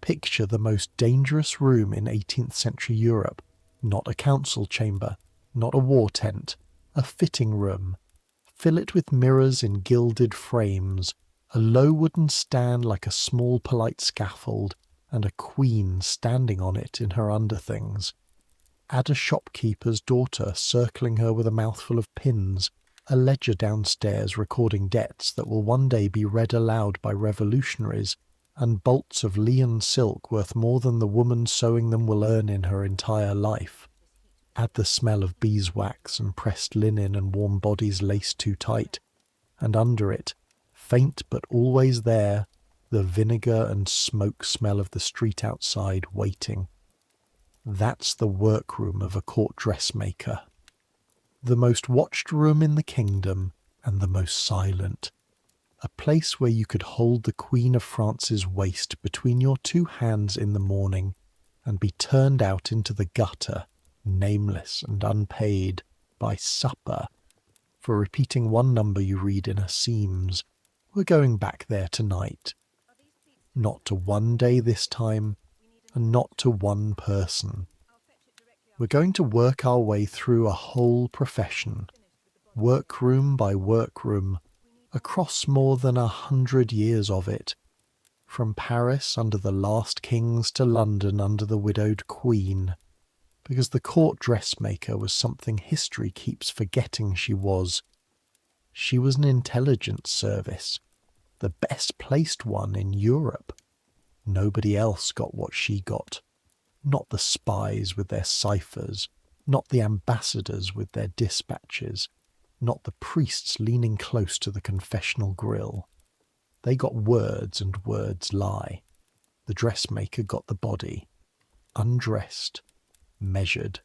Picture the most dangerous room in 18th century Europe. Not a council chamber, not a war tent, a fitting room. Fill it with mirrors in gilded frames, a low wooden stand like a small polite scaffold, and a queen standing on it in her underthings. Add a shopkeeper's daughter circling her with a mouthful of pins, a ledger downstairs recording debts that will one day be read aloud by revolutionaries, and bolts of Leon silk worth more than the woman sewing them will earn in her entire life. Add the smell of beeswax and pressed linen and warm bodies laced too tight, and under it, faint but always there, the vinegar and smoke smell of the street outside waiting. That's the workroom of a court dressmaker. The most watched room in the kingdom, and the most silent. A place where you could hold the Queen of France's waist between your two hands in the morning, and be turned out into the gutter, nameless and unpaid, by supper, for repeating one number you read in a seams. We're going back there tonight. Not to one day this time, and not to one person. We're going to work our way through a whole profession, workroom by workroom, across more than 100 years of it, from Paris under the last kings to London under the widowed queen, because the court dressmaker was something history keeps forgetting she was. She was an intelligence service, the best placed one in Europe. Nobody else got what she got. Not the spies with their ciphers, not the ambassadors with their dispatches, not the priests leaning close to the confessional grill. They got words, and words lie. The dressmaker got the body, undressed, measured,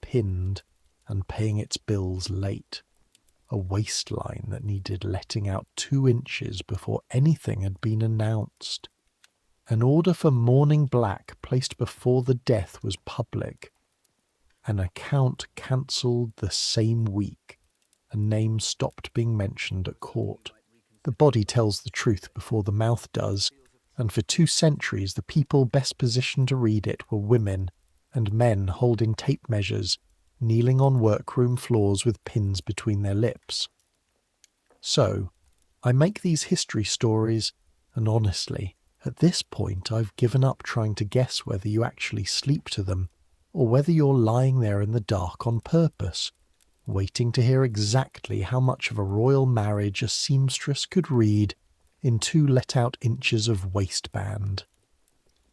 pinned, and paying its bills late. A waistline that needed letting out 2 inches before anything had been announced. An order for mourning black placed before the death was public. An account cancelled the same week. A name stopped being mentioned at court. The body tells the truth before the mouth does, and for 2 centuries the people best positioned to read it were women, and men holding tape measures, kneeling on workroom floors with pins between their lips. So, I make these history stories, and honestly, at this point I've given up trying to guess whether you actually sleep to them, or whether you're lying there in the dark on purpose, waiting to hear exactly how much of a royal marriage a seamstress could read in 2 let-out inches of waistband.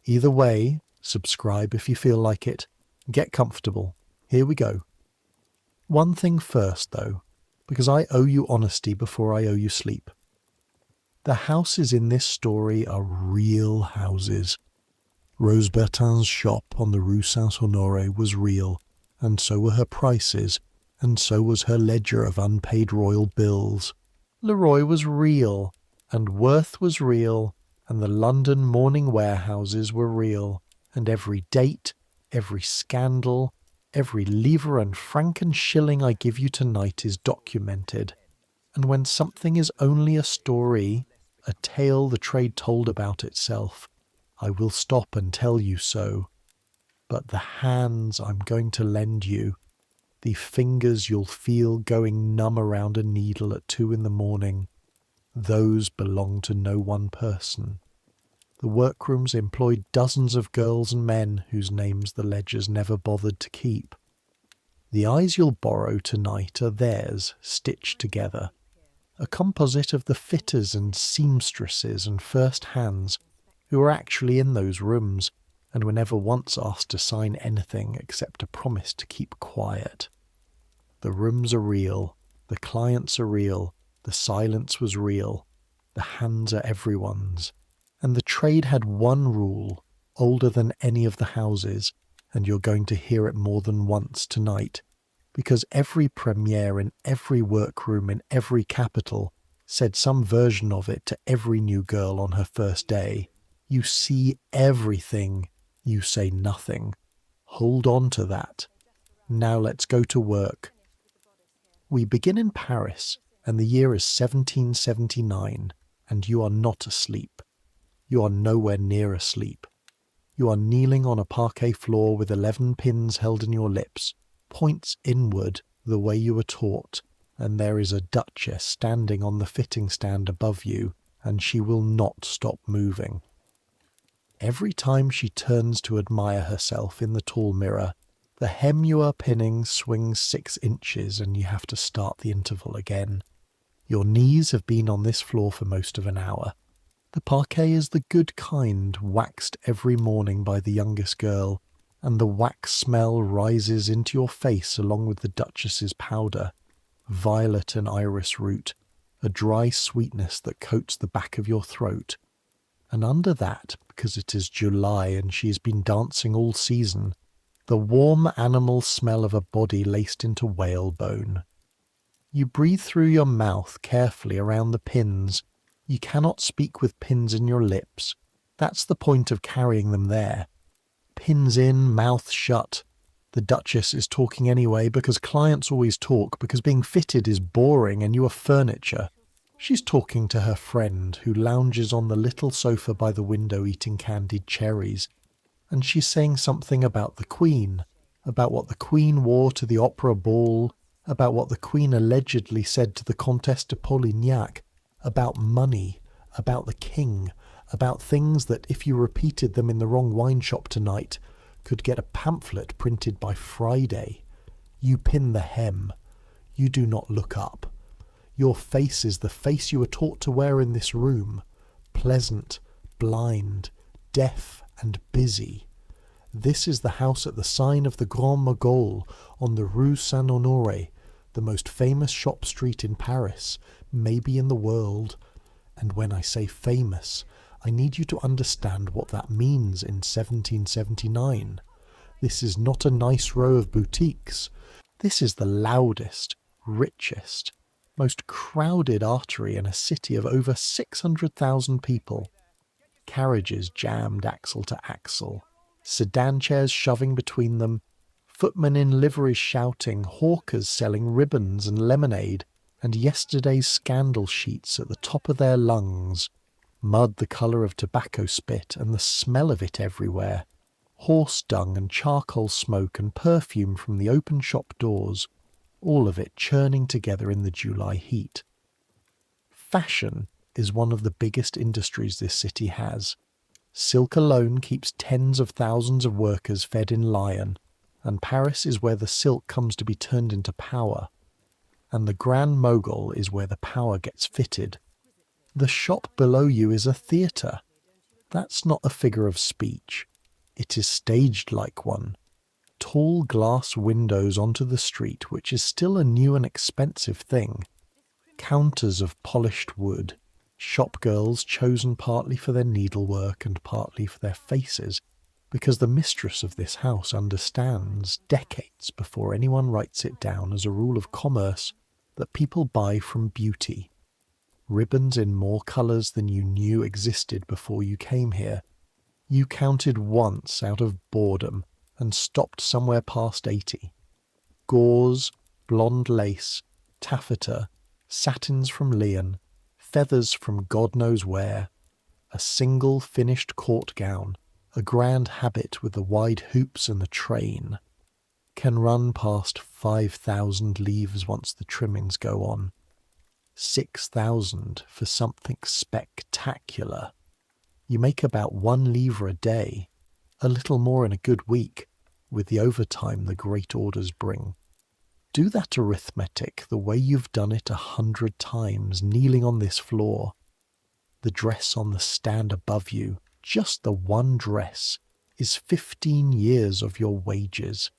Either way, subscribe if you feel like it. Get comfortable. Here we go. One thing first, though, because I owe you honesty before I owe you sleep. The houses in this story are real houses. Rose Bertin's shop on the Rue Saint-Honoré was real, and so were her prices, and so was her ledger of unpaid royal bills. Leroy was real, and Worth was real, and the London mourning warehouses were real, and every date, every scandal, every livre and franc and shilling I give you tonight is documented. And when something is only a story, a tale the trade told about itself, I will stop and tell you so. But the hands I'm going to lend you, the fingers you'll feel going numb around a needle at 2 in the morning, those belong to no one person. The workrooms employed dozens of girls and men whose names the ledgers never bothered to keep. The eyes you'll borrow tonight are theirs, stitched together, a composite of the fitters and seamstresses and first hands who were actually in those rooms and were never once asked to sign anything except a promise to keep quiet. The rooms are real, the clients are real, the silence was real, the hands are everyone's. And the trade had one rule, older than any of the houses, and you're going to hear it more than once tonight, because every premiere in every workroom in every capital said some version of it to every new girl on her first day. You see everything, you say nothing. Hold on to that. Now let's go to work. We begin in Paris, and the year is 1779, and you are not asleep. You are nowhere near asleep. You are kneeling on a parquet floor with 11 pins held in your lips, points inward the way you were taught, and there is a duchess standing on the fitting stand above you, and she will not stop moving. Every time she turns to admire herself in the tall mirror, the hem you are pinning swings 6 inches and you have to start the interval again. Your knees have been on this floor for most of an hour. The parquet is the good kind, waxed every morning by the youngest girl, and the wax smell rises into your face along with the duchess's powder, violet and iris root, a dry sweetness that coats the back of your throat. And under that, because it is July and she has been dancing all season, the warm animal smell of a body laced into whalebone. You breathe through your mouth carefully around the pins. You cannot speak with pins in your lips. That's the point of carrying them there. Pins in, mouth shut. The Duchess is talking anyway because clients always talk, because being fitted is boring and you are furniture. She's talking to her friend who lounges on the little sofa by the window eating candied cherries, and she's saying something about the Queen, about what the Queen wore to the opera ball, about what the Queen allegedly said to the Comtesse de Polignac, about money, about the King, about things that, if you repeated them in the wrong wine shop tonight, could get a pamphlet printed by Friday. You pin the hem. You do not look up. Your face is the face you were taught to wear in this room, pleasant, blind, deaf and busy. This is the house at the sign of the Grand Mogul on the Rue Saint-Honoré, the most famous shop street in Paris, maybe in the world. And when I say famous, I need you to understand what that means in 1779. This is not a nice row of boutiques. This is the loudest, richest, most crowded artery in a city of over 600,000 people. Carriages jammed axle to axle, sedan chairs shoving between them, footmen in liveries shouting, hawkers selling ribbons and lemonade, and yesterday's scandal sheets at the top of their lungs, mud the colour of tobacco spit and the smell of it everywhere, horse dung and charcoal smoke and perfume from the open shop doors, all of it churning together in the July heat. Fashion is one of the biggest industries this city has. Silk alone keeps tens of thousands of workers fed in lion, and Paris is where the silk comes to be turned into power. And the Grand Mogul is where the power gets fitted. The shop below you is a theatre. That's not a figure of speech. It is staged like one. Tall glass windows onto the street, which is still a new and expensive thing. Counters of polished wood. Shop girls chosen partly for their needlework and partly for their faces, because the mistress of this house understands, decades before anyone writes it down as a rule of commerce, that people buy from beauty. Ribbons in more colours than you knew existed before you came here. You counted once out of boredom and stopped somewhere past 80. Gauze, blonde lace, taffeta, satins from Lyon, feathers from God knows where, a single finished court gown, a grand habit with the wide hoops and the train, can run past 5,000 livres once the trimmings go on. 6,000 for something spectacular. You make about 1 livre a day, a little more in a good week, with the overtime the great orders bring. Do that arithmetic the way you've done it 100 times, kneeling on this floor. The dress on the stand above you, just the one dress, is 15 years of your wages.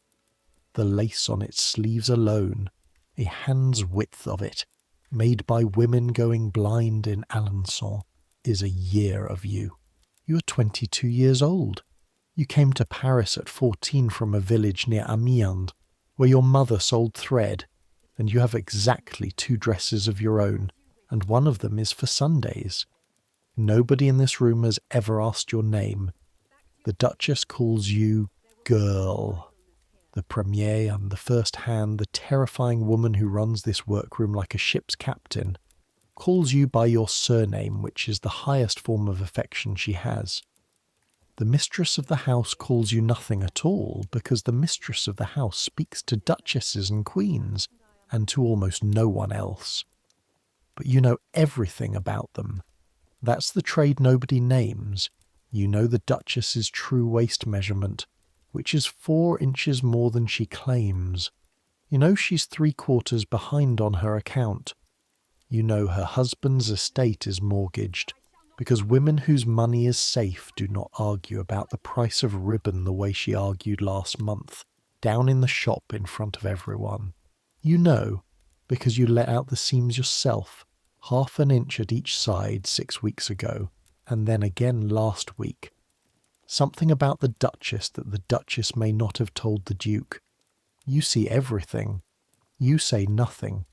The lace on its sleeves alone, a hand's width of it, made by women going blind in Alençon, is a year of you. You are 22 years old. You came to Paris at 14 from a village near Amiens, where your mother sold thread, and you have exactly 2 dresses of your own, and one of them is for Sundays. Nobody in this room has ever asked your name. The Duchess calls you girl. The premier and the first hand, the terrifying woman who runs this workroom like a ship's captain, calls you by your surname, which is the highest form of affection she has. The mistress of the house calls you nothing at all because the mistress of the house speaks to duchesses and queens and to almost no one else. But you know everything about them. That's the trade nobody names. You know the duchess's true waist measurement, which is 4 inches more than she claims. You know she's 3/4 behind on her account. You know her husband's estate is mortgaged, because women whose money is safe do not argue about the price of ribbon the way she argued last month, down in the shop in front of everyone. You know, because you let out the seams yourself, 1/2 inch at each side 6 weeks ago, and then again last week. Something about the Duchess that the Duchess may not have told the Duke. You see everything. You say nothing.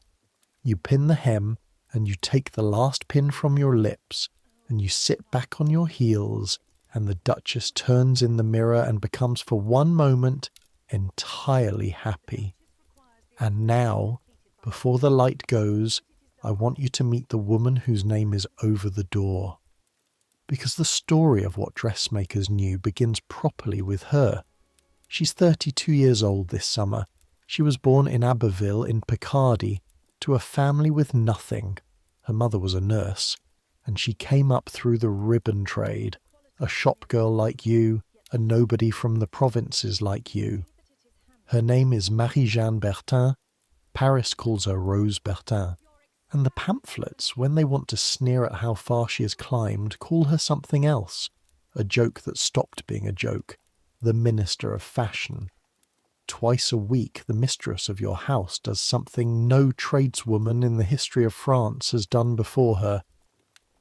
You pin the hem, and you take the last pin from your lips, and you sit back on your heels, and the Duchess turns in the mirror and becomes for one moment entirely happy. And now, before the light goes, I want you to meet the woman whose name is over the door. Because the story of what Dressmakers knew begins properly with her. She's 32 years old this summer. She was born in Abbeville in Picardy to a family with nothing. Her mother was a nurse, and she came up through the ribbon trade, a shop girl like you, a nobody from the provinces like you. Her name is Marie Bertin. Paris calls her Rose Bertin. And the pamphlets, when they want to sneer at how far she has climbed, call her something else, a joke that stopped being a joke, the minister of fashion. Twice a week the mistress of your house does something no tradeswoman in the history of France has done before her.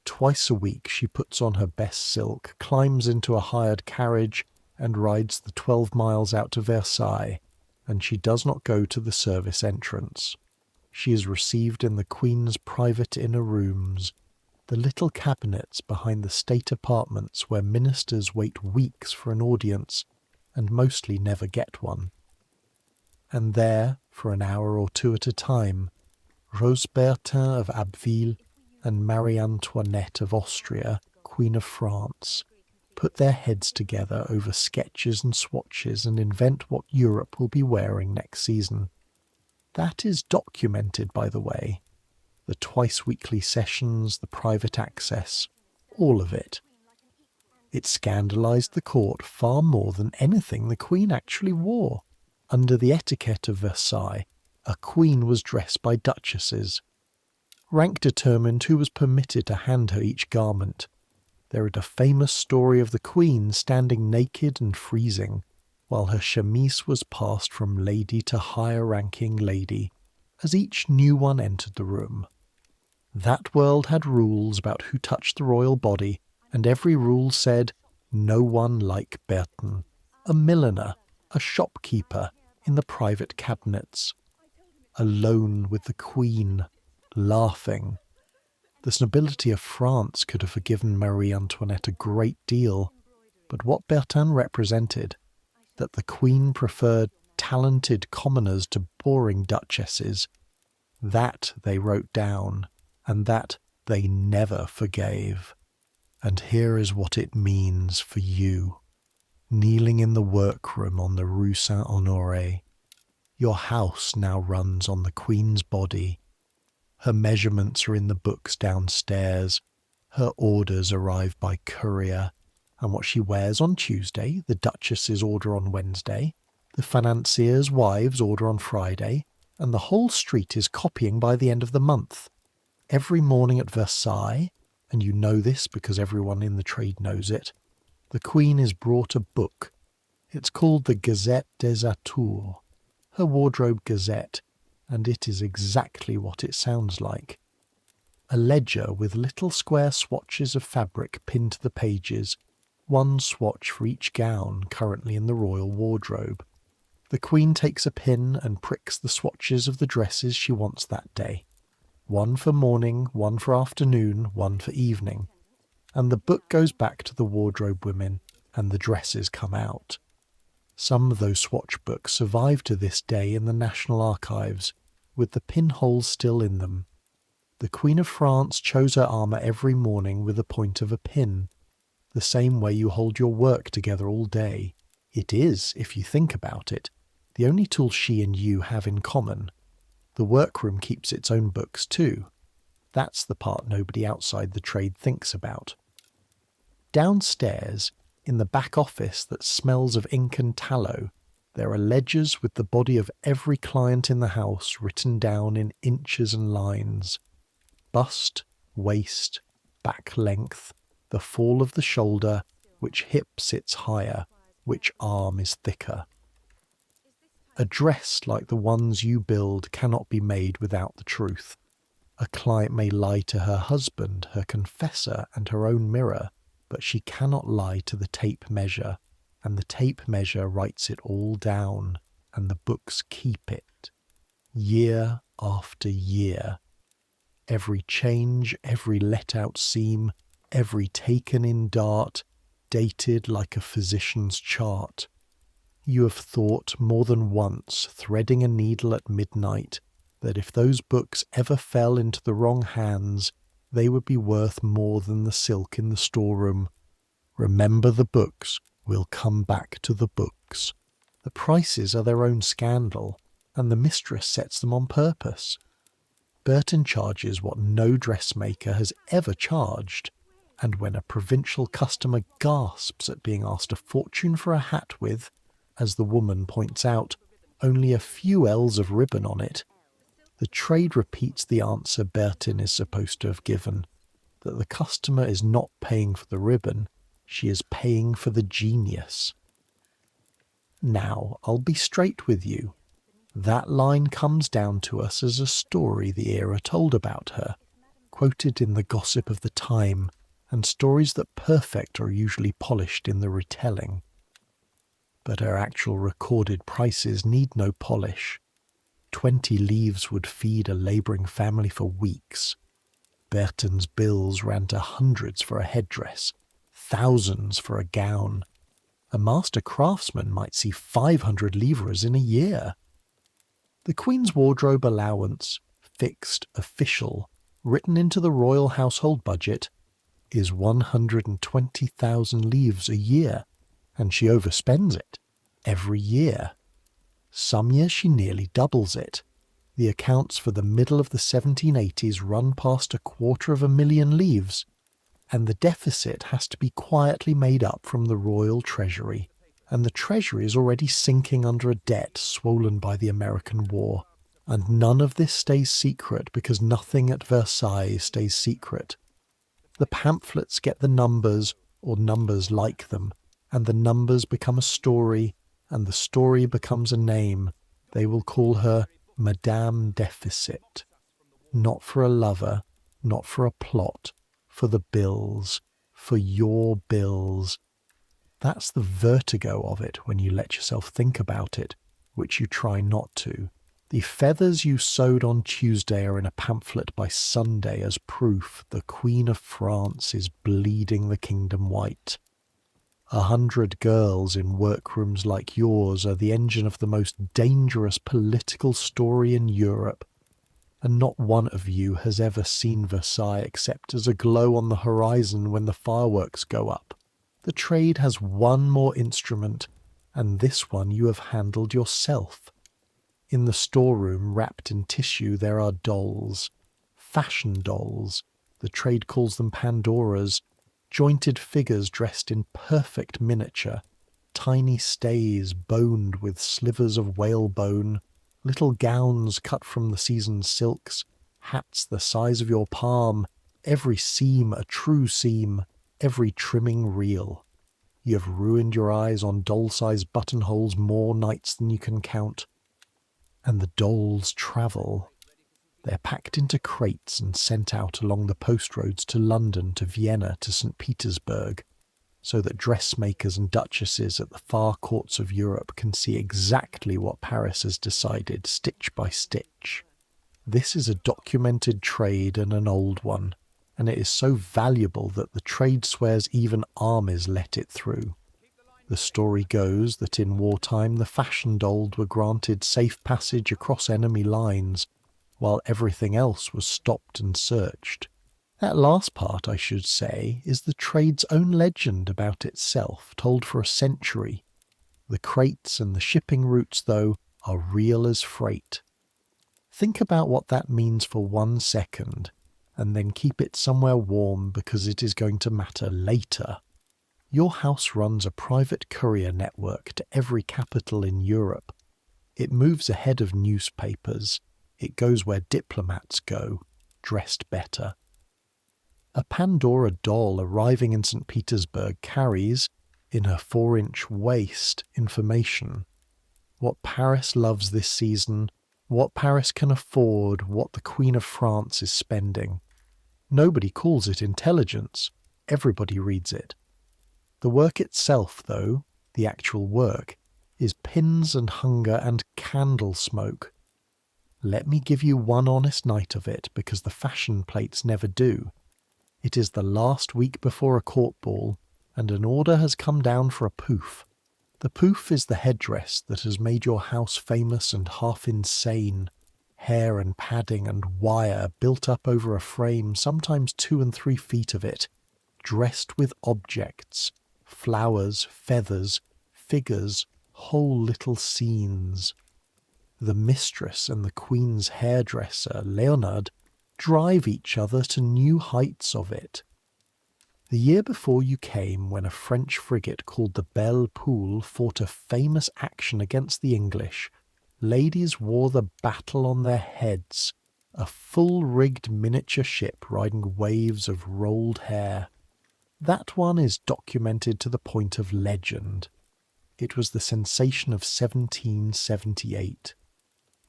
Twice a week she puts on her best silk, climbs into a hired carriage, and rides the 12 miles out to Versailles, and she does not go to the service entrance. She is received in the Queen's private inner rooms, the little cabinets behind the state apartments where ministers wait weeks for an audience and mostly never get one. And there, for an hour or two at a time, Rose Bertin of Abbeville and Marie Antoinette of Austria, Queen of France, put their heads together over sketches and swatches and invent what Europe will be wearing next season. That is documented, by the way. The twice-weekly sessions, the private access, all of it. It scandalised the court far more than anything the Queen actually wore. Under the etiquette of Versailles, a queen was dressed by duchesses. Rank determined who was permitted to hand her each garment. There is a famous story of the Queen standing naked and freezing, while her chemise was passed from lady to higher-ranking lady, as each new one entered the room. That world had rules about who touched the royal body, and every rule said, no one like Bertin, a milliner, a shopkeeper, in the private cabinets, alone with the Queen, laughing. The nobility of France could have forgiven Marie Antoinette a great deal, but what Bertin represented, that the Queen preferred talented commoners to boring duchesses, that they wrote down, and that they never forgave. And here is what it means for you, kneeling in the workroom on the Rue Saint-Honoré. Your house now runs on the Queen's body. Her measurements are in the books downstairs. Her orders arrive by courier. And what she wears on Tuesday, the Duchess's order on Wednesday, the financiers' wives' order on Friday, and the whole street is copying by the end of the month. Every morning at Versailles, and you know this because everyone in the trade knows it, the Queen is brought a book. It's called the Gazette des Atours, her wardrobe gazette, and it is exactly what it sounds like. A ledger with little square swatches of fabric pinned to the pages, one swatch for each gown currently in the royal wardrobe. The Queen takes a pin and pricks the swatches of the dresses she wants that day. One for morning, one for afternoon, one for evening. And the book goes back to the wardrobe women, and the dresses come out. Some of those swatch books survive to this day in the National Archives, with the pinholes still in them. The Queen of France chose her armour every morning with the point of a pin. the same way you hold your work together all day. It is, if you think about it, the only tool she and you have in common. The workroom keeps its own books too. That's the part nobody outside the trade thinks about. Downstairs, in the back office that smells of ink and tallow, there are ledgers with the body of every client in the house written down in inches and lines. Bust, waist, back length, the fall of the shoulder, which hip sits higher, which arm is thicker. A dress like the ones you build cannot be made without the truth. A client may lie to her husband, her confessor, and her own mirror, but she cannot lie to the tape measure, and the tape measure writes it all down, and the books keep it. Year after year. Every change, every let-out seam, every taken-in dart, dated like a physician's chart. You have thought more than once, threading a needle at midnight, that if those books ever fell into the wrong hands, they would be worth more than the silk in the storeroom. Remember the books. We'll come back to the books. The prices are their own scandal, and the mistress sets them on purpose. Bertin charges what no dressmaker has ever charged, and when a provincial customer gasps at being asked a fortune for a hat with, as the woman points out, only a few ells of ribbon on it, the trade repeats the answer Bertin is supposed to have given, that the customer is not paying for the ribbon, she is paying for the genius. Now, I'll be straight with you. That line comes down to us as a story the era told about her, quoted in the gossip of the time, and stories that perfect are usually polished in the retelling. But her actual recorded prices need no polish. 20 leaves would feed a labouring family for weeks. Bertin's bills ran to hundreds for a headdress, thousands for a gown. A master craftsman might see 500 livres in a year. The Queen's wardrobe allowance, fixed, official, written into the royal household budget, is 120,000 livres a year, and she overspends it every year. Some years she nearly doubles it. The accounts for the middle of the 1780s run past 250,000 livres, and the deficit has to be quietly made up from the royal treasury, and the treasury is already sinking under a debt swollen by the American War, and none of this stays secret because nothing at Versailles stays secret. The pamphlets get the numbers, or numbers like them, and the numbers become a story, and the story becomes a name. They will call her Madame Deficit. Not for a lover, not for a plot, for the bills, for your bills. That's the vertigo of it when you let yourself think about it, which you try not to. The feathers you sewed on Tuesday are in a pamphlet by Sunday as proof the Queen of France is bleeding the kingdom white. 100 girls in workrooms like yours are the engine of the most dangerous political story in Europe, and not one of you has ever seen Versailles except as a glow on the horizon when the fireworks go up. The trade has one more instrument, and this one you have handled yourself. In the storeroom, wrapped in tissue, there are dolls. Fashion dolls. The trade calls them Pandoras. Jointed figures dressed in perfect miniature. Tiny stays boned with slivers of whalebone. Little gowns cut from the season's silks. Hats the size of your palm. Every seam a true seam. Every trimming real. You have ruined your eyes on doll-sized buttonholes more nights than you can count. And the dolls travel. They're packed into crates and sent out along the post roads to London, to Vienna, to St. Petersburg, so that dressmakers and duchesses at the far courts of Europe can see exactly what Paris has decided, stitch by stitch. This is a documented trade and an old one, and it is so valuable that the trade swears even armies let it through. The story goes that in wartime the fashion dolls were granted safe passage across enemy lines, while everything else was stopped and searched. That last part, I should say, is the trade's own legend about itself, told for a century. The crates and the shipping routes, though, are real as freight. Think about what that means for 1 second, and then keep it somewhere warm because it is going to matter later. Your house runs a private courier network to every capital in Europe. It moves ahead of newspapers. It goes where diplomats go, dressed better. A Pandora doll arriving in St. Petersburg carries, in her 4-inch waist, information. What Paris loves this season, what Paris can afford, what the Queen of France is spending. Nobody calls it intelligence. Everybody reads it. The work itself, though, the actual work, is pins and hunger and candle smoke. Let me give you one honest night of it, because the fashion plates never do. It is the last week before a court ball, and an order has come down for a poof. The poof is the headdress that has made your house famous and half insane. Hair and padding and wire built up over a frame, sometimes 2 and 3 feet of it, dressed with objects, flowers, feathers, figures, whole little scenes. The mistress and the Queen's hairdresser, Leonard, drive each other to new heights of it. The year before you came, when a French frigate called the Belle Poule fought a famous action against the English, ladies wore the battle on their heads, a full-rigged miniature ship riding waves of rolled hair. That one is documented to the point of legend. It was the sensation of 1778.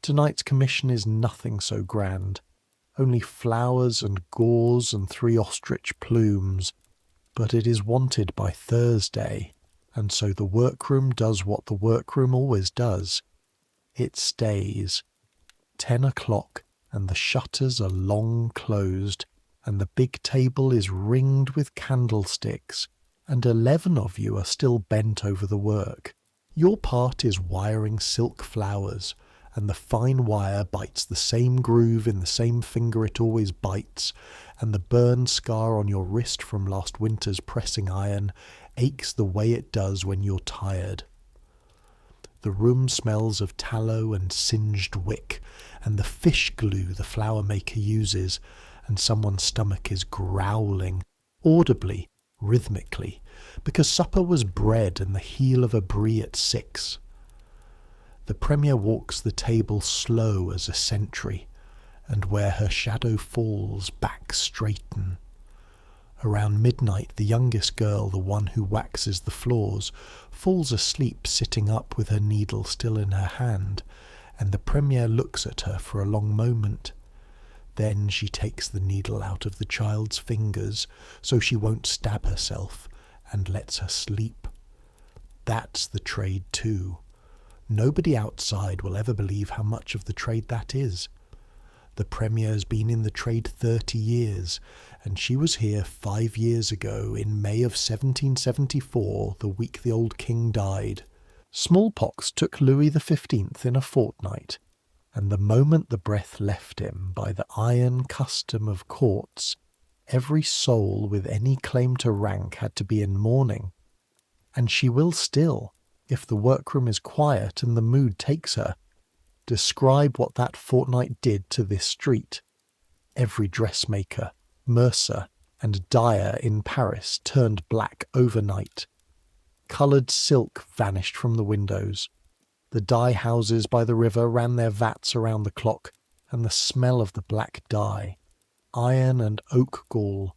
Tonight's commission is nothing so grand, only flowers and gauze and 3 ostrich plumes, but it is wanted by Thursday, and so the workroom does what the workroom always does. It stays. 10 o'clock, and the shutters are long closed, and the big table is ringed with candlesticks, and 11 of you are still bent over the work. Your part is wiring silk flowers, and the fine wire bites the same groove in the same finger it always bites, and the burn scar on your wrist from last winter's pressing iron aches the way it does when you're tired. The room smells of tallow and singed wick, and the fish glue the flower maker uses, and someone's stomach is growling, audibly, rhythmically, because supper was bread and the heel of a brie at 6. The Premier walks the table slow as a sentry, and where her shadow falls, back straighten. Around midnight, the youngest girl, the one who waxes the floors, falls asleep sitting up with her needle still in her hand, and the Premier looks at her for a long moment. Then she takes the needle out of the child's fingers, so she won't stab herself, and lets her sleep. That's the trade too. Nobody outside will ever believe how much of the trade that is. The Premier's been in the trade 30 years, and she was here 5 years ago, in May of 1774, the week the old king died. Smallpox took Louis XV in a fortnight, and the moment the breath left him, by the iron custom of courts, every soul with any claim to rank had to be in mourning. And she will still, if the workroom is quiet and the mood takes her. Describe what that fortnight did to this street. Every dressmaker, mercer, and dyer in Paris turned black overnight. Coloured silk vanished from the windows. The dye houses by the river ran their vats around the clock, and the smell of the black dye, iron and oak gall,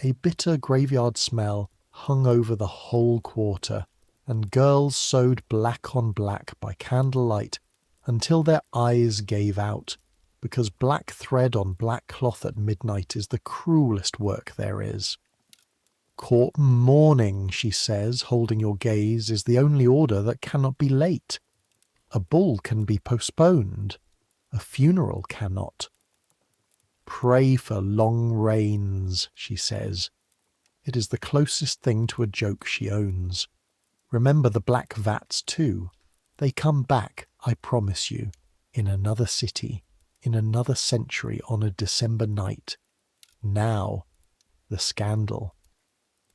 a bitter graveyard smell, hung over the whole quarter, and girls sewed black on black by candlelight until their eyes gave out, because black thread on black cloth at midnight is the cruellest work there is. Court mourning, she says, holding your gaze, is the only order that cannot be late. A ball can be postponed. A funeral cannot. Pray for long rains, she says. It is the closest thing to a joke she owns. Remember the black vats too. They come back, I promise you, in another city, in another century, on a December night. Now the scandal.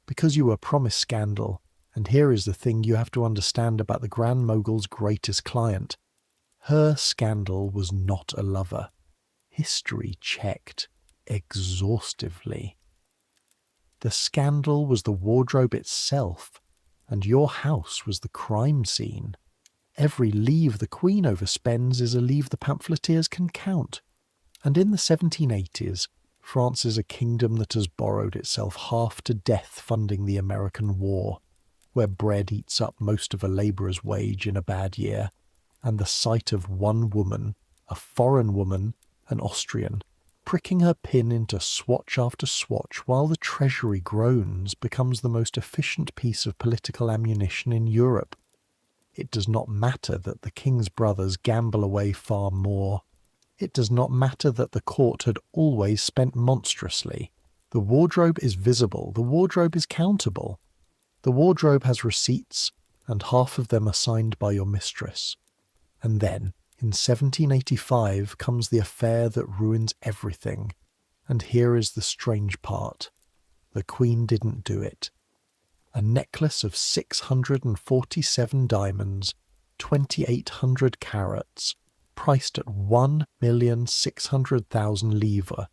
Because you were promised scandal, and here is the thing you have to understand about the Grand Mogul's greatest client. Her scandal was not a lover. History checked exhaustively. The scandal was the wardrobe itself, and your house was the crime scene. Every leave the Queen overspends is a leave the pamphleteers can count. And in the 1780s, France is a kingdom that has borrowed itself half to death funding the American War, where bread eats up most of a labourer's wage in a bad year, and the sight of one woman, a foreign woman, an Austrian, pricking her pin into swatch after swatch while the treasury groans becomes the most efficient piece of political ammunition in Europe. It does not matter that the king's brothers gamble away far more. It does not matter that the court had always spent monstrously. The wardrobe is visible, the wardrobe is countable. The wardrobe has receipts, and half of them are signed by your mistress. And then, in 1785, comes the affair that ruins everything. And here is the strange part. The Queen didn't do it. A necklace of 647 diamonds, 2,800 carats, priced at 1,600,000 livres,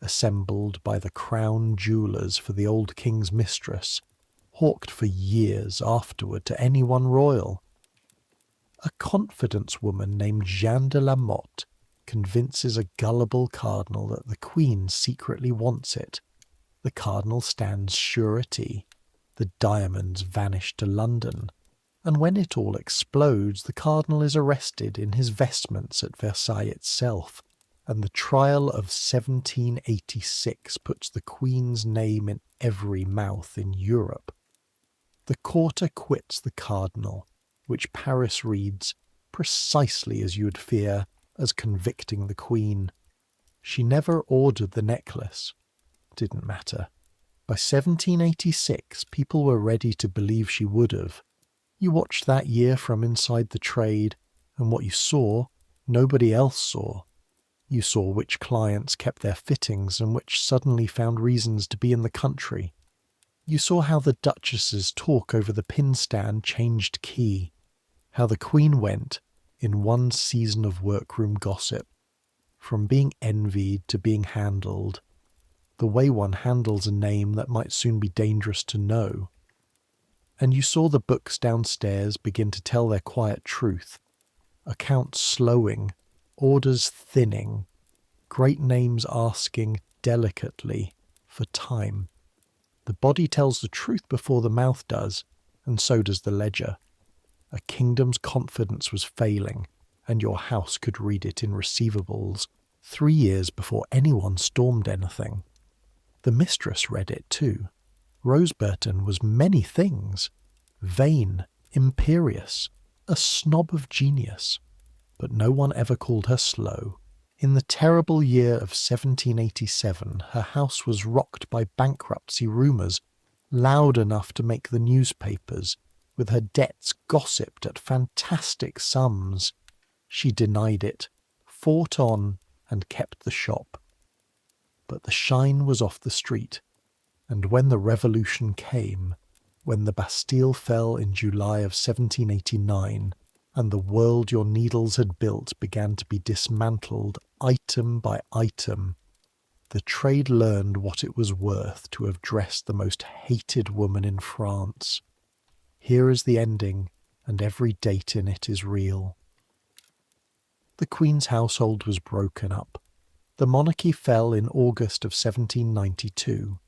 assembled by the crown jewellers for the old king's mistress, hawked for years afterward to anyone royal. A confidence woman named Jeanne de la Motte convinces a gullible cardinal that the Queen secretly wants it. The cardinal stands surety. The diamonds vanish to London, and when it all explodes, the cardinal is arrested in his vestments at Versailles itself, and the trial of 1786 puts the Queen's name in every mouth in Europe. The court acquits the cardinal, which Paris reads, precisely as you would fear, as convicting the Queen. She never ordered the necklace. Didn't matter. By 1786, people were ready to believe she would have. You watched that year from inside the trade, and what you saw, nobody else saw. You saw which clients kept their fittings and which suddenly found reasons to be in the country. You saw how the duchess's talk over the pin stand changed key, how the Queen went, in one season of workroom gossip, from being envied to being handled, the way one handles a name that might soon be dangerous to know. And you saw the books downstairs begin to tell their quiet truth, accounts slowing, orders thinning, great names asking delicately for time. The body tells the truth before the mouth does, and so does the ledger. A kingdom's confidence was failing, and your house could read it in receivables 3 years before anyone stormed anything. The mistress read it too. Rose Bertin was many things. Vain, imperious, a snob of genius. But no one ever called her slow. In the terrible year of 1787, her house was rocked by bankruptcy rumours, loud enough to make the newspapers, with her debts gossiped at fantastic sums. She denied it, fought on, and kept the shop. But the shine was off the street, and when the revolution came, when the Bastille fell in July of 1789, and the world your needles had built began to be dismantled item by item, the trade learned what it was worth to have dressed the most hated woman in France. Here is the ending, and every date in it is real. The Queen's household was broken up. The monarchy fell in August of 1792,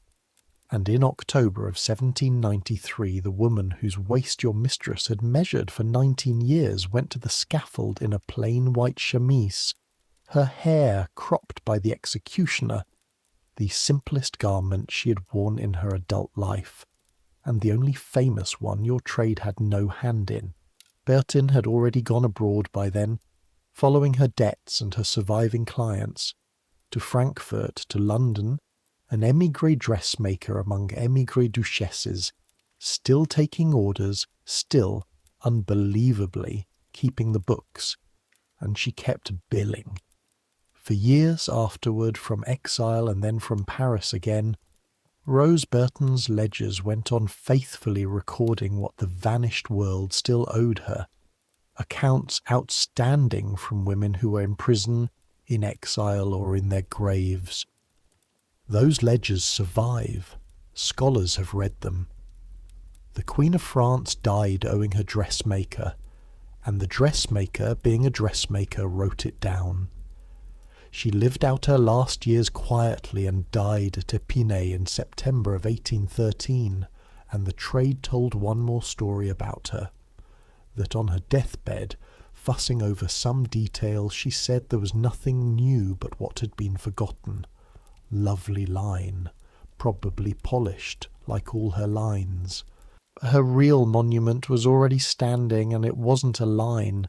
and in October of 1793 the woman whose waist your mistress had measured for 19 years went to the scaffold in a plain white chemise, her hair cropped by the executioner, the simplest garment she had worn in her adult life, and the only famous one your trade had no hand in. Bertin had already gone abroad by then, following her debts and her surviving clients, to Frankfurt, to London, an émigré dressmaker among émigré duchesses, still taking orders, still, unbelievably, keeping the books, and she kept billing. For years afterward, from exile and then from Paris again, Rose Bertin's ledgers went on faithfully recording what the vanished world still owed her, accounts outstanding from women who were in prison, in exile, or in their graves. Those ledgers survive. Scholars have read them. The Queen of France died owing her dressmaker, and the dressmaker, being a dressmaker, wrote it down. She lived out her last years quietly and died at Epinay in September of 1813, and the trade told one more story about her, that on her deathbed, fussing over some detail, she said there was nothing new but what had been forgotten. Lovely line, probably polished, like all her lines. Her real monument was already standing, and it wasn't a line.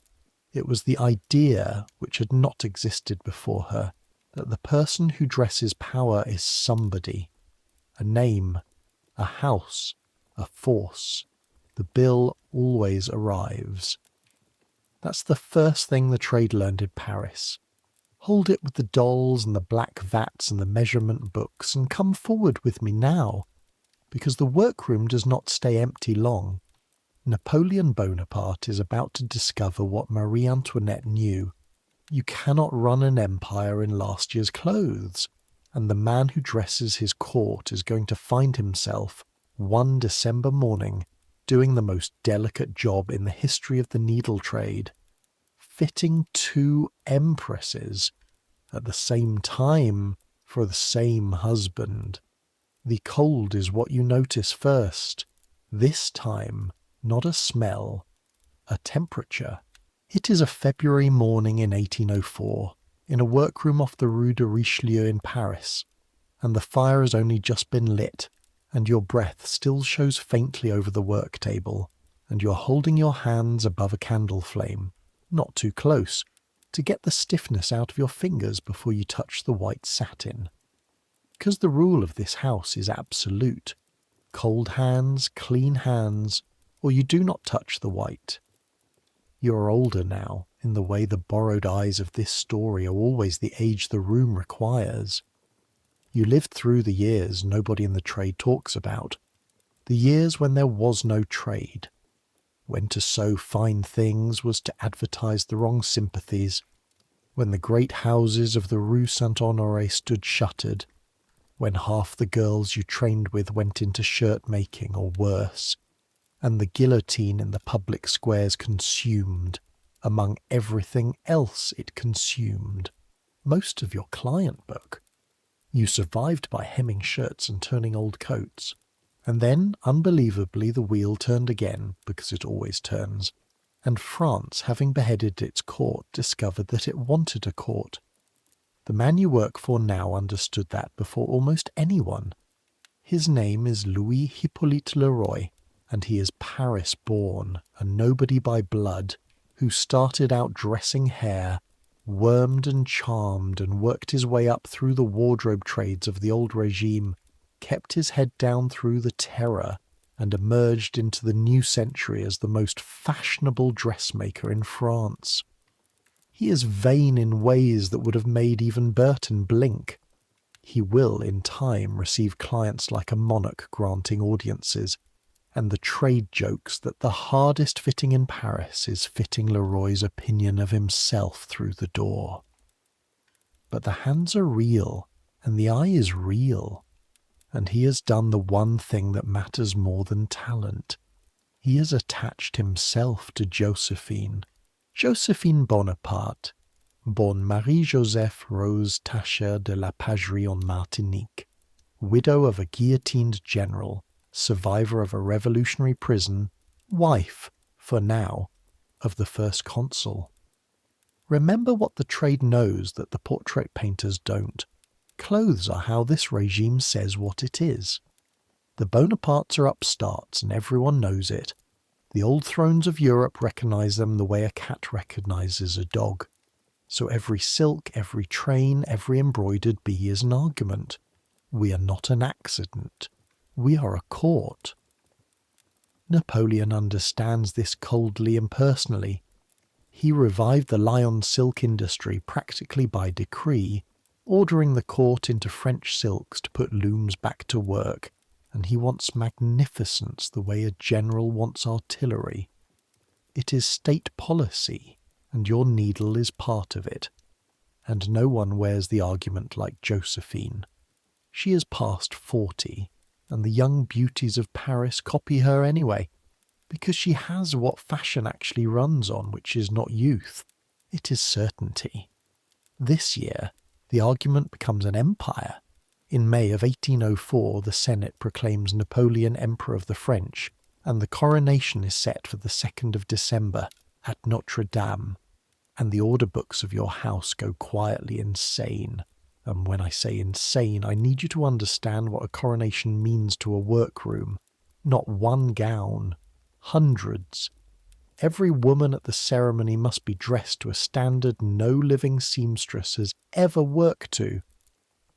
It was the idea, which had not existed before her, that the person who dresses power is somebody. A name, a house, a force. The bill always arrives. That's the first thing the trade learned in Paris. Hold it with the dolls and the black vats and the measurement books, and come forward with me now, because the workroom does not stay empty long. Napoleon Bonaparte is about to discover what Marie Antoinette knew. You cannot run an empire in last year's clothes, and the man who dresses his court is going to find himself, one December morning, doing the most delicate job in the history of the needle trade, fitting 2 empresses at the same time for the same husband. The cold is what you notice first. This time, not a smell, a temperature. It is a February morning in 1804, in a workroom off the Rue de Richelieu in Paris, and the fire has only just been lit, and your breath still shows faintly over the work table, and you're holding your hands above a candle flame, not too close, to get the stiffness out of your fingers before you touch the white satin. Because the rule of this house is absolute. Cold hands, clean hands, or you do not touch the white. You are older now, in the way the borrowed eyes of this story are always the age the room requires. You lived through the years nobody in the trade talks about, the years when there was no trade, when to sew fine things was to advertise the wrong sympathies, when the great houses of the Rue Saint-Honoré stood shuttered, when half the girls you trained with went into shirt-making or worse, and the guillotine in the public squares consumed, among everything else it consumed, most of your client book. You survived by hemming shirts and turning old coats. And then, unbelievably, the wheel turned again, because it always turns, and France, having beheaded its court, discovered that it wanted a court. The man you work for now understood that before almost anyone. His name is Louis Hippolyte Leroy, and he is Paris-born, a nobody by blood, who started out dressing hair, wormed and charmed, and worked his way up through the wardrobe trades of the old regime, kept his head down through the terror, and emerged into the new century as the most fashionable dressmaker in France. He is vain in ways that would have made even Bertin blink. He will, in time, receive clients like a monarch granting audiences, and the trade jokes that the hardest fitting in Paris is fitting Leroy's opinion of himself through the door. But the hands are real, and the eye is real, and he has done the one thing that matters more than talent. He has attached himself to Joséphine. Joséphine Bonaparte, born Marie-Joseph Rose Tacher de la Pagerie en Martinique, widow of a guillotined general, survivor of a revolutionary prison, wife, for now, of the first consul. Remember what the trade knows that the portrait painters don't. Clothes are how this regime says what it is. The Bonapartes are upstarts, and everyone knows it. The old thrones of Europe recognise them the way a cat recognises a dog. So every silk, every train, every embroidered bee is an argument. We are not an accident. We are a court. Napoleon understands this coldly and personally. He revived the Lyons silk industry practically by decree, ordering the court into French silks to put looms back to work, and he wants magnificence the way a general wants artillery. It is state policy, and your needle is part of it. And no one wears the argument like Joséphine. She is past 40, and the young beauties of Paris copy her anyway, because she has what fashion actually runs on, which is not youth. It is certainty. This year, the argument becomes an empire. In May of 1804, the Senate proclaims Napoleon Emperor of the French, and the coronation is set for the 2nd of December at Notre Dame, and the order books of your house go quietly insane. And when I say insane, I need you to understand what a coronation means to a workroom. Not one gown. Hundreds. Every woman at the ceremony must be dressed to a standard no living seamstress has ever worked to,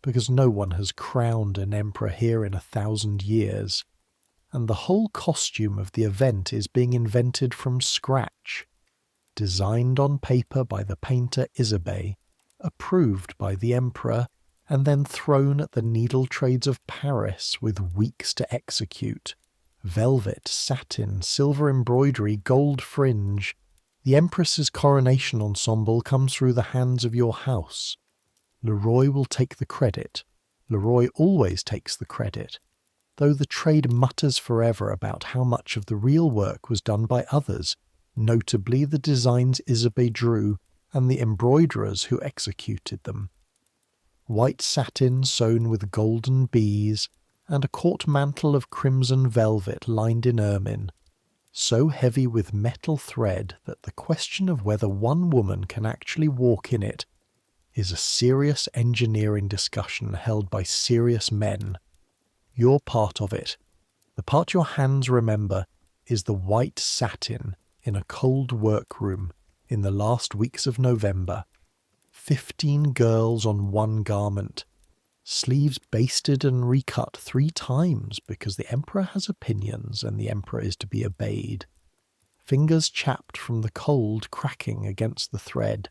because no one has crowned an emperor here in 1,000 years. And the whole costume of the event is being invented from scratch. Designed on paper by the painter Isabey, approved by the emperor, and then thrown at the needle trades of Paris with weeks to execute. Velvet, satin, silver embroidery, gold fringe. The Empress's coronation ensemble comes through the hands of your house. Leroy will take the credit. Leroy always takes the credit, though the trade mutters forever about how much of the real work was done by others, notably the designs Isabey drew and the embroiderers who executed them. White satin sewn with golden bees, and a court mantle of crimson velvet lined in ermine, so heavy with metal thread that the question of whether one woman can actually walk in it is a serious engineering discussion held by serious men. You're part of it. The part your hands remember is the white satin in a cold workroom in the last weeks of November. 15 girls on one garment. Sleeves basted and recut 3 times because the emperor has opinions and the emperor is to be obeyed. Fingers chapped from the cold cracking against the thread.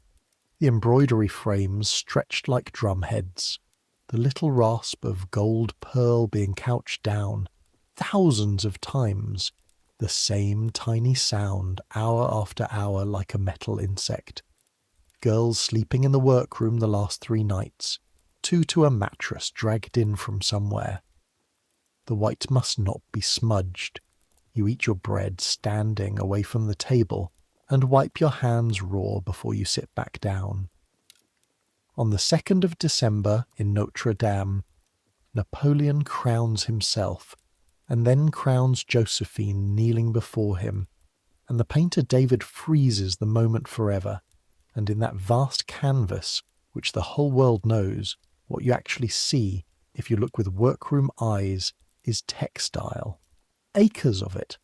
The embroidery frames stretched like drumheads. The little rasp of gold pearl being couched down. Thousands of times. The same tiny sound hour after hour like a metal insect. Girls sleeping in the workroom the last 3 nights. 2 to a mattress dragged in from somewhere. The white must not be smudged. You eat your bread standing away from the table and wipe your hands raw before you sit back down. On the 2nd of December in Notre Dame, Napoleon crowns himself, and then crowns Joséphine kneeling before him, and the painter David freezes the moment forever, and in that vast canvas, which the whole world knows, what you actually see, if you look with workroom eyes, is textile. Acres of it.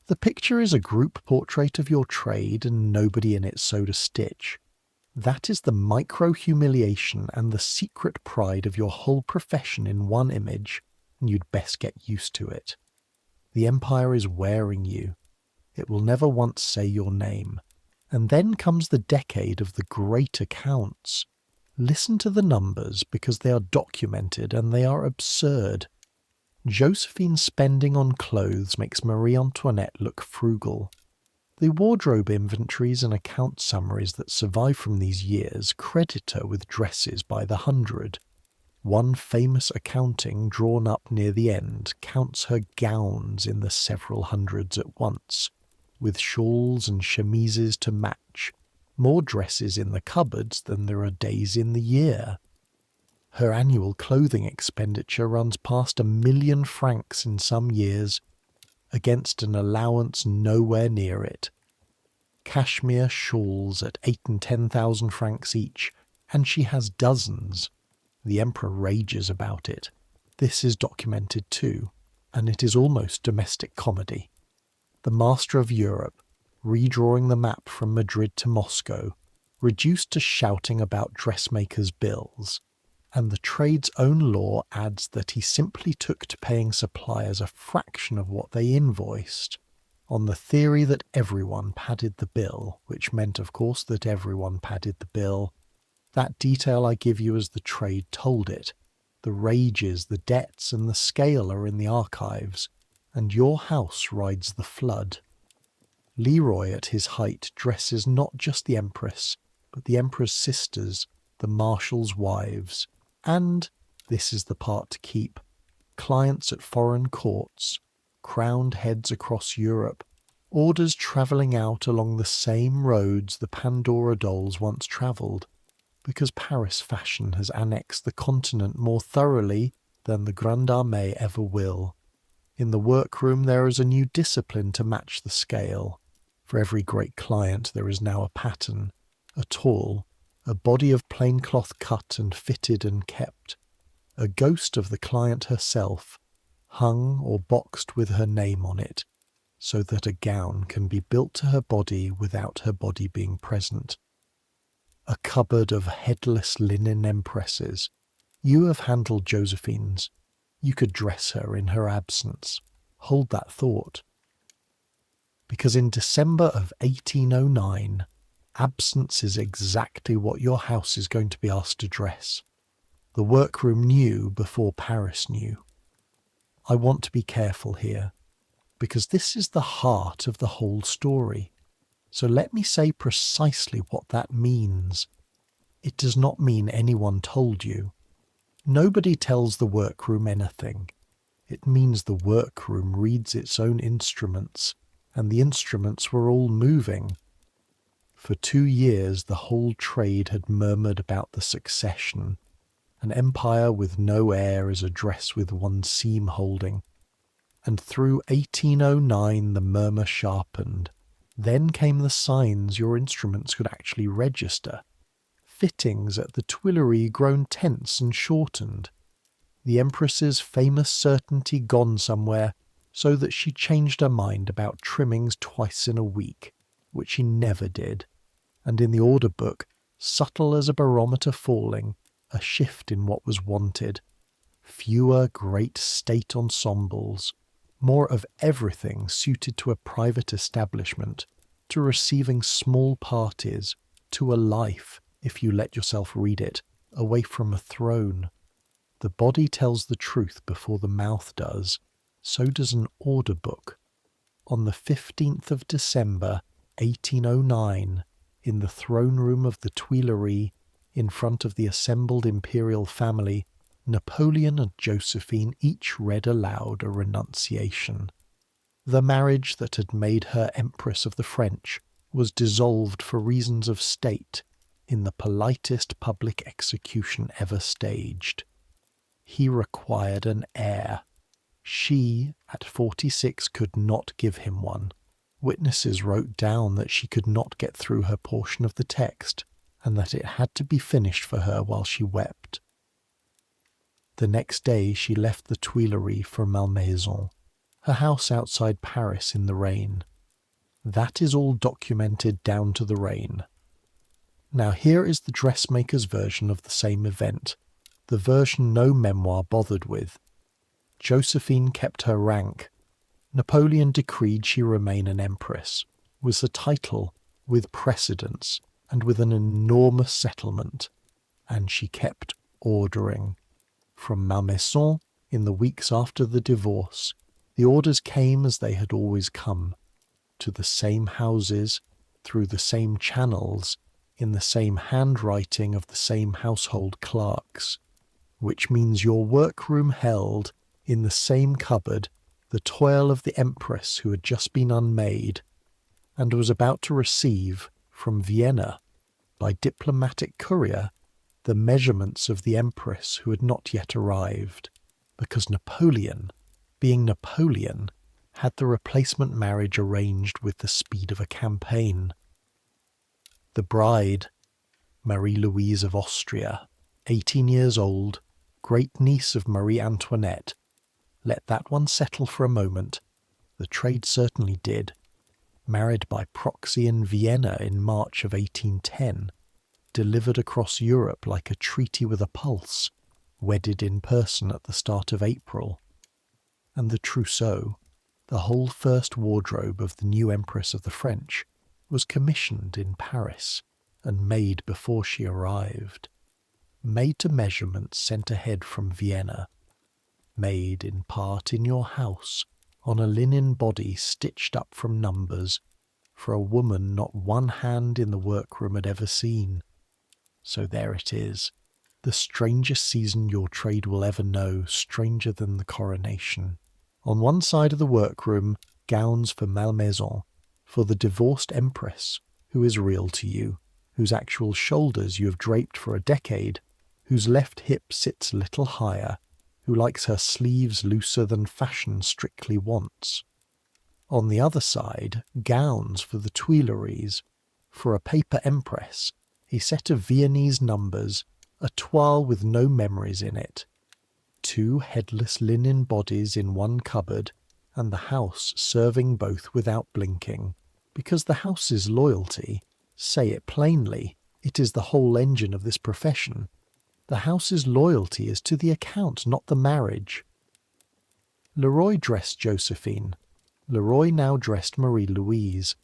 The picture is a group portrait of your trade and nobody in it sewed a stitch. That is the micro-humiliation and the secret pride of your whole profession in one image, and you'd best get used to it. The empire is wearing you. It will never once say your name. And then comes the decade of the great accounts. Listen to the numbers because they are documented and they are absurd. Josephine's spending on clothes makes Marie Antoinette look frugal. The wardrobe inventories and account summaries that survive from these years credit her with dresses by the 100. One famous accounting drawn up near the end counts her gowns in the several hundreds at once, with shawls and chemises to match, more dresses in the cupboards than there are days in the year. Her annual clothing expenditure runs past 1,000,000 francs in some years, against an allowance nowhere near it. Cashmere shawls at 8,000 and 10,000 francs each, and she has dozens. The emperor rages about it. This is documented too, and it is almost domestic comedy. The master of Europe, redrawing the map from Madrid to Moscow, reduced to shouting about dressmakers' bills, and the trade's own law adds that he simply took to paying suppliers a fraction of what they invoiced, on the theory that everyone padded the bill, which meant, of course, that everyone padded the bill. That detail I give you as the trade told it. The rages, the debts, and the scale are in the archives, and your house rides the flood. Leroy at his height dresses not just the Empress, but the Emperor's sisters, the Marshals' wives, and, this is the part to keep, clients at foreign courts, crowned heads across Europe, orders travelling out along the same roads the Pandora dolls once travelled, because Paris fashion has annexed the continent more thoroughly than the Grande Armée ever will. In the workroom there is a new discipline to match the scale. For every great client there is now a pattern, a tool, a body of plain cloth cut and fitted and kept, a ghost of the client herself, hung or boxed with her name on it, so that a gown can be built to her body without her body being present. A cupboard of headless linen empresses. You have handled Josephine's. You could dress her in her absence. Hold that thought. Because in December of 1809, absence is exactly what your house is going to be asked to dress. The workroom knew before Paris knew. I want to be careful here, because this is the heart of the whole story. So let me say precisely what that means. It does not mean anyone told you. Nobody tells the workroom anything. It means the workroom reads its own instruments, and the instruments were all moving. For 2 years the whole trade had murmured about the succession. An empire with no heir is a dress with one seam holding. And through 1809 the murmur sharpened. Then came the signs your instruments could actually register. Fittings at the Tuileries grown tense and shortened. The Empress's famous certainty gone somewhere, so that she changed her mind about trimmings twice in a week, which she never did, and in the order book, subtle as a barometer falling, a shift in what was wanted. Fewer great state ensembles, more of everything suited to a private establishment, to receiving small parties, to a life, if you let yourself read it, away from a throne. The body tells the truth before the mouth does. So does an order book. On the 15th of December, 1809, in the throne room of the Tuileries, in front of the assembled imperial family, Napoleon and Joséphine each read aloud a renunciation. The marriage that had made her Empress of the French was dissolved for reasons of state in the politest public execution ever staged. He required an heir. She, at 46, could not give him one. Witnesses wrote down that she could not get through her portion of the text, and that it had to be finished for her while she wept. The next day she left the Tuileries for Malmaison, her house outside Paris in the rain. That is all documented down to the rain. Now here is the dressmaker's version of the same event, the version no memoir bothered with. Joséphine kept her rank. Napoleon decreed she remain an empress, was the title, with precedence, and with an enormous settlement, and she kept ordering. From Malmaison, in the weeks after the divorce, the orders came as they had always come, to the same houses, through the same channels, in the same handwriting of the same household clerks, which means your workroom held, in the same cupboard, the toil of the Empress who had just been unmade, and was about to receive, from Vienna, by diplomatic courier, the measurements of the Empress who had not yet arrived, because Napoleon, being Napoleon, had the replacement marriage arranged with the speed of a campaign. The bride, Marie Louise of Austria, 18 years old, great niece of Marie Antoinette. Let that one settle for a moment. The trade certainly did. Married by proxy in Vienna in March of 1810, delivered across Europe like a treaty with a pulse, wedded in person at the start of April. And the trousseau, the whole first wardrobe of the new Empress of the French, was commissioned in Paris and made before she arrived. Made to measurements sent ahead from Vienna. Made in part in your house, on a linen body stitched up from numbers, for a woman not one hand in the workroom had ever seen. So there it is, the strangest season your trade will ever know, stranger than the coronation. On one side of the workroom, gowns for Malmaison, for the divorced empress, who is real to you, whose actual shoulders you have draped for a decade, whose left hip sits a little higher, who likes her sleeves looser than fashion strictly wants. On the other side, gowns for the Tuileries, for a paper empress, a set of Viennese numbers, a toile with no memories in it, 2 headless linen bodies in one cupboard, and the house serving both without blinking, because the house's loyalty, say it plainly, it is the whole engine of this profession. The house's loyalty is to the account, not the marriage. Leroy dressed Joséphine. Leroy now dressed Marie Louise.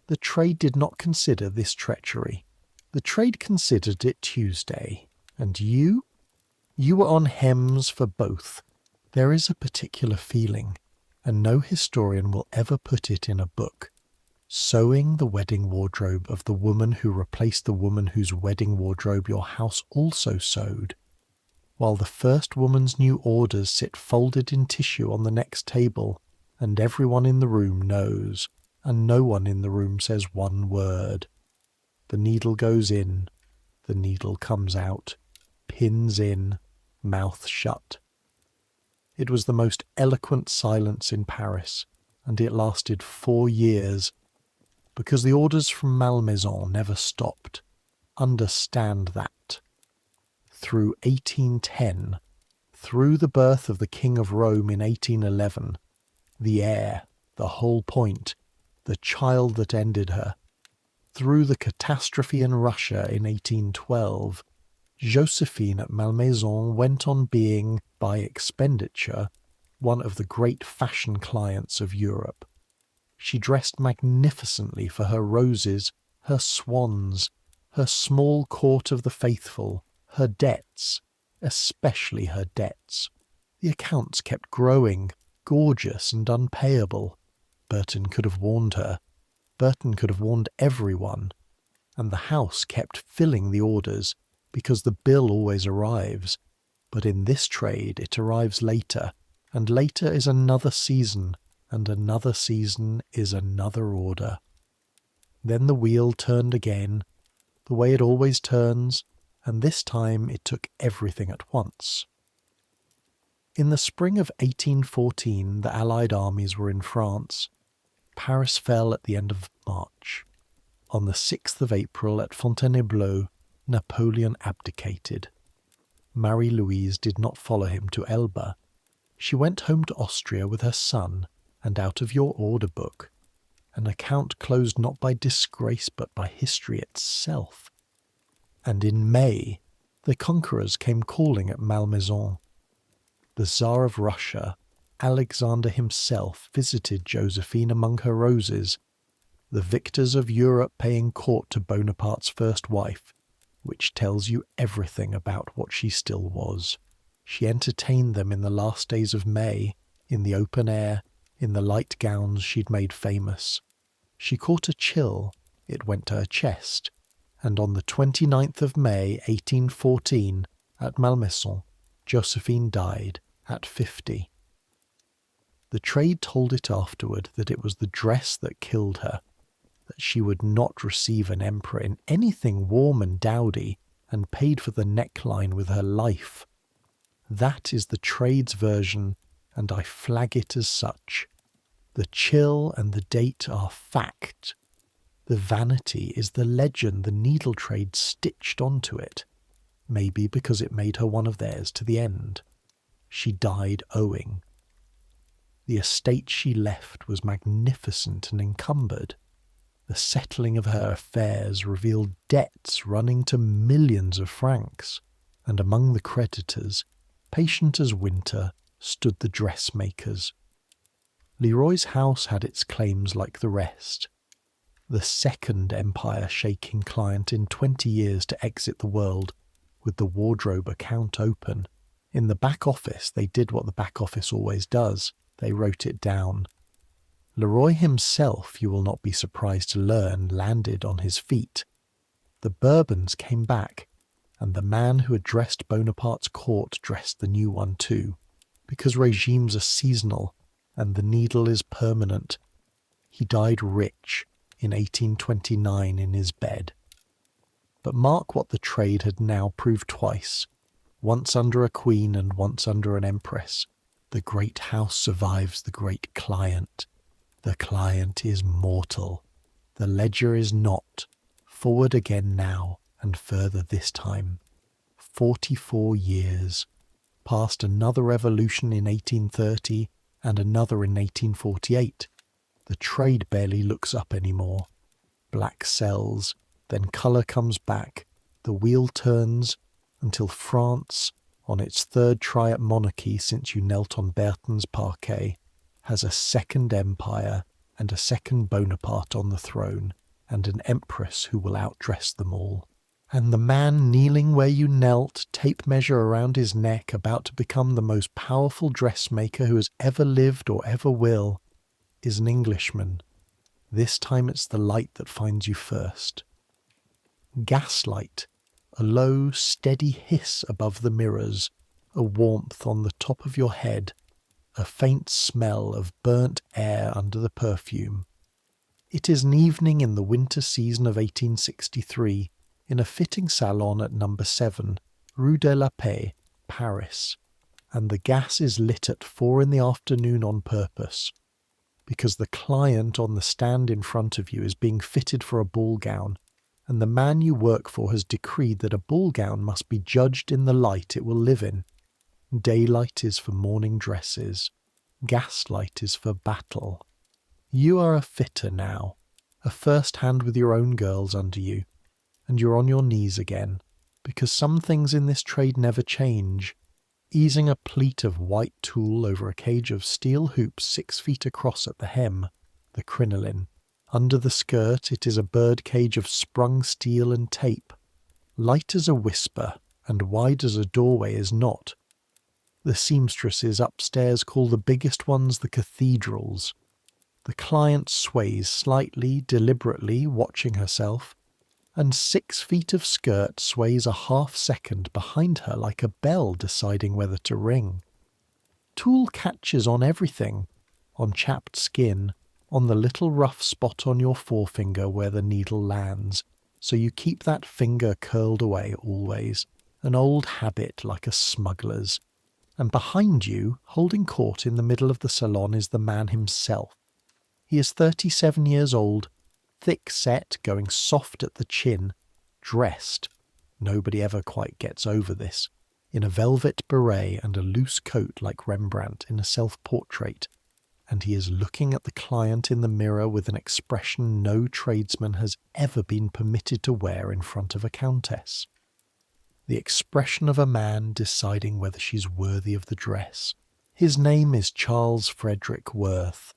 The trade did not consider this treachery. The trade considered it Tuesday. And you? You were on hems for both. There is a particular feeling, and no historian will ever put it in a book. Sewing the wedding wardrobe of the woman who replaced the woman whose wedding wardrobe your house also sewed, while the first woman's new orders sit folded in tissue on the next table, and everyone in the room knows, and no one in the room says one word. The needle goes in, the needle comes out, pins in, mouth shut. It was the most eloquent silence in Paris, and it lasted 4 years, because the orders from Malmaison never stopped. Understand that. Through 1810, through the birth of the King of Rome in 1811, the heir, the whole point, the child that ended her, through the catastrophe in Russia in 1812, Joséphine at Malmaison went on being, by expenditure, one of the great fashion clients of Europe. She dressed magnificently for her roses, her swans, her small court of the faithful, her debts, especially her debts. The accounts kept growing, gorgeous and unpayable. Bertin could have warned her. Bertin could have warned everyone. And the house kept filling the orders, because the bill always arrives. But in this trade it arrives later, and later is another season, and another season is another order. Then the wheel turned again, the way it always turns, and this time it took everything at once. In the spring of 1814 the Allied armies were in France. Paris fell at the end of March. On the 6th of April at Fontainebleau, Napoleon abdicated. Marie-Louise did not follow him to Elba. She went home to Austria with her son, and out of your order book, an account closed not by disgrace but by history itself. And in May, the conquerors came calling at Malmaison. The Tsar of Russia, Alexander himself, visited Joséphine among her roses, the victors of Europe paying court to Bonaparte's first wife, which tells you everything about what she still was. She entertained them in the last days of May, in the open air, in the light gowns she'd made famous. She caught a chill, it went to her chest, and on the 29th of May, 1814, at Malmaison, Joséphine died at 50. The trade told it afterward that it was the dress that killed her, that she would not receive an emperor in anything warm and dowdy, and paid for the neckline with her life. That is the trade's version, and I flag it as such. The chill and the date are fact. The vanity is the legend the needle trade stitched onto it, maybe because it made her one of theirs to the end. She died owing. The estate she left was magnificent and encumbered. The settling of her affairs revealed debts running to millions of francs, and among the creditors, patient as winter, stood the dressmakers. Leroy's house had its claims like the rest. the second empire-shaking client in 20 years to exit the world with the wardrobe account open. In the back office, they did what the back office always does. They wrote it down. Leroy himself, you will not be surprised to learn, landed on his feet. The Bourbons came back, and the man who had dressed Bonaparte's court dressed the new one too, because regimes are seasonal and the needle is permanent. He died rich in 1829 in his bed. But mark what the trade had now proved twice, once under a queen and once under an empress. The great house survives the great client. The client is mortal. The ledger is not. Forward again now, and further this time. 44 years. Past another revolution in 1830 and another in 1848. The trade barely looks up anymore. Black sells, then colour comes back, the wheel turns, until France, on its third try at monarchy since you knelt on Bertin's parquet, has a second empire and a second Bonaparte on the throne, and an empress who will outdress them all. And the man kneeling where you knelt, tape measure around his neck, about to become the most powerful dressmaker who has ever lived or ever will, is an Englishman. This time it's the light that finds you first. Gaslight, a low, steady hiss above the mirrors, a warmth on the top of your head, a faint smell of burnt air under the perfume. It is an evening in the winter season of 1863, in a fitting salon at No. 7, Rue de la Paix, Paris, and the gas is lit at 4 in the afternoon on purpose, because the client on the stand in front of you is being fitted for a ball gown, and the man you work for has decreed that a ball gown must be judged in the light it will live in. Daylight is for morning dresses. Gaslight is for battle. You are a fitter now, a first hand with your own girls under you, and you're on your knees again, because some things in this trade never change. Easing a pleat of white tulle over a cage of steel hoops 6 feet across at the hem, the crinoline. Under the skirt it is a bird cage of sprung steel and tape. Light as a whisper, and wide as a doorway is not. The seamstresses upstairs call the biggest ones the cathedrals. The client sways slightly, deliberately, watching herself, and 6 feet of skirt sways a half-second behind her like a bell deciding whether to ring. Tulle catches on everything, on chapped skin, on the little rough spot on your forefinger where the needle lands, so you keep that finger curled away always, an old habit like a smuggler's. And behind you, holding court in the middle of the salon, is the man himself. He is 37 years old, thick-set, going soft at the chin, dressed, nobody ever quite gets over this, in a velvet beret and a loose coat like Rembrandt in a self-portrait, and he is looking at the client in the mirror with an expression no tradesman has ever been permitted to wear in front of a countess. The expression of a man deciding whether she's worthy of the dress. His name is Charles Frederick Worth.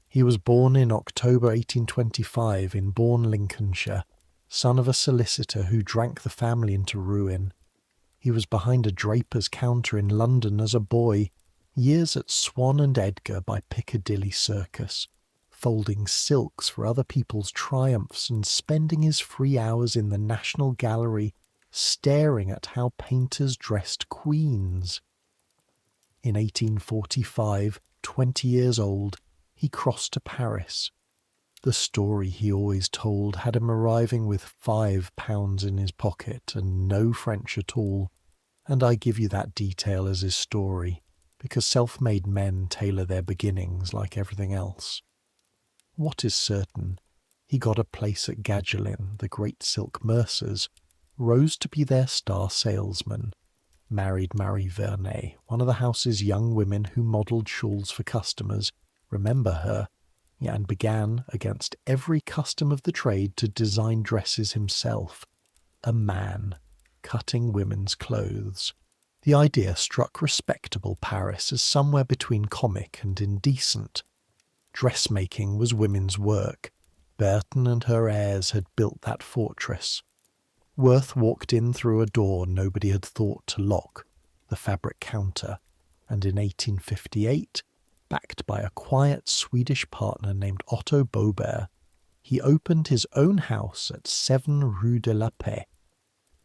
He was born in October 1825 in Bourne, Lincolnshire, son of a solicitor who drank the family into ruin. He was behind a draper's counter in London as a boy, years at Swan and Edgar by Piccadilly Circus, folding silks for other people's triumphs and spending his free hours in the National Gallery staring at how painters dressed queens. In 1845, 20 years old, he crossed to Paris. The story he always told had him arriving with £5 in his pocket and no French at all, and I give you that detail as his story, because self-made men tailor their beginnings like everything else. What is certain, he got a place at Gagelin, the great silk mercers, rose to be their star salesman, married Marie Vernet, one of the house's young women who modelled shawls for customers, remember her, and began, against every custom of the trade, to design dresses himself. A man, cutting women's clothes. The idea struck respectable Paris as somewhere between comic and indecent. Dressmaking was women's work. Bertin and her heirs had built that fortress. Worth walked in through a door nobody had thought to lock, the fabric counter, and in 1858, backed by a quiet Swedish partner named Otto Bober, he opened his own house at 7 Rue de la Paix.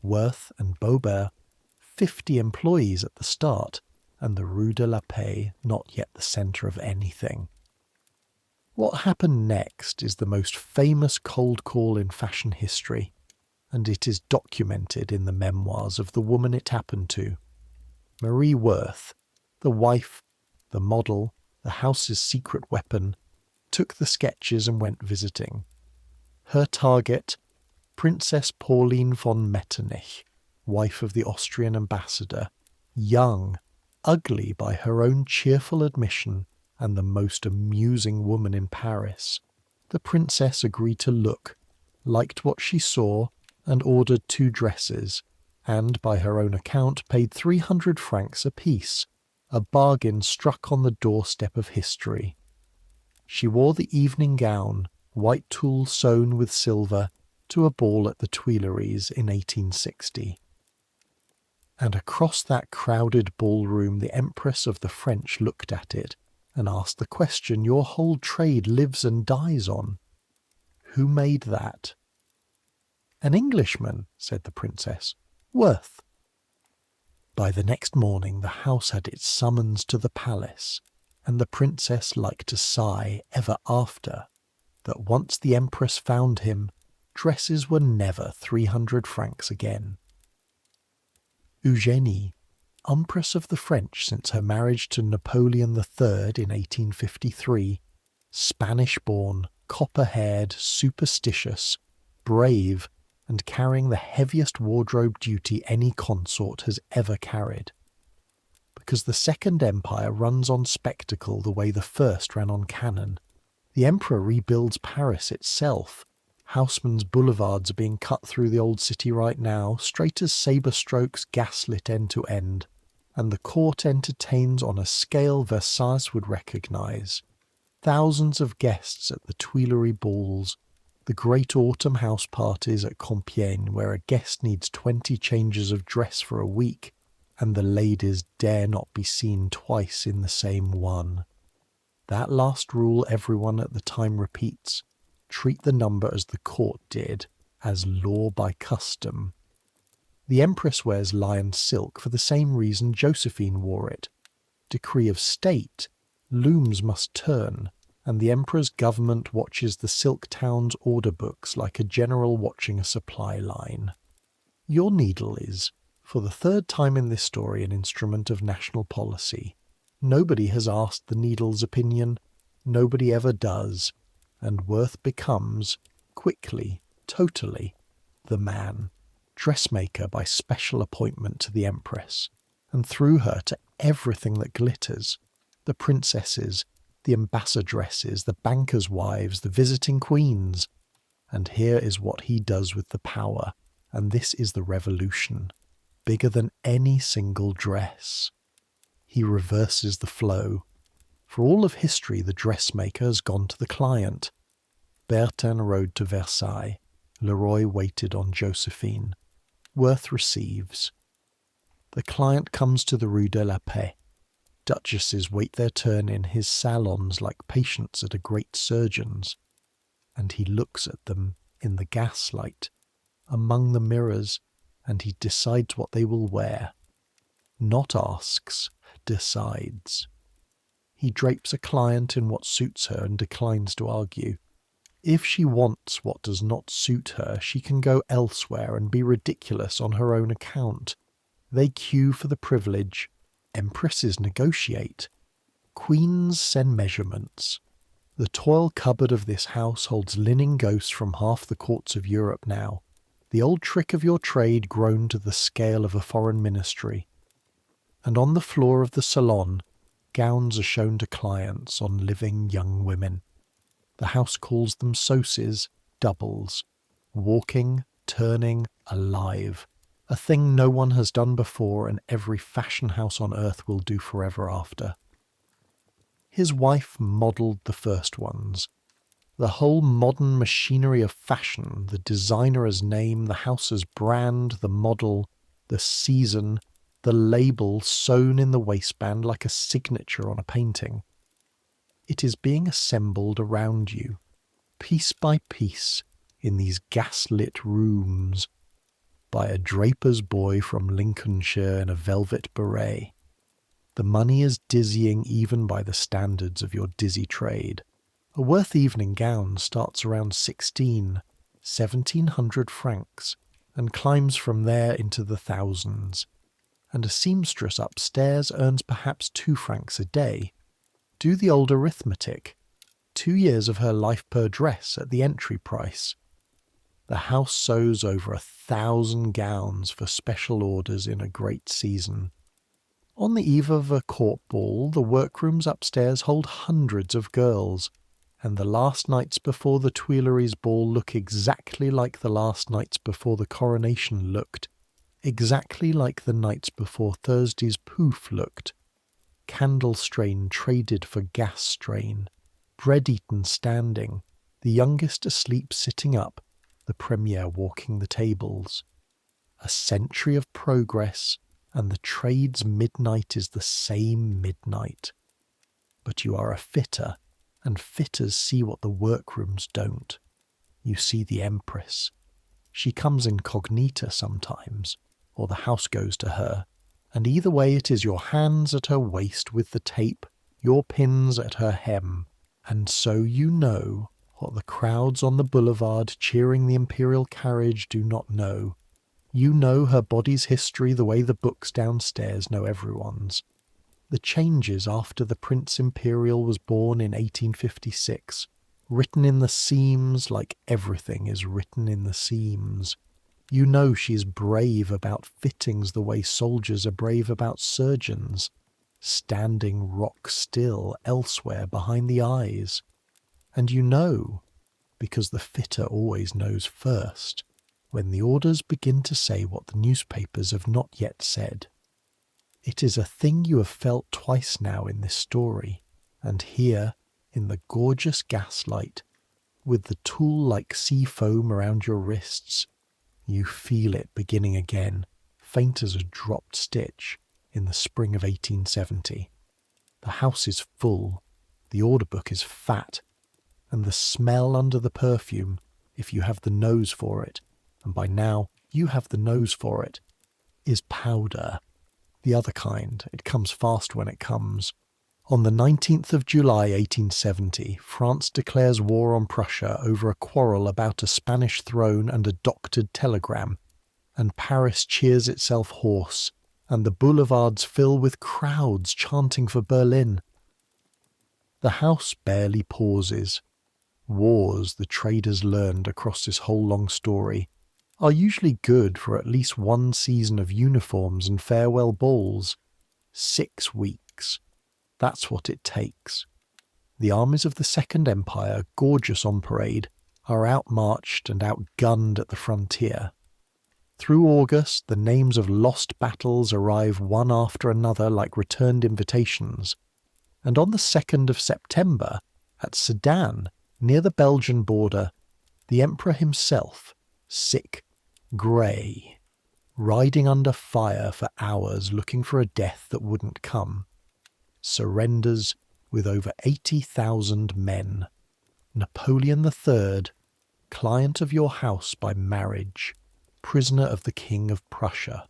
Worth and Bober, 50 employees at the start, and the Rue de la Paix not yet the centre of anything. What happened next is the most famous cold call in fashion history, and it is documented in the memoirs of the woman it happened to. Marie Worth, the wife, the model, the house's secret weapon, took the sketches and went visiting. Her target, Princess Pauline von Metternich, wife of the Austrian ambassador, young, ugly by her own cheerful admission, and the most amusing woman in Paris. The princess agreed to look, liked what she saw, and ordered 2 dresses, and by her own account paid 300 francs apiece, a bargain struck on the doorstep of history. She wore the evening gown, white tulle sewn with silver, to a ball at the Tuileries in 1860. And across that crowded ballroom the Empress of the French looked at it, and asked the question your whole trade lives and dies on. Who made that? An Englishman, said the princess. Worth. By the next morning the house had its summons to the palace, and the princess liked to sigh ever after that once the empress found him, dresses were never 300 francs again. Eugénie, Empress of the French since her marriage to Napoleon III in 1853, Spanish-born, copper-haired, superstitious, brave, and carrying the heaviest wardrobe duty any consort has ever carried. Because the Second Empire runs on spectacle the way the First ran on cannon, the Emperor rebuilds Paris itself. Haussmann's boulevards are being cut through the old city right now, straight as sabre strokes gaslit end to end, and the court entertains on a scale Versailles would recognise. Thousands of guests at the Tuileries balls, the great autumn house parties at Compiègne where a guest needs 20 changes of dress for a week, and the ladies dare not be seen twice in the same one. That last rule everyone at the time repeats: treat the number as the court did, as law by custom. The Empress wears lion silk for the same reason Joséphine wore it. Decree of state, looms must turn, and the Emperor's government watches the silk town's order books like a general watching a supply line. Your needle is, for the 3rd time in this story, an instrument of national policy. Nobody has asked the needle's opinion, nobody ever does, and Worth becomes, quickly, totally, the man, dressmaker by special appointment to the Empress, and through her to everything that glitters, the princesses, the ambassadresses, the bankers' wives, the visiting queens. And here is what he does with the power, and this is the revolution, bigger than any single dress. He reverses the flow. For all of history, the dressmaker has gone to the client. Bertin rode to Versailles. Leroy waited on Joséphine. Worth receives. The client comes to the Rue de la Paix. Duchesses wait their turn in his salons like patients at a great surgeon's, and he looks at them in the gaslight, among the mirrors, and he decides what they will wear. Not asks, decides. He drapes a client in what suits her and declines to argue. If she wants what does not suit her, she can go elsewhere and be ridiculous on her own account. They queue for the privilege. Empresses negotiate. Queens send measurements. The toil cupboard of this house holds linen ghosts from half the courts of Europe now. The old trick of your trade grown to the scale of a foreign ministry. And on the floor of the salon, gowns are shown to clients on living young women. The house calls them sauces, doubles, walking, turning, alive, a thing no one has done before and every fashion house on earth will do forever after. His wife modelled the first ones. The whole modern machinery of fashion, the designer's name, the house's brand, the model, the season, the label sewn in the waistband like a signature on a painting. It is being assembled around you, piece by piece, in these gas-lit rooms, by a draper's boy from Lincolnshire in a velvet beret. The money is dizzying even by the standards of your dizzy trade. A Worth evening gown starts around 1,700 francs, and climbs from there into the thousands. And a seamstress upstairs earns perhaps 2 francs a day. Do the old arithmetic. 2 years of her life per dress at the entry price. The house sews over 1,000 gowns for special orders in a great season. On the eve of a court ball, the workrooms upstairs hold hundreds of girls, and the last nights before the Tuileries ball look exactly like the last nights before the coronation looked, exactly like the nights before Thursday's poof looked. Candle strain traded for gas strain, bread eaten standing, the youngest asleep sitting up, the premier walking the tables. A century of progress, and the trade's midnight is the same midnight. But you are a fitter, and fitters see what the workrooms don't. You see the Empress. She comes incognita sometimes, or the house goes to her, and either way it is your hands at her waist with the tape, your pins at her hem, and so you know what the crowds on the boulevard cheering the imperial carriage do not know. You know her body's history the way the books downstairs know everyone's. The changes after the Prince Imperial was born in 1856, written in the seams like everything is written in the seams. You know she is brave about fittings the way soldiers are brave about surgeons, standing rock still elsewhere behind the eyes. And you know, because the fitter always knows first, when the orders begin to say what the newspapers have not yet said. It is a thing you have felt twice now in this story, and here, in the gorgeous gaslight, with the tulle-like sea foam around your wrists, you feel it beginning again, faint as a dropped stitch, in the spring of 1870. The house is full, the order book is fat, and the smell under the perfume, if you have the nose for it, and by now you have the nose for it, is powder. The other kind, it comes fast when it comes. On the 19th of July 1870, France declares war on Prussia over a quarrel about a Spanish throne and a doctored telegram, and Paris cheers itself hoarse, and the boulevards fill with crowds chanting for Berlin. The house barely pauses. Wars, the traders learned across this whole long story, are usually good for at least one season of uniforms and farewell balls. 6 weeks. That's what it takes. The armies of the Second Empire, gorgeous on parade, are outmarched and outgunned at the frontier. Through August, the names of lost battles arrive one after another like returned invitations, and on the 2nd of September, at Sedan, near the Belgian border, the Emperor himself, sick, grey, riding under fire for hours looking for a death that wouldn't come, surrenders with over 80,000 men. Napoleon III, client of your house by marriage, prisoner of the King of Prussia.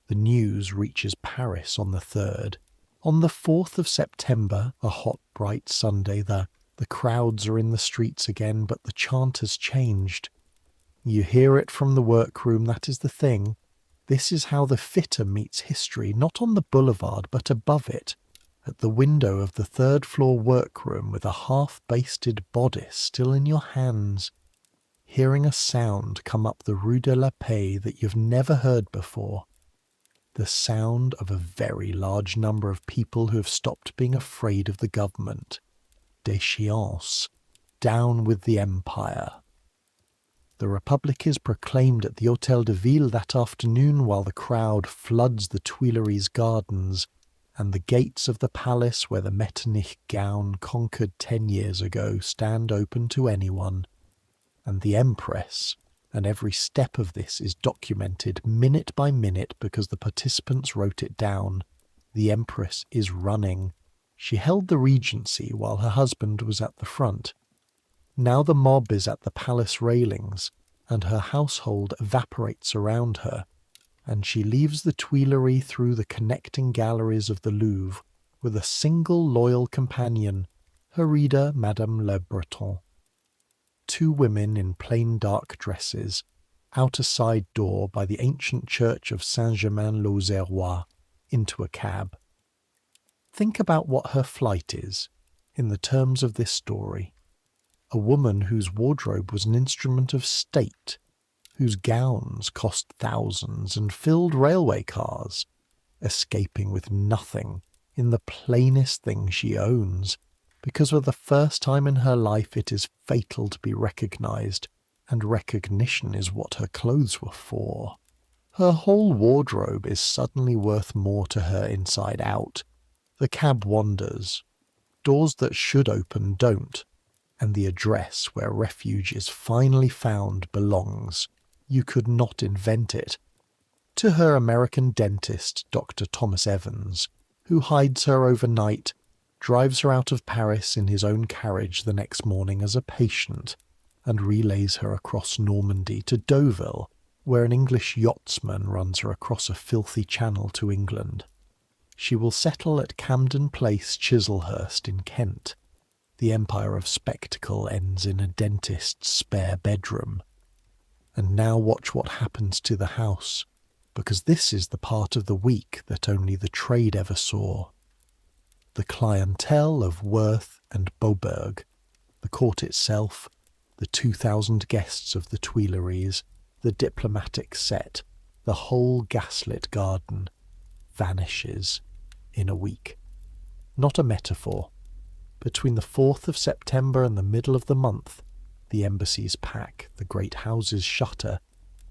The news reaches Paris on the 3rd. On the 4th of September, a hot, bright Sunday, the crowds are in the streets again, but the chant has changed. You hear it from the workroom, that is the thing. This is how the fitter meets history, not on the boulevard, but above it, at the window of the 3rd floor workroom with a half-basted bodice still in your hands, hearing a sound come up the Rue de la Paix that you've never heard before. The sound of a very large number of people who have stopped being afraid of the government. Déchéance. Down with the empire. The Republic is proclaimed at the Hôtel de Ville that afternoon while the crowd floods the Tuileries gardens, and the gates of the palace where the Metternich gown conquered 10 years ago stand open to anyone. And the Empress, and every step of this is documented minute by minute because the participants wrote it down. The Empress is running. She held the regency while her husband was at the front. Now the mob is at the palace railings, and her household evaporates around her, and she leaves the Tuileries through the connecting galleries of the Louvre with a single loyal companion, her reader Madame Le Breton. 2 women in plain dark dresses, out a side door by the ancient church of Saint-Germain-l'Auxerrois, into a cab. Think about what her flight is, in the terms of this story. A woman whose wardrobe was an instrument of state, whose gowns cost thousands and filled railway cars, escaping with nothing in the plainest thing she owns, because for the first time in her life it is fatal to be recognised, and recognition is what her clothes were for. Her whole wardrobe is suddenly worth more to her inside out. The cab wanders. Doors that should open don't, and the address where refuge is finally found belongs. You could not invent it. To her American dentist, Dr. Thomas Evans, who hides her overnight, drives her out of Paris in his own carriage the next morning as a patient, and relays her across Normandy to Deauville, where an English yachtsman runs her across a filthy channel to England. She will settle at Camden Place, Chislehurst in Kent. The empire of spectacle ends in a dentist's spare bedroom. And now watch what happens to the house, because this is the part of the week that only the trade ever saw. The clientele of Worth and Boberg, the court itself, the 2,000 guests of the Tuileries, the diplomatic set, the whole gaslit garden, vanishes in a week. Not a metaphor. Between the 4th of September and the middle of the month, the embassies pack, the great houses shutter.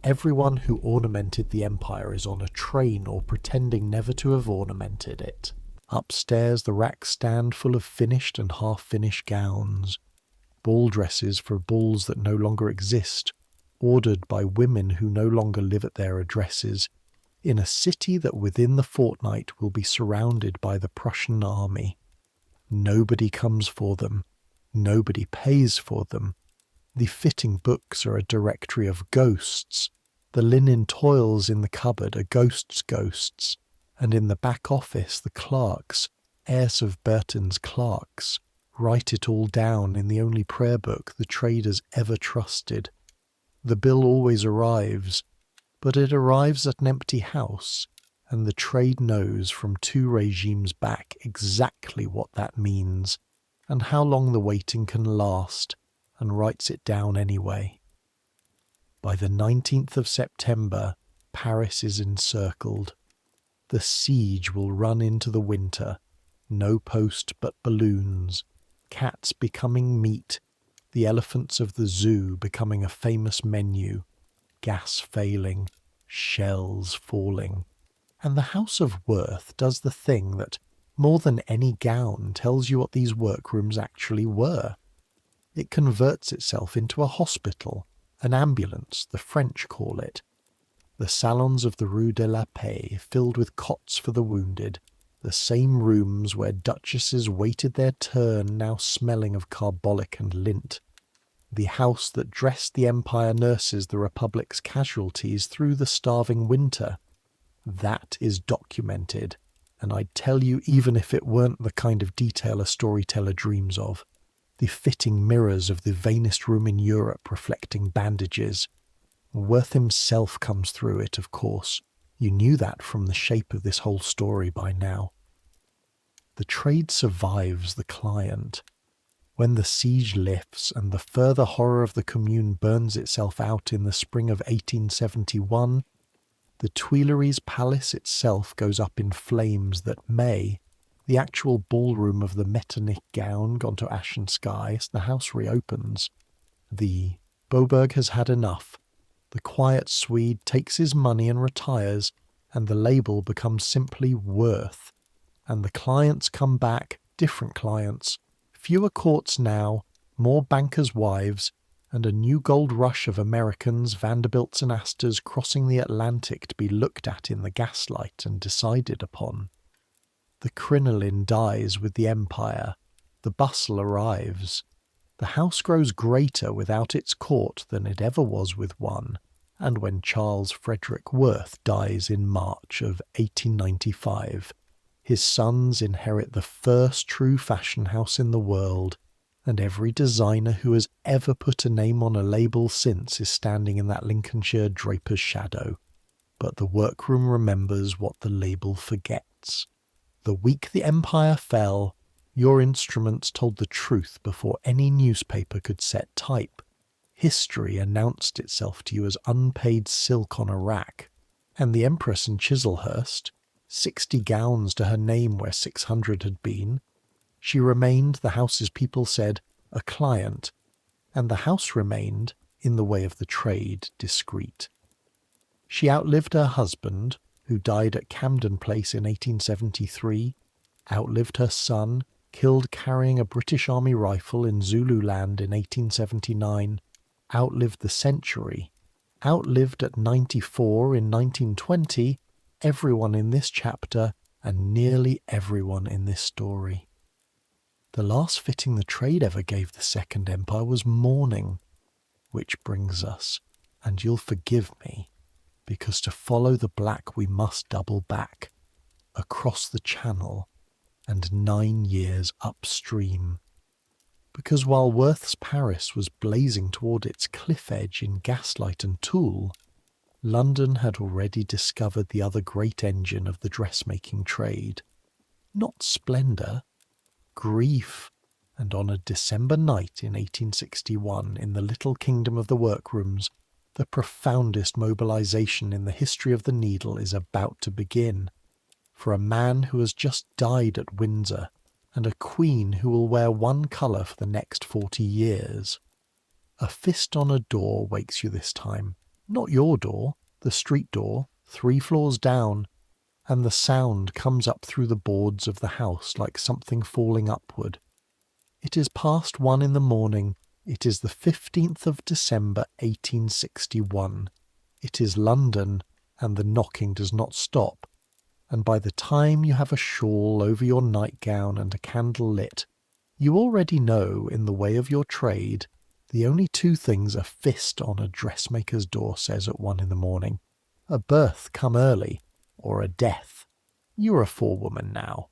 Everyone who ornamented the empire is on a train or pretending never to have ornamented it. Upstairs the racks stand full of finished and half-finished gowns, ball dresses for balls that no longer exist, ordered by women who no longer live at their addresses, in a city that within the fortnight will be surrounded by the Prussian army. Nobody comes for them. Nobody pays for them. The fitting books are a directory of ghosts. The linen toils in the cupboard are ghosts, and in the back office the clerks, heirs of Bertin's clerks, write it all down in the only prayer book the trade has ever trusted. The bill always arrives, but it arrives at an empty house, and the trade knows from 2 regimes back exactly what that means, and how long the waiting can last, and writes it down anyway. By the 19th of September, Paris is encircled. The siege will run into the winter, no post but balloons, cats becoming meat, the elephants of the zoo becoming a famous menu, gas failing, shells falling. And the House of Worth does the thing that, more than any gown, tells you what these workrooms actually were. It converts itself into a hospital, an ambulance, the French call it. The salons of the Rue de la Paix filled with cots for the wounded, the same rooms where duchesses waited their turn now smelling of carbolic and lint. The house that dressed the Empire nurses the Republic's casualties through the starving winter. That is documented, and I'd tell you even if it weren't the kind of detail a storyteller dreams of. The fitting mirrors of the vainest room in Europe reflecting bandages. Worth himself comes through it, of course. You knew that from the shape of this whole story by now. The trade survives the client. When the siege lifts and the further horror of the Commune burns itself out in the spring of 1871, the Tuileries Palace itself goes up in flames that may, the actual ballroom of the Metternich gown gone to ashen skies, the house reopens. The Boberg has had enough. The quiet Swede takes his money and retires, and the label becomes simply Worth. and the clients come back, different clients, fewer courts now, more bankers' wives, and a new gold rush of Americans, Vanderbilts and Astors crossing the Atlantic to be looked at in the gaslight and decided upon. The crinoline dies with the empire, the bustle arrives. The house grows greater without its court than it ever was with one, and when Charles Frederick Worth dies in March of 1895, his sons inherit the first true fashion house in the world, and every designer who has ever put a name on a label since is standing in that Lincolnshire draper's shadow. But the workroom remembers what the label forgets. The week the empire fell, your instruments told the truth before any newspaper could set type. History announced itself to you as unpaid silk on a rack, and the Empress in Chislehurst, 60 gowns to her name where 600 had been, she remained, the house's people said, a client, and the house remained, in the way of the trade, discreet. She outlived her husband, who died at Camden Place in 1873, outlived her son, killed carrying a British Army rifle in Zululand in 1879, outlived the century, outlived at 94 in 1920, everyone in this chapter and nearly everyone in this story. The last fitting the trade ever gave the Second Empire was mourning, which brings us, and you'll forgive me, because to follow the black we must double back, across the channel and 9 years upstream. Because while Worth's Paris was blazing toward its cliff edge in gaslight and tulle, London had already discovered the other great engine of the dressmaking trade. Not splendour, grief, and on a December night in 1861 in the little kingdom of the workrooms, the profoundest mobilization in the history of the needle is about to begin. For a man who has just died at Windsor, and a queen who will wear one colour for the next 40 years. A fist on a door wakes you this time. Not your door, the street door, 3 floors down, and the sound comes up through the boards of the house like something falling upward. It is past 1 in the morning. It is the 15th of December, 1861. It is London, and the knocking does not stop. And by the time you have a shawl over your nightgown and a candle lit, you already know, in the way of your trade, the only 2 things a fist on a dressmaker's door says at 1 in the morning: a birth come early, or a death. You are a forewoman now,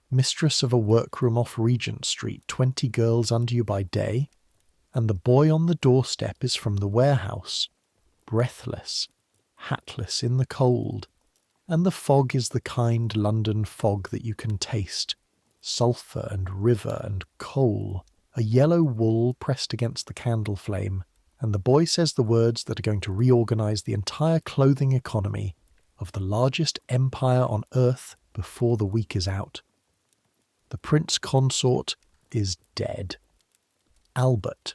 mistress of a workroom off Regent Street, 20 girls under you by day, and the boy on the doorstep is from the warehouse, breathless, hatless in the cold, and the fog is the kind London fog that you can taste, sulphur and river and coal, a yellow wool pressed against the candle flame, and the boy says the words that are going to reorganize the entire clothing economy of the largest empire on earth before the week is out. The Prince Consort is dead. Albert.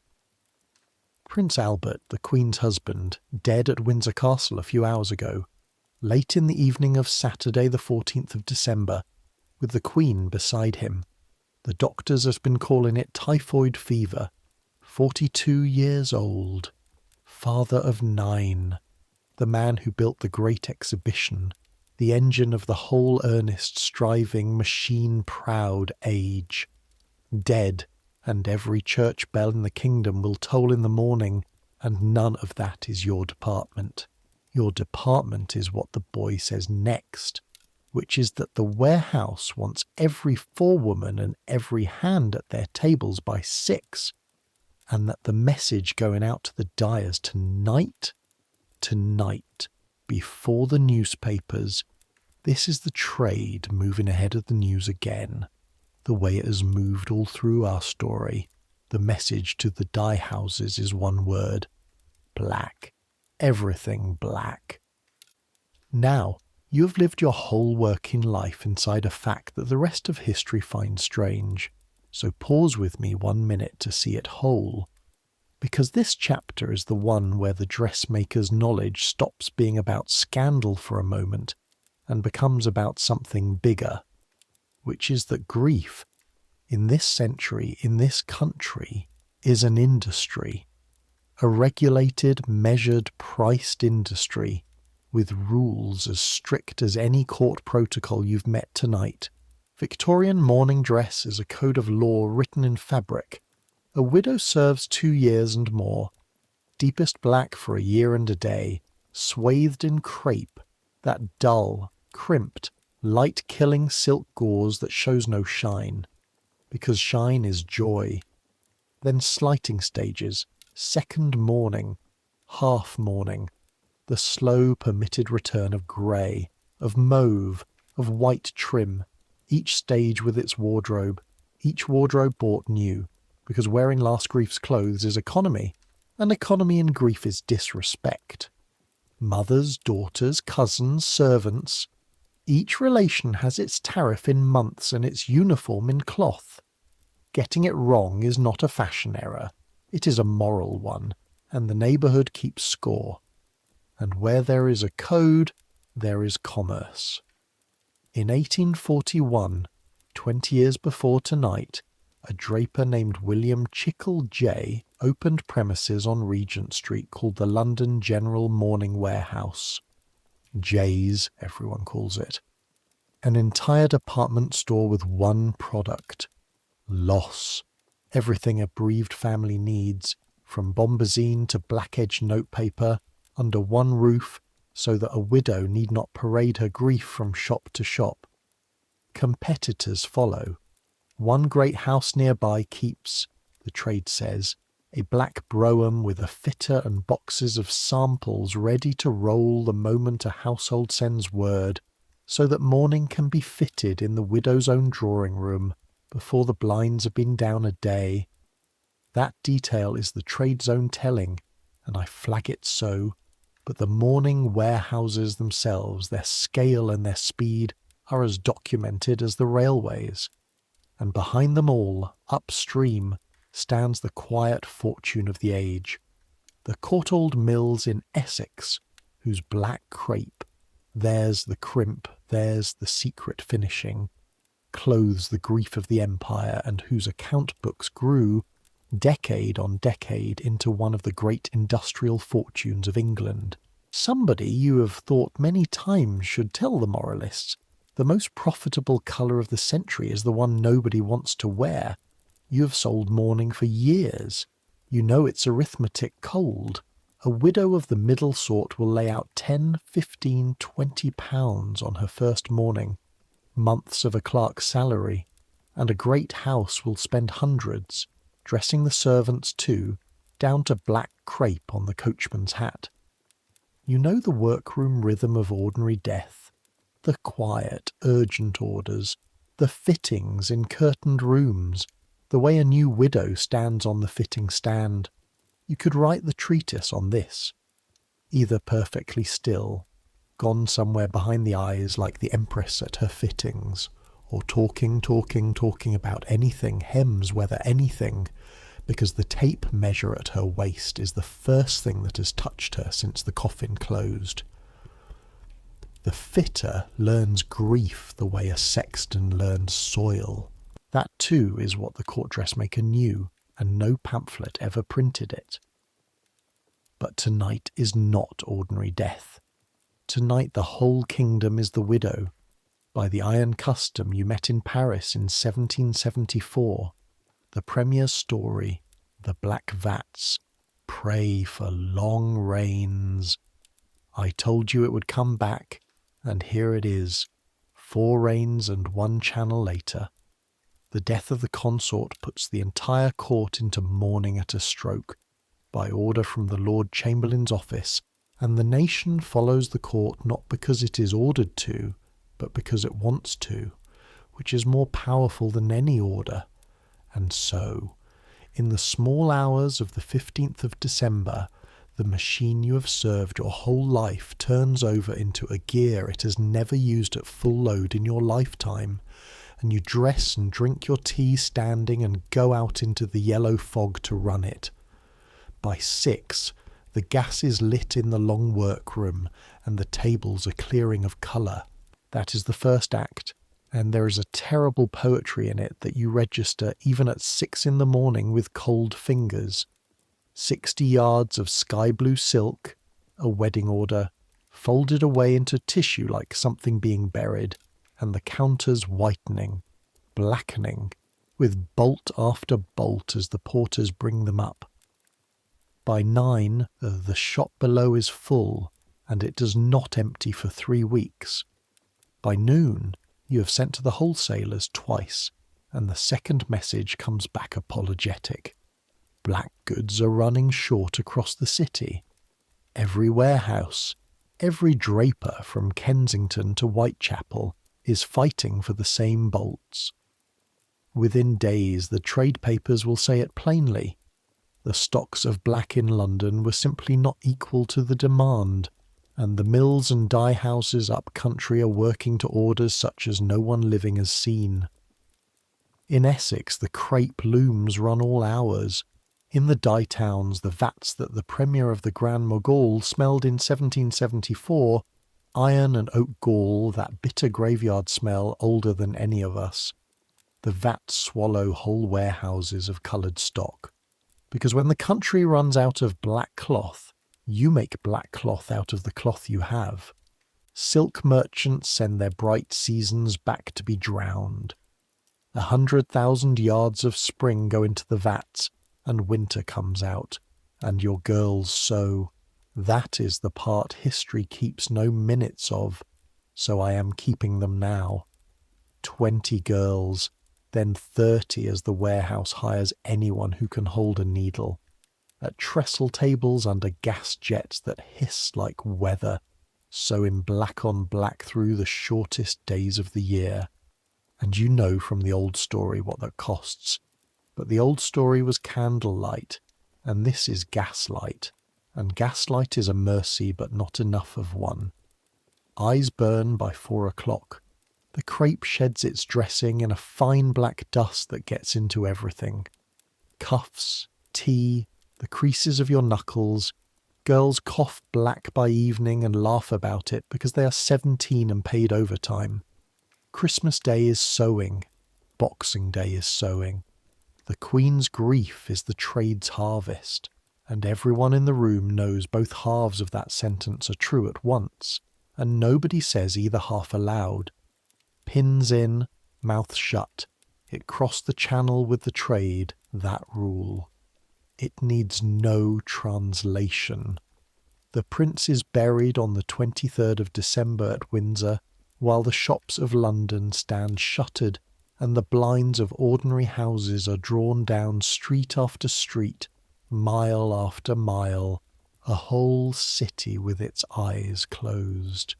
Prince Albert, the Queen's husband, dead at Windsor Castle a few hours ago, late in the evening of Saturday the 14th of December, with the Queen beside him. The doctors have been calling it typhoid fever. 42 years old. Father of 9. The man who built the Great Exhibition. The engine of the whole earnest, striving, machine-proud age. Dead, and every church bell in the kingdom will toll in the morning, and none of that is your department. Your department is what the boy says next, which is that the warehouse wants every forewoman and every hand at their tables by 6, and that the message going out to the dyers tonight, before the newspapers, this is the trade moving ahead of the news again, the way it has moved all through our story. The message to the dye houses is one word: black. Everything black. Now, you have lived your whole working life inside a fact that the rest of history finds strange, so pause with me 1 minute to see it whole, because this chapter is the one where the dressmaker's knowledge stops being about scandal for a moment and becomes about something bigger. which is that grief, in this century, in this country, is an industry. A regulated, measured, priced industry, with rules as strict as any court protocol you've met tonight. Victorian mourning dress is a code of law written in fabric. A widow serves 2 years and more. Deepest black for a year and a day, swathed in crape, that dull, crimped, light-killing silk gauze that shows no shine, because shine is joy. Then slighting stages, second mourning, half mourning, the slow permitted return of grey, of mauve, of white trim, each stage with its wardrobe, each wardrobe bought new, because wearing last grief's clothes is economy, and economy in grief is disrespect. Mothers, daughters, cousins, servants, each relation has its tariff in months and its uniform in cloth. Getting it wrong is not a fashion error, it is a moral one, and the neighbourhood keeps score. And where there is a code, there is commerce. In 1841, 20 years before tonight, a draper named William Chickle Jay opened premises on Regent Street called the London General Mourning Warehouse. Jay's, everyone calls it. An entire department store with one product. Loss. Everything a bereaved family needs, from bombazine to black-edged notepaper, under one roof, so that a widow need not parade her grief from shop to shop. Competitors follow. One great house nearby keeps, the trade says, a black brougham with a fitter and boxes of samples ready to roll the moment a household sends word, so that mourning can be fitted in the widow's own drawing room before the blinds have been down a day. That detail is the trade's own telling, and I flag it so, but the mourning warehouses themselves, their scale and their speed, are as documented as the railways. And behind them all, upstream, stands the quiet fortune of the age, the Courtauld Mills in Essex, whose black crape, there's the crimp, there's the secret finishing, clothes the grief of the empire, and whose account books grew, decade on decade, into one of the great industrial fortunes of England. Somebody you have thought many times should tell the moralists, the most profitable colour of the century is the one nobody wants to wear. You have sold mourning for years. You know its arithmetic cold. A widow of the middle sort will lay out 10, 15, 20 pounds on her first mourning, months of a clerk's salary, and a great house will spend hundreds, dressing the servants too, down to black crape on the coachman's hat. You know the workroom rhythm of ordinary death, the quiet, urgent orders, the fittings in curtained rooms, the way a new widow stands on the fitting stand. You could write the treatise on this, either perfectly still, gone somewhere behind the eyes like the Empress at her fittings, or talking about anything, hems whether anything, because the tape measure at her waist is the first thing that has touched her since the coffin closed. The fitter learns grief the way a sexton learns soil. That too is what the court dressmaker knew, and no pamphlet ever printed it. But tonight is not ordinary death. Tonight the whole kingdom is the widow, by the iron custom you met in Paris in 1774. The Premier's story, the black vats, pray for long rains. I told you it would come back, and here it is, 4 rains and 1 channel later. The death of the consort puts the entire court into mourning at a stroke, by order from the Lord Chamberlain's office, and the nation follows the court not because it is ordered to, but because it wants to, which is more powerful than any order. And so, in the small hours of the 15th of December, the machine you have served your whole life turns over into a gear it has never used at full load in your lifetime, and you dress and drink your tea standing and go out into the yellow fog to run it. By 6, the gas is lit in the long workroom, and the tables are clearing of colour. That is the first act, and there is a terrible poetry in it that you register even at 6 in the morning with cold fingers. 60 yards of sky blue silk, a wedding order, folded away into tissue like something being buried, and the counters whitening, blackening, with bolt after bolt as the porters bring them up. By 9, the shop below is full, and it does not empty for 3 weeks. By noon, you have sent to the wholesalers twice, and the second message comes back apologetic. Black goods are running short across the city. Every warehouse, every draper from Kensington to Whitechapel is fighting for the same bolts. Within days, the trade papers will say it plainly. The stocks of black in London were simply not equal to the demand, and the mills and dye houses up country are working to orders such as no one living has seen. In Essex, the crape looms run all hours. In the dye towns, the vats that the Premier of the Grand Mogul smelled in 1774, iron and oak gall, that bitter graveyard smell older than any of us. The vats swallow whole warehouses of coloured stock. Because when the country runs out of black cloth, you make black cloth out of the cloth you have. Silk merchants send their bright seasons back to be drowned. 100,000 yards of spring go into the vats, and winter comes out, and your girls sew. That is the part history keeps no minutes of, so I am keeping them now. 20 girls, then 30 as the warehouse hires anyone who can hold a needle. At trestle tables under gas jets that hiss like weather, sewing black on black through the shortest days of the year. And you know from the old story what that costs. But the old story was candlelight, and this is gaslight, and gaslight is a mercy but not enough of one. Eyes burn by 4 o'clock. The crape sheds its dressing in a fine black dust that gets into everything. Cuffs, tea, the creases of your knuckles. Girls cough black by evening and laugh about it because they are 17 and paid overtime. Christmas Day is sewing. Boxing Day is sewing. The Queen's grief is the trade's harvest, and everyone in the room knows both halves of that sentence are true at once, and nobody says either half aloud. Pins in, mouth shut. It crossed the channel with the trade, that rule. It needs no translation. The prince is buried on the 23rd of December at Windsor, while the shops of London stand shuttered and the blinds of ordinary houses are drawn down street after street, mile after mile, a whole city with its eyes closed.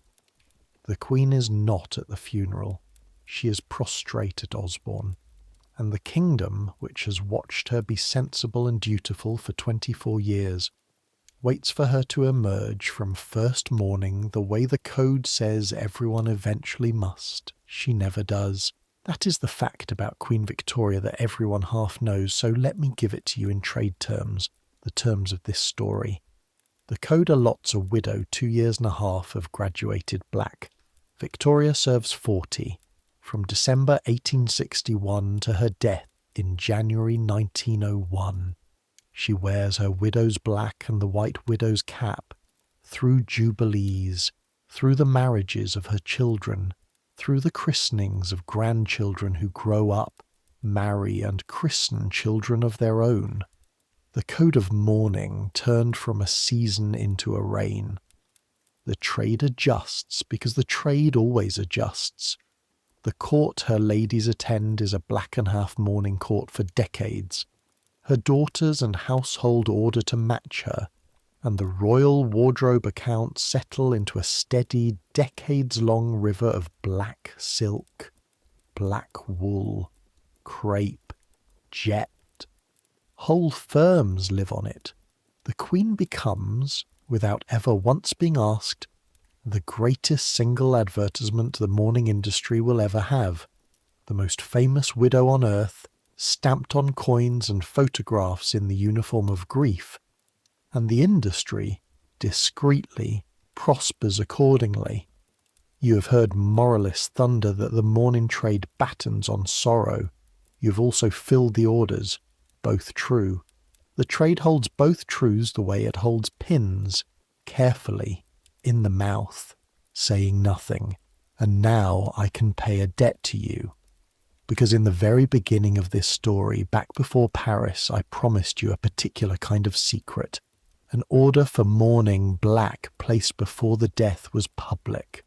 The Queen is not at the funeral. She is prostrate at Osborne, and the kingdom, which has watched her be sensible and dutiful for 24 years, waits for her to emerge from first mourning the way the code says everyone eventually must. She never does. That is the fact about Queen Victoria that everyone half knows, so let me give it to you in trade terms, the terms of this story. The code allots a widow 2 years and a half of graduated black. Victoria serves 40, from December 1861 to her death in January 1901. She wears her widow's black and the white widow's cap, through jubilees, through the marriages of her children, through the christenings of grandchildren who grow up, marry and christen children of their own. The code of mourning turned from a season into a reign. The trade adjusts because the trade always adjusts. The court her ladies attend is a black and half mourning court for decades. Her daughters and household order to match her, and the royal wardrobe accounts settle into a steady, decades-long river of black silk, black wool, crape, jet. Whole firms live on it. The Queen becomes, without ever once being asked, the greatest single advertisement the mourning industry will ever have. The most famous widow on earth, stamped on coins and photographs in the uniform of grief, and the industry, discreetly, prospers accordingly. You have heard moralists thunder that the mourning trade battens on sorrow. You have also filled the orders, both true. The trade holds both truths the way it holds pins, carefully, in the mouth, saying nothing. And now I can pay a debt to you. Because in the very beginning of this story, back before Paris, I promised you a particular kind of secret. An order for mourning black placed before the death was public.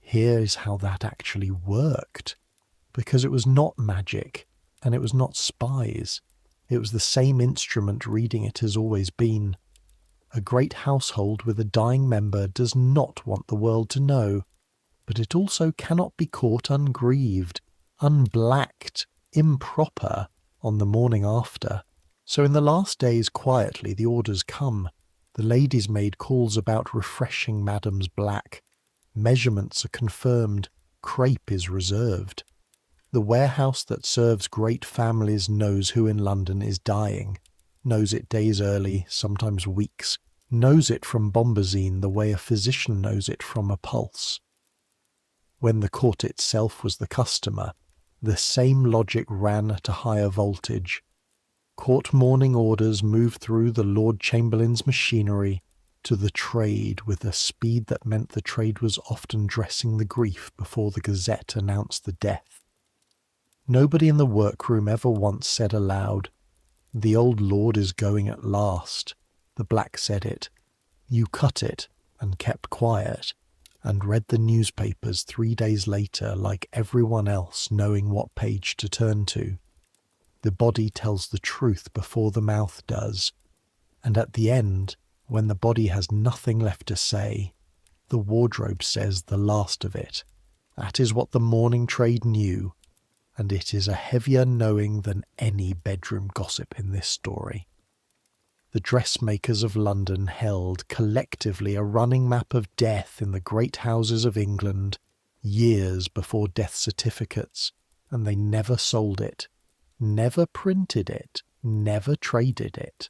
Here is how that actually worked. Because it was not magic, and it was not spies. It was the same instrument reading it has always been. A great household with a dying member does not want the world to know, but it also cannot be caught ungrieved, unblacked, improper on the morning after. So in the last days quietly the orders come. The lady's maid calls about refreshing Madam's black. Measurements are confirmed. Crape is reserved. The warehouse that serves great families knows who in London is dying. Knows it days early, sometimes weeks. Knows it from bombazine the way a physician knows it from a pulse. When the court itself was the customer, the same logic ran at a higher voltage. Court mourning orders moved through the Lord Chamberlain's machinery to the trade with a speed that meant the trade was often dressing the grief before the Gazette announced the death. Nobody in the workroom ever once said aloud, "The old lord is going at last." The black said it. You cut it and kept quiet and read the newspapers 3 days later like everyone else, knowing what page to turn to. The body tells the truth before the mouth does, and at the end, when the body has nothing left to say, the wardrobe says the last of it. That is what the mourning trade knew, and it is a heavier knowing than any bedroom gossip in this story. The dressmakers of London held collectively a running map of death in the great houses of England years before death certificates, and they never sold it, never printed it, never traded it.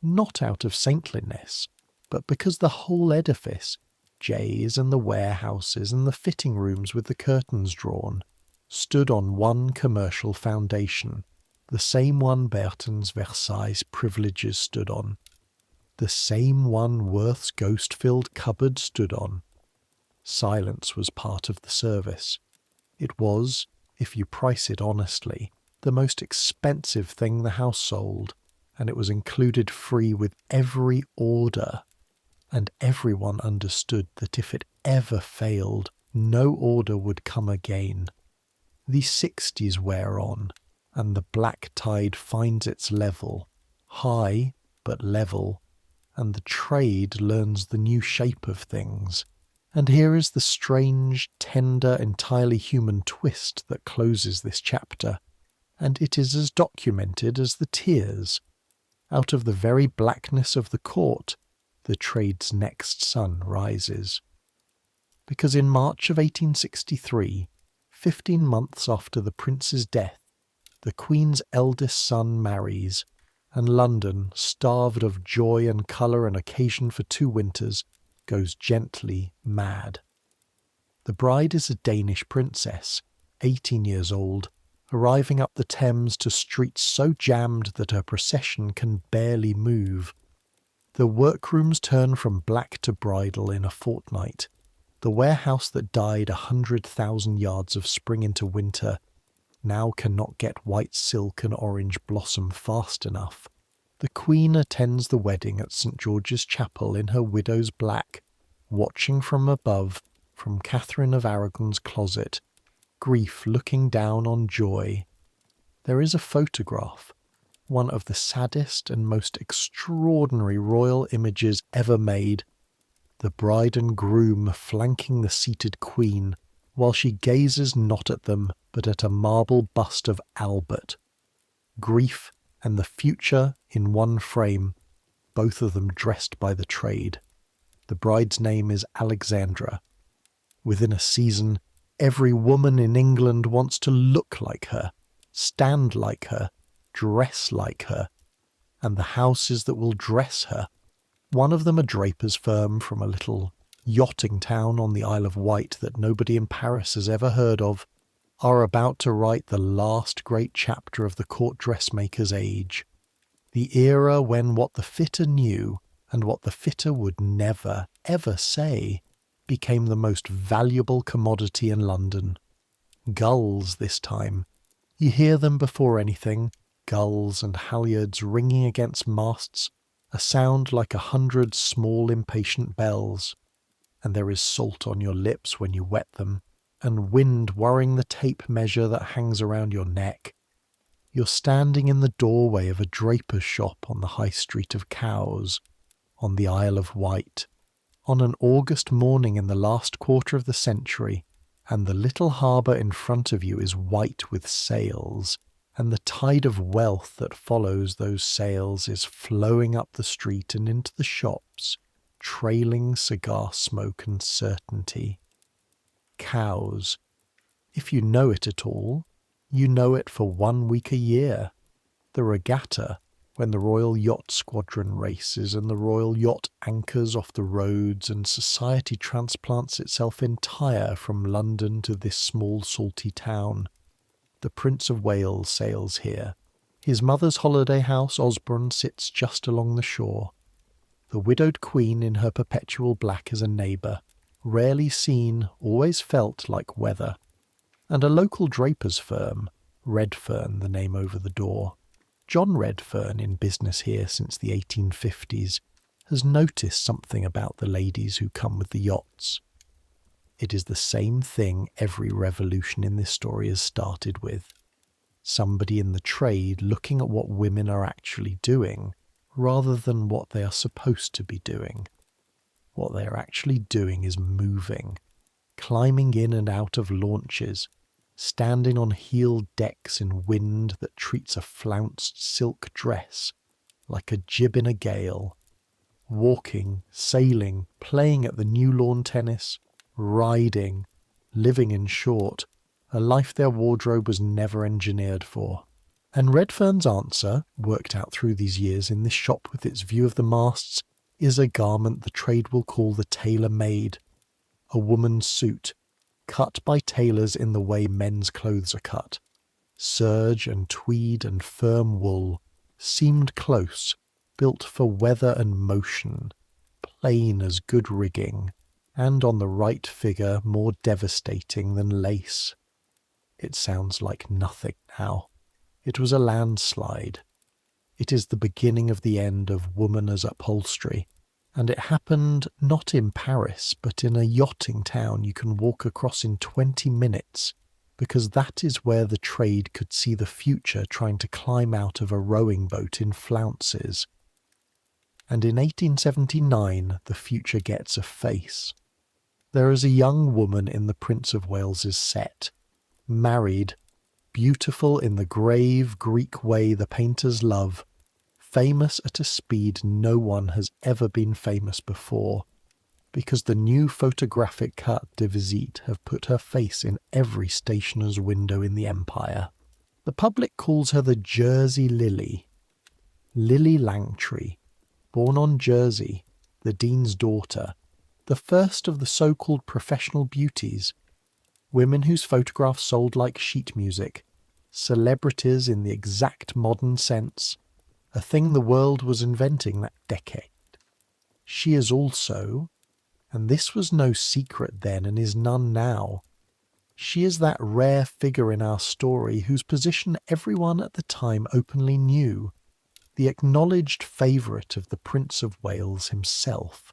Not out of saintliness, but because the whole edifice, Jay's and the warehouses and the fitting rooms with the curtains drawn, stood on one commercial foundation, the same one Bertin's Versailles privileges stood on, the same one Worth's ghost-filled cupboard stood on. Silence was part of the service. It was, if you price it honestly, the most expensive thing the house sold, and it was included free with every order, and everyone understood that if it ever failed, no order would come again. The 60s wear on, and the black tide finds its level, high but level, and the trade learns the new shape of things. And here is the strange, tender, entirely human twist that closes this chapter, and it is as documented as the tears. Out of the very blackness of the court, the trade's next sun rises. Because in March of 1863, 15 months after the prince's death, the Queen's eldest son marries, and London, starved of joy and colour and occasion for 2 winters, goes gently mad. The bride is a Danish princess, 18 years old, arriving up the Thames to streets so jammed that her procession can barely move. The workrooms turn from black to bridal in a fortnight. The warehouse that died 100,000 yards of spring into winter now cannot get white silk and orange blossom fast enough. The Queen attends the wedding at St. George's Chapel in her widow's black, watching from above, from Catherine of Aragon's closet, grief looking down on joy. There is a photograph, one of the saddest and most extraordinary royal images ever made. The bride and groom flanking the seated Queen, while she gazes not at them, but at a marble bust of Albert. Grief and the future in one frame, both of them dressed by the trade. The bride's name is Alexandra. Within a season, every woman in England wants to look like her, stand like her, dress like her, and the houses that will dress her. One of them a draper's firm from a little yachting town on the Isle of Wight that nobody in Paris has ever heard of, are about to write the last great chapter of the court dressmaker's age, the era when what the fitter knew and what the fitter would never, ever say became the most valuable commodity in London. Gulls this time. You hear them before anything, gulls and halyards ringing against masts, a sound like 100 small impatient bells. And there is salt on your lips when you wet them, and wind worrying the tape measure that hangs around your neck. You're standing in the doorway of a draper's shop on the high street of Cowes, on the Isle of Wight, on an August morning in the last quarter of the century, and the little harbour in front of you is white with sails, and the tide of wealth that follows those sails is flowing up the street and into the shops, trailing cigar smoke and certainty. Cowes. If you know it at all, you know it for 1 week a year. The regatta, when the Royal Yacht Squadron races and the Royal Yacht anchors off the roads and society transplants itself entire from London to this small salty town. The Prince of Wales sails here. His mother's holiday house, Osborne, sits just along the shore. The widowed queen in her perpetual black is a neighbour, rarely seen, always felt like weather. And a local draper's firm, Redfern the name over the door. John Redfern, in business here since the 1850s, has noticed something about the ladies who come with the yachts. It is the same thing every revolution in this story has started with. Somebody in the trade looking at what women are actually doing, rather than what they are supposed to be doing. What they are actually doing is moving, climbing in and out of launches, standing on heeled decks in wind that treats a flounced silk dress like a jib in a gale, walking, sailing, playing at the new lawn tennis, riding, living in short, a life their wardrobe was never engineered for. And Redfern's answer, worked out through these years in this shop with its view of the masts, is a garment the trade will call the tailor-made, a woman's suit, cut by tailors in the way men's clothes are cut. Serge and tweed and firm wool, seamed close, built for weather and motion, plain as good rigging, and on the right figure more devastating than lace. It sounds like nothing now. It was a landslide. It is the beginning of the end of woman as upholstery, and it happened not in Paris, but in a yachting town you can walk across in 20 minutes, because that is where the trade could see the future trying to climb out of a rowing boat in flounces. And in 1879 the future gets a face. There is a young woman in the Prince of Wales's set, married, beautiful in the grave Greek way the painters love, famous at a speed no one has ever been famous before, because the new photographic cartes de visite have put her face in every stationer's window in the empire. The public calls her the Jersey Lily. Lily Langtry, born on Jersey, the Dean's daughter, the first of the so-called professional beauties, women whose photographs sold like sheet music, celebrities in the exact modern sense, a thing the world was inventing that decade. She is also, and this was no secret then and is none now, she is that rare figure in our story whose position everyone at the time openly knew, the acknowledged favourite of the Prince of Wales himself.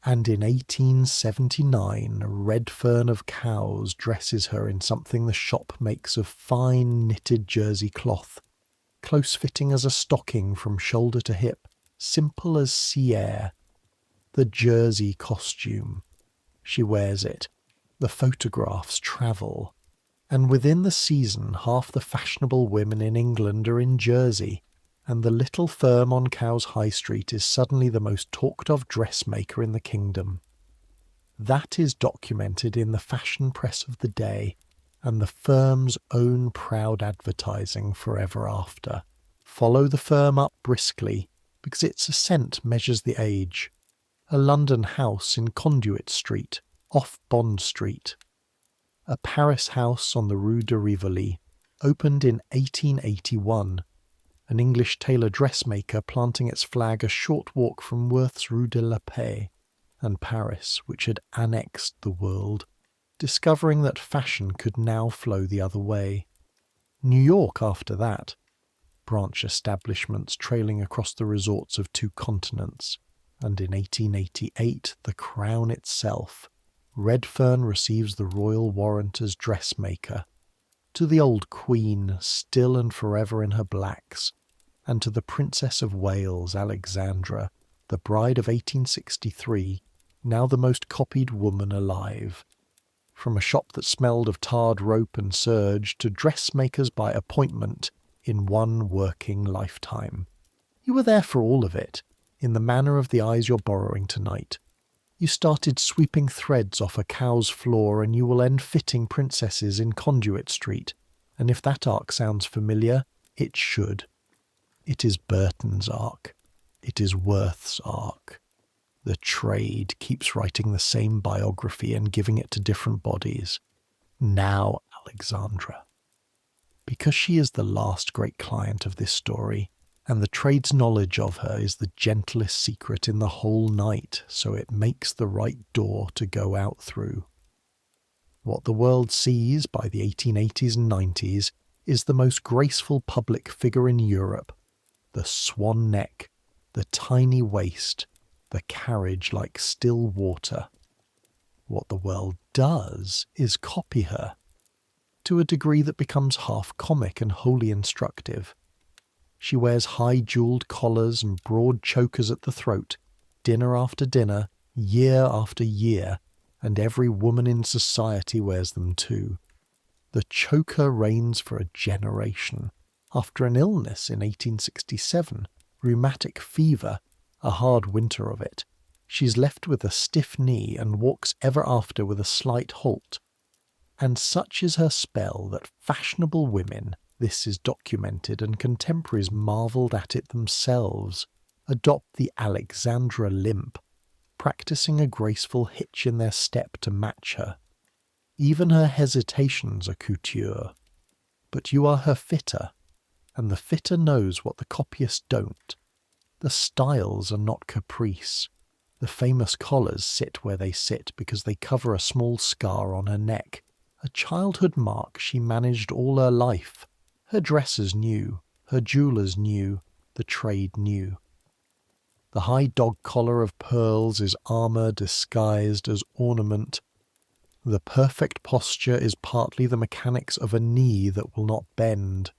And in 1879 Redfern of Cowes dresses her in something the shop makes of fine knitted jersey cloth, close-fitting as a stocking from shoulder to hip, simple as sea air. The jersey costume. She wears it. The photographs travel. And within the season half the fashionable women in England are in Jersey, and the little firm on Cowes High Street is suddenly the most talked-of dressmaker in the kingdom. That is documented in the fashion press of the day, and the firm's own proud advertising forever after. Follow the firm up briskly, because its ascent measures the age. a London house in Conduit Street, off Bond Street. A Paris house on the Rue de Rivoli, opened in 1881, an English tailor dressmaker planting its flag a short walk from Worth's Rue de la Paix, and Paris, which had annexed the world, discovering that fashion could now flow the other way. New York after that, branch establishments trailing across the resorts of 2 continents, and in 1888 the crown itself. Redfern receives the royal warrant as dressmaker, to the old queen still and forever in her blacks, and to the Princess of Wales, Alexandra, the bride of 1863, now the most copied woman alive. From a shop that smelled of tarred rope and serge to dressmakers by appointment in one working lifetime. You were there for all of it, in the manner of the eyes you're borrowing tonight. You started sweeping threads off a cow's floor, and you will end fitting princesses in Conduit Street, and if that arc sounds familiar, it should. It is Bertin's arc. It is Worth's arc. The trade keeps writing the same biography and giving it to different bodies. Now Alexandra. Because she is the last great client of this story, and the trade's knowledge of her is the gentlest secret in the whole night, so it makes the right door to go out through. What the world sees by the 1880s and 90s is the most graceful public figure in Europe, the swan neck, the tiny waist, the carriage like still water. What the world does is copy her, to a degree that becomes half comic and wholly instructive. She wears high jewelled collars and broad chokers at the throat, dinner after dinner, year after year, and every woman in society wears them too. The choker reigns for a generation. After an illness in 1867, rheumatic fever, a hard winter of it, she's left with a stiff knee and walks ever after with a slight halt. And such is her spell that fashionable women, this is documented and contemporaries marvelled at it themselves, adopt the Alexandra limp, practising a graceful hitch in their step to match her. Even her hesitations are couture. But you are her fitter, and the fitter knows what the copyists don't. The styles are not caprice. The famous collars sit where they sit because they cover a small scar on her neck, a childhood mark she managed all her life. Her dressers knew, her jewellers knew, the trade knew. The high dog collar of pearls is armour disguised as ornament. The perfect posture is partly the mechanics of a knee that will not bend.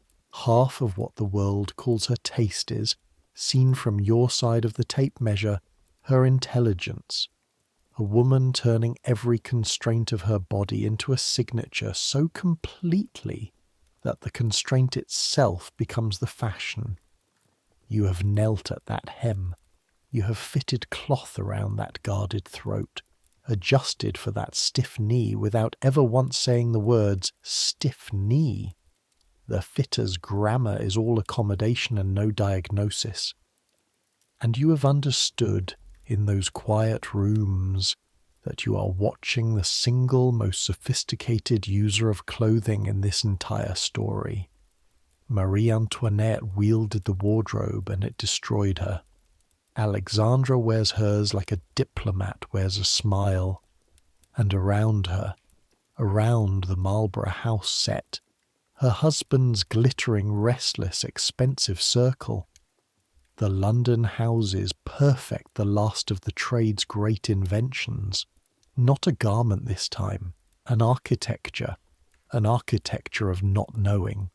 Half of what the world calls her taste is, seen from your side of the tape measure, her intelligence. A woman turning every constraint of her body into a signature so completely that the constraint itself becomes the fashion. You have knelt at that hem. You have fitted cloth around that guarded throat, adjusted for that stiff knee without ever once saying the words stiff knee. The fitter's grammar is all accommodation and no diagnosis. And you have understood in those quiet rooms that you are watching the single most sophisticated user of clothing in this entire story. Marie Antoinette wielded the wardrobe and it destroyed her. Alexandra wears hers like a diplomat wears a smile. And around her, around the Marlborough House set, her husband's glittering, restless, expensive circle. The London houses perfect the last of the trade's great inventions. Not a garment this time, an architecture of not knowing.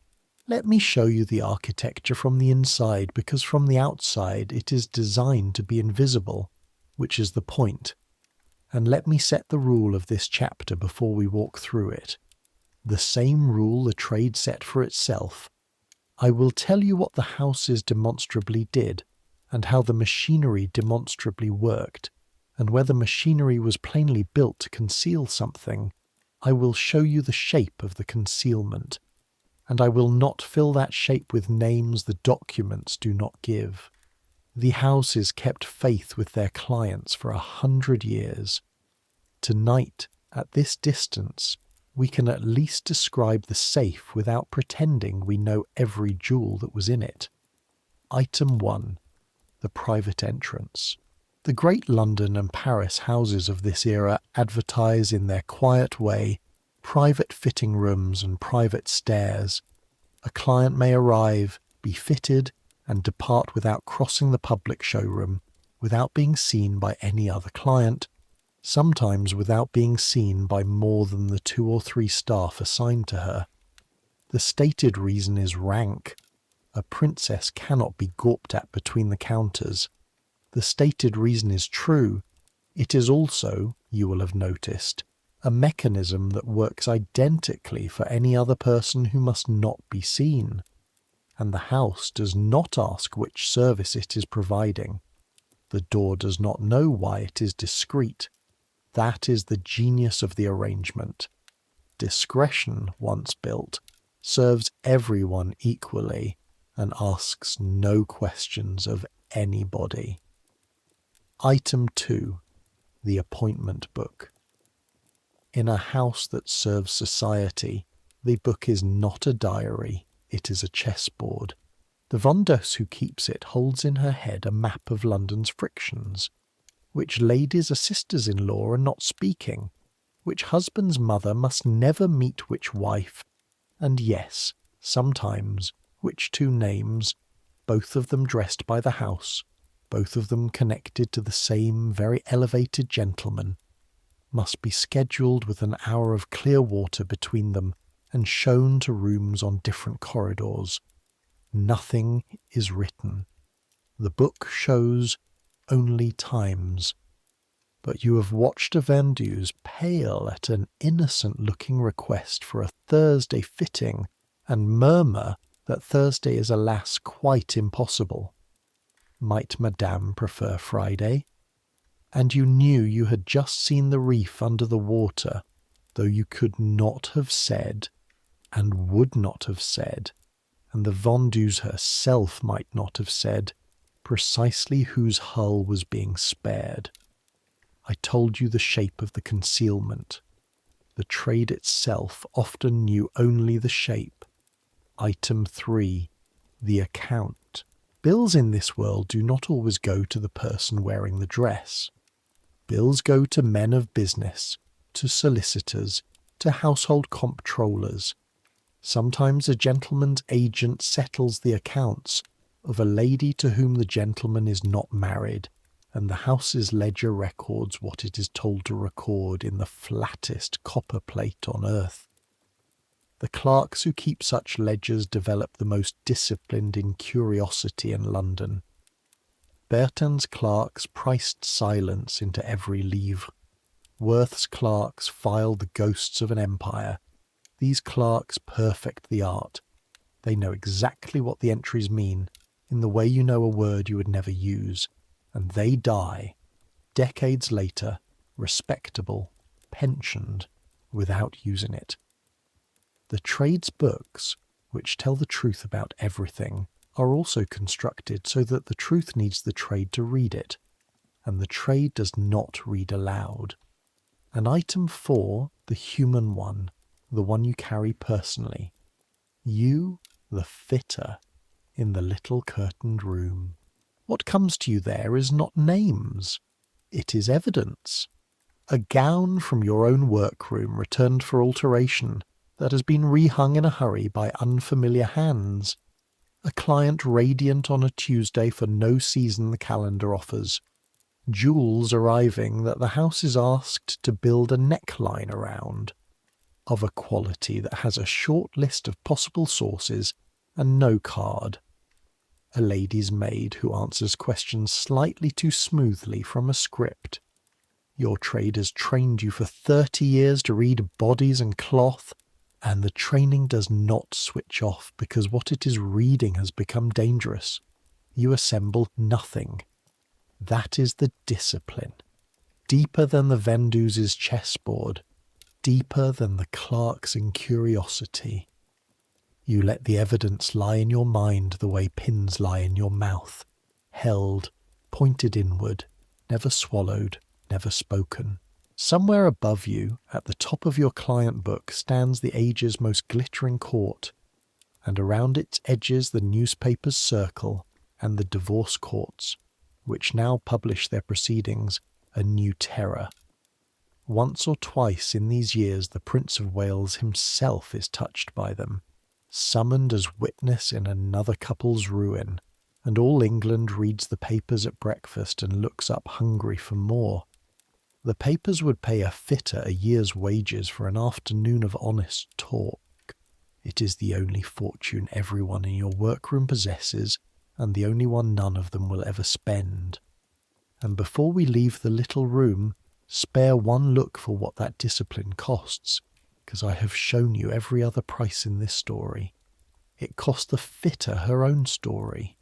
Let me show you the architecture from the inside, because from the outside it is designed to be invisible, which is the point. And let me set the rule of this chapter before we walk through it. The same rule the trade set for itself. I will tell you what the houses demonstrably did, and how the machinery demonstrably worked, and where the machinery was plainly built to conceal something. I will show you the shape of the concealment, and I will not fill that shape with names the documents do not give. The houses kept faith with their clients for 100 years. Tonight, at this distance, we can at least describe the safe without pretending we know every jewel that was in it. Item 1. The private entrance. The great London and Paris houses of this era advertise in their quiet way private fitting rooms and private stairs. A client may arrive, be fitted, and depart without crossing the public showroom, without being seen by any other client, sometimes without being seen by more than the 2 or 3 staff assigned to her. The stated reason is rank. A princess cannot be gawped at between the counters. The stated reason is true. It is also, you will have noticed, a mechanism that works identically for any other person who must not be seen. And the house does not ask which service it is providing. The door does not know why it is discreet. That is the genius of the arrangement. Discretion, once built, serves everyone equally and asks no questions of anybody. Item 2. The appointment book. In a house that serves society, the book is not a diary, it is a chessboard. The Vendeuse who keeps it holds in her head a map of London's frictions. Which ladies are sisters-in-law and not speaking, which husband's mother must never meet which wife, and yes, sometimes, which 2 names, both of them dressed by the house, both of them connected to the same very elevated gentleman, must be scheduled with an hour of clear water between them and shown to rooms on different corridors. Nothing is written. The book shows only times. But you have watched a vendeuse pale at an innocent-looking request for a Thursday fitting and murmur that Thursday is alas quite impossible. Might Madame prefer Friday? And you knew you had just seen the reef under the water, though you could not have said, and would not have said, and the vendeuse herself might not have said, precisely whose hull was being spared. I told you the shape of the concealment. The trade itself often knew only the shape. Item 3. The account. Bills in this world do not always go to the person wearing the dress. Bills go to men of business, to solicitors, to household comptrollers. Sometimes a gentleman's agent settles the accounts of a lady to whom the gentleman is not married, and the house's ledger records what it is told to record in the flattest copper plate on earth. The clerks who keep such ledgers develop the most disciplined incuriosity in London. Bertin's clerks priced silence into every livre. Worth's clerks filed the ghosts of an empire. These clerks perfect the art. They know exactly what the entries mean, in the way you know a word you would never use, and they die, decades later, respectable, pensioned, without using it. The trade's books, which tell the truth about everything, are also constructed so that the truth needs the trade to read it, and the trade does not read aloud. And item 4, the human one, the one you carry personally. You, the fitter, in the little curtained room. What comes to you there is not names. It is evidence. A gown from your own workroom returned for alteration that has been rehung in a hurry by unfamiliar hands. A client radiant on a Tuesday for no season the calendar offers. Jewels arriving that the house is asked to build a neckline around. Of a quality that has a short list of possible sources and no card. A lady's maid who answers questions slightly too smoothly from a script. Your trade has trained you for 30 years to read bodies and cloth, and the training does not switch off because what it is reading has become dangerous. You assemble nothing. That is the discipline. Deeper than the vendeuse's chessboard, deeper than the clerk's incuriosity. You let the evidence lie in your mind the way pins lie in your mouth. held, pointed inward, never swallowed, never spoken. Somewhere above you, at the top of your client book, stands the age's most glittering court, and around its edges the newspapers circle, and the divorce courts, which now publish their proceedings, a new terror. Once or twice in these years the Prince of Wales himself is touched by them, summoned as witness in another couple's ruin, and all England reads the papers at breakfast and looks up hungry for more. The papers would pay a fitter a year's wages for an afternoon of honest talk. It is the only fortune everyone in your workroom possesses, and the only one none of them will ever spend. And before we leave the little room, spare one look for what that discipline costs, because I have shown you every other price in this story. It cost the fitter her own story.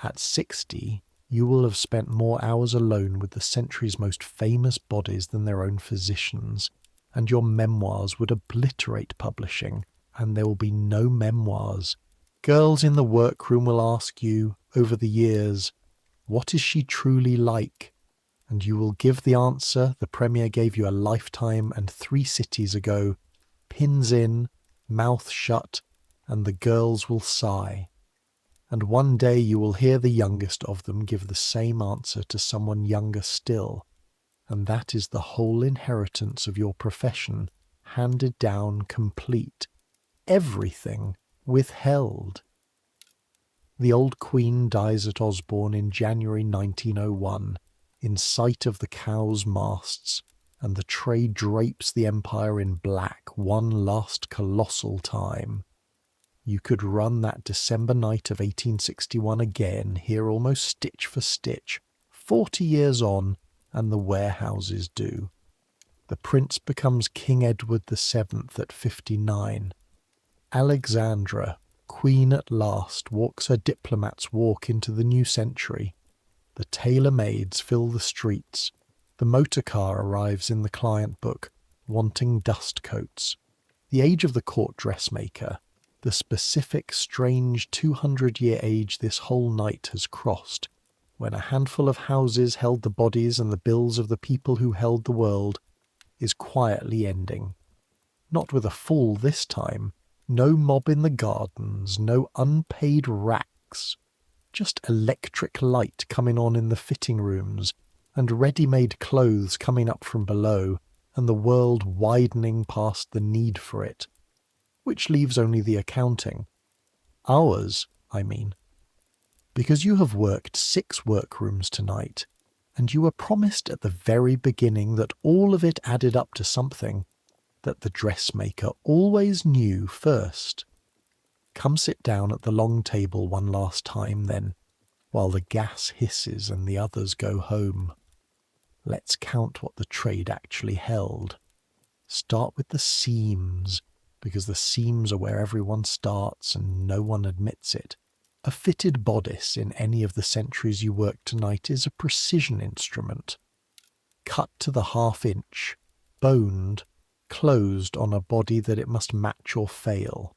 At 60, you will have spent more hours alone with the century's most famous bodies than their own physicians, and your memoirs would obliterate publishing, and there will be no memoirs. Girls in the workroom will ask you, over the years, what is she truly like? And you will give the answer the Premier gave you a lifetime and 3 cities ago, pins in, mouth shut, and the girls will sigh. And one day you will hear the youngest of them give the same answer to someone younger still, and that is the whole inheritance of your profession, handed down complete, everything withheld. The old Queen dies at Osborne in January 1901, in sight of the Cowes masts, and the trade drapes the Empire in black one last colossal time. You could run that December night of 1861 again, here almost stitch for stitch, 40 years on, and the warehouses do. The Prince becomes King Edward VII at 59. Alexandra, Queen at last, walks her diplomat's walk into the new century. The tailor-maids fill the streets. The motor car arrives in the client book, wanting dust coats. The age of the court dressmaker, the specific, strange 200-year age this whole night has crossed, when a handful of houses held the bodies and the bills of the people who held the world, is quietly ending. Not with a fall this time, no mob in the gardens, no unpaid racks, just electric light coming on in the fitting rooms, and ready-made clothes coming up from below, and the world widening past the need for it. Which leaves only the accounting. Ours, I mean. Because you have worked 6 workrooms tonight, and you were promised at the very beginning that all of it added up to something, that the dressmaker always knew first. Come sit down at the long table one last time, then, while the gas hisses and the others go home. Let's count what the trade actually held. Start with the seams, because the seams are where everyone starts and no one admits it. A fitted bodice in any of the centuries you work tonight is a precision instrument. Cut to the half-inch, boned, closed on a body that it must match or fail,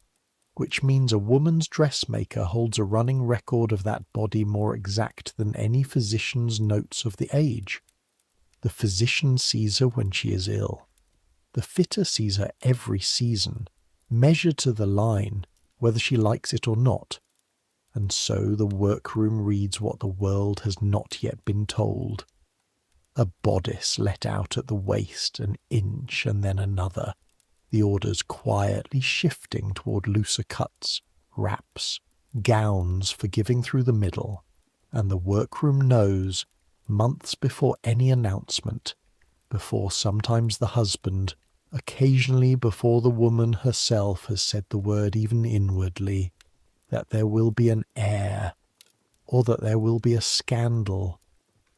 which means a woman's dressmaker holds a running record of that body more exact than any physician's notes of the age. The physician sees her when she is ill. The fitter sees her every season, measured to the line, whether she likes it or not. And so the workroom reads what the world has not yet been told. A bodice let out at the waist, an inch and then another, the orders quietly shifting toward looser cuts, wraps, gowns forgiving through the middle, and the workroom knows, months before any announcement, before sometimes the husband, occasionally before the woman herself has said the word even inwardly, that there will be an heir, or that there will be a scandal.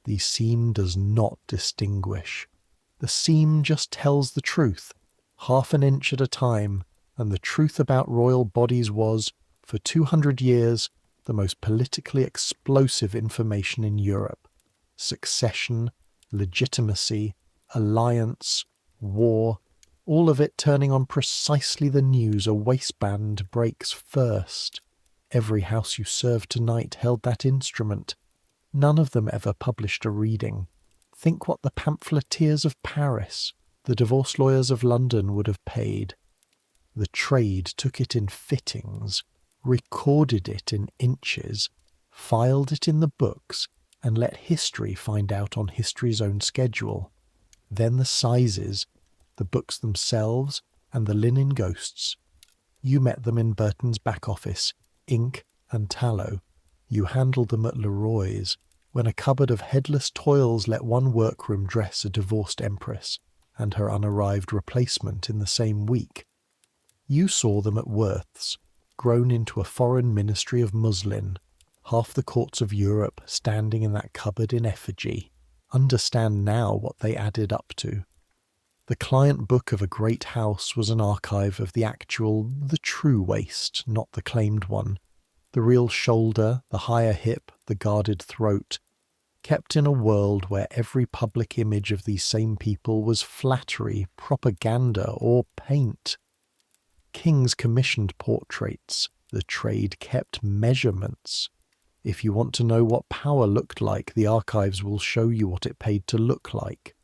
The seam does not distinguish. The seam just tells the truth, half an inch at a time, and the truth about royal bodies was, for 200 years, the most politically explosive information in Europe. Succession, legitimacy, alliance, war, all of it turning on precisely the news a waistband breaks first. Every house you served tonight held that instrument, None of them ever published a reading. Think what the pamphleteers of Paris, the divorce lawyers of London would have paid. The trade took it in fittings, recorded it in inches, filed it in the books, and let history find out on history's own schedule. Then the sizes, the books themselves, and the linen ghosts. You met them in Bertin's back office, ink and tallow. You handled them at Leroy's, when a cupboard of headless toils let one workroom dress a divorced empress and her unarrived replacement in the same week. You saw them at Worth's, grown into a foreign ministry of muslin, half the courts of Europe standing in that cupboard in effigy. Understand now what they added up to. The client book of a great house was an archive of the true waist, not the claimed one. The real shoulder, the higher hip, the guarded throat, kept in a world where every public image of these same people was flattery, propaganda, or paint. Kings commissioned portraits. The trade kept measurements. If you want to know what power looked like, the archives will show you what it paid to look like.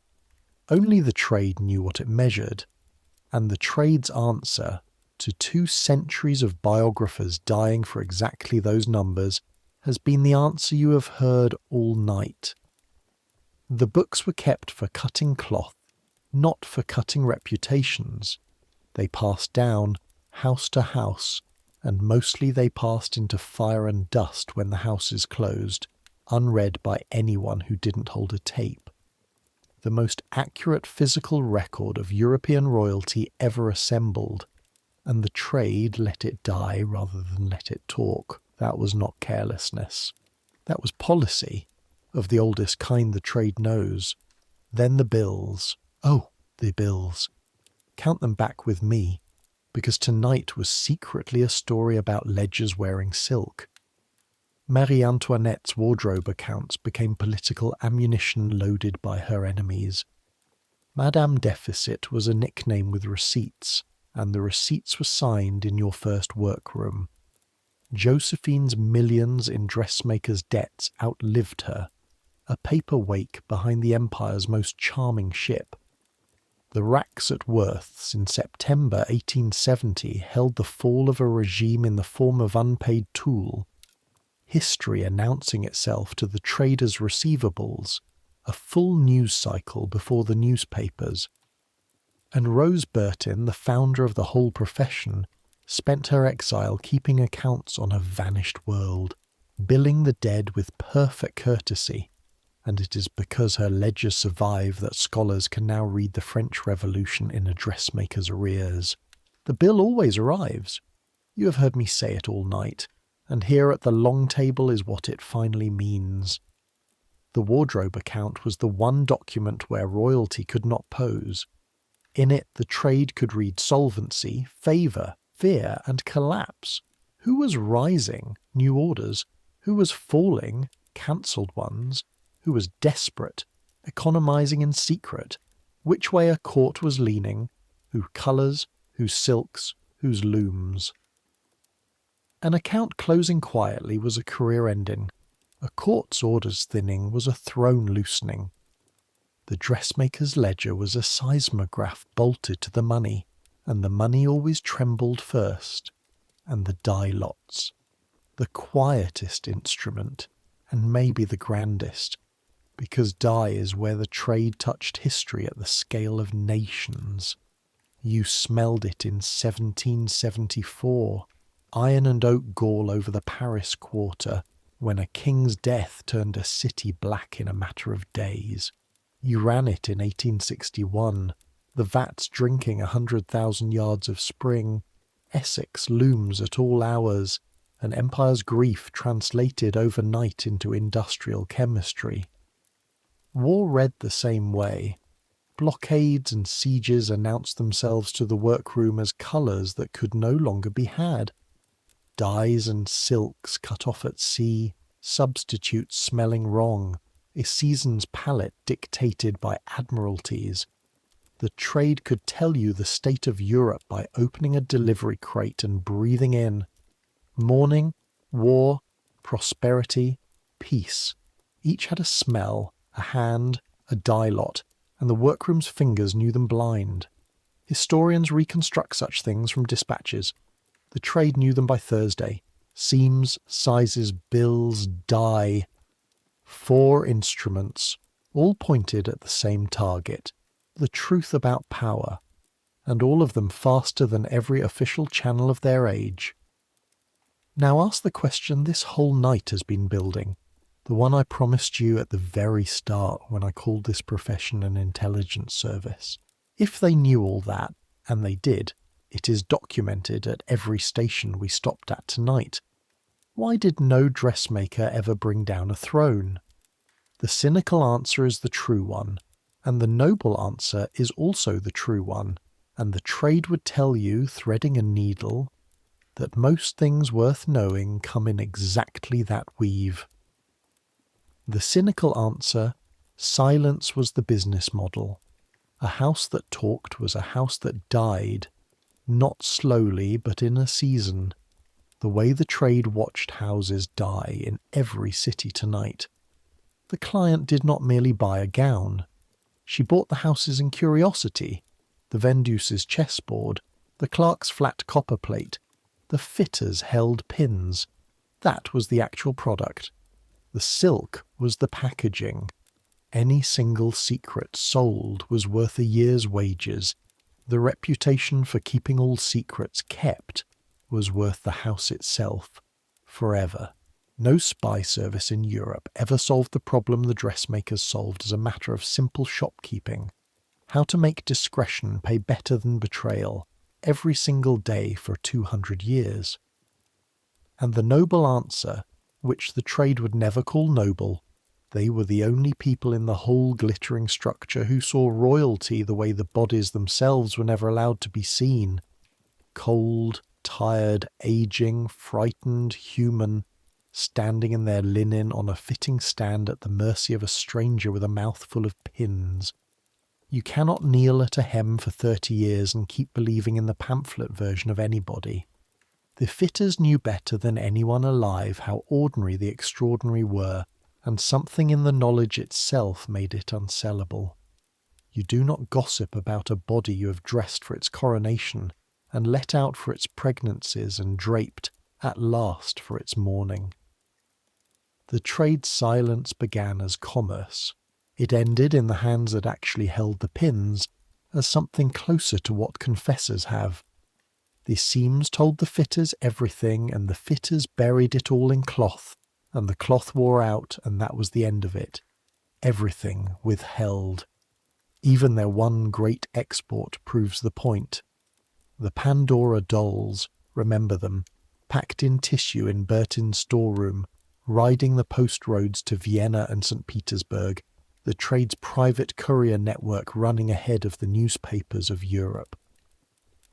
Only the trade knew what it measured, and the trade's answer to 2 centuries of biographers dying for exactly those numbers has been the answer you have heard all night. The books were kept for cutting cloth, not for cutting reputations. They passed down, house to house, and mostly they passed into fire and dust when the houses closed, unread by anyone who didn't hold a tape. The most accurate physical record of European royalty ever assembled, and the trade let it die rather than let it talk. That was not carelessness. That was policy, of the oldest kind the trade knows. Then the bills. Oh, the bills. Count them back with me, because tonight was secretly a story about ledgers wearing silk. Marie Antoinette's wardrobe accounts became political ammunition loaded by her enemies. Madame Deficit was a nickname with receipts, and the receipts were signed in your first workroom. Josephine's millions in dressmakers' debts outlived her, a paper wake behind the Empire's most charming ship. The racks at Worth's in September 1870 held the fall of a regime in the form of unpaid tool, history announcing itself to the traders' receivables, a full news cycle before the newspapers. And Rose Bertin, the founder of the whole profession, spent her exile keeping accounts on a vanished world, billing the dead with perfect courtesy, and it is because her ledgers survive that scholars can now read the French Revolution in a dressmaker's arrears. The bill always arrives. You have heard me say it all night, and here at the long table is what it finally means. The wardrobe account was the one document where royalty could not pose. In it the trade could read solvency, favour, fear, and collapse. Who was rising, new orders? Who was falling, cancelled ones? Who was desperate, economising in secret? Which way a court was leaning? Whose colours, whose silks, whose looms? An account closing quietly was a career ending. A court's orders thinning was a throne loosening. The dressmaker's ledger was a seismograph bolted to the money, and the money always trembled first, and the die lots. The quietest instrument, and maybe the grandest, because die is where the trade touched history at the scale of nations. You smelled it in 1774, iron and oak gall over the Paris quarter, when a king's death turned a city black in a matter of days. You ran it in 1861, the vats drinking 100,000 yards of spring, Essex looms at all hours, an empire's grief translated overnight into industrial chemistry. War read the same way. Blockades and sieges announced themselves to the workroom as colours that could no longer be had. Dyes and silks cut off at sea, substitutes smelling wrong, a season's palette dictated by admiralties. The trade could tell you the state of Europe by opening a delivery crate and breathing in. Mourning, war, prosperity, peace. Each had a smell, a hand, a dye lot, and the workroom's fingers knew them blind. Historians reconstruct such things from dispatches. The trade knew them by Thursday. Seams, sizes, bills, dye. 4 instruments, all pointed at the same target, the truth about power, and all of them faster than every official channel of their age. Now ask the question this whole night has been building, the one I promised you at the very start when I called this profession an intelligence service. If they knew all that, and they did, it is documented at every station we stopped at tonight. Why did no dressmaker ever bring down a throne? The cynical answer is the true one, and the noble answer is also the true one, and the trade would tell you, threading a needle, that most things worth knowing come in exactly that weave. The cynical answer, silence was the business model. A house that talked was a house that died, not slowly but in a season, the way the trade watched houses die in every city tonight. The client did not merely buy a gown. She bought the houses in curiosity, the vendeuse's chessboard, the clerk's flat copper plate, the fitter's held pins. That was the actual product. The silk was the packaging. Any single secret sold was worth a year's wages. The reputation for keeping all secrets kept was worth the house itself, forever. No spy service in Europe ever solved the problem the dressmakers solved as a matter of simple shopkeeping. How to make discretion pay better than betrayal, every single day for 200 years. And the noble answer, which the trade would never call noble, they were the only people in the whole glittering structure who saw royalty the way the bodies themselves were never allowed to be seen. Cold, tired, aging, frightened, human, standing in their linen on a fitting stand at the mercy of a stranger with a mouthful of pins. You cannot kneel at a hem for 30 years and keep believing in the pamphlet version of anybody. The fitters knew better than anyone alive how ordinary the extraordinary were, and something in the knowledge itself made it unsellable. You do not gossip about a body you have dressed for its coronation and let out for its pregnancies and draped, at last, for its mourning. The trade's silence began as commerce. It ended in the hands that actually held the pins as something closer to what confessors have. The seams told the fitters everything, and the fitters buried it all in cloth, and the cloth wore out, and that was the end of it. Everything withheld. Even their one great export proves the point. The Pandora dolls, remember them, packed in tissue in Bertin's storeroom, riding the post roads to Vienna and St. Petersburg, the trade's private courier network running ahead of the newspapers of Europe.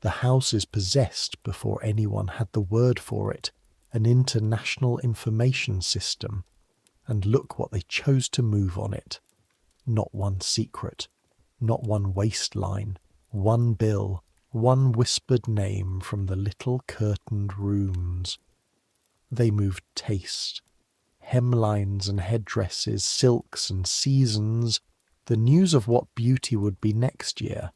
The house is possessed before anyone had the word for it, an international information system, and look what they chose to move on it. Not one secret, not one waistline, one bill, one whispered name from the little curtained rooms. They moved taste, hemlines and headdresses, silks and seasons, the news of what beauty would be next year.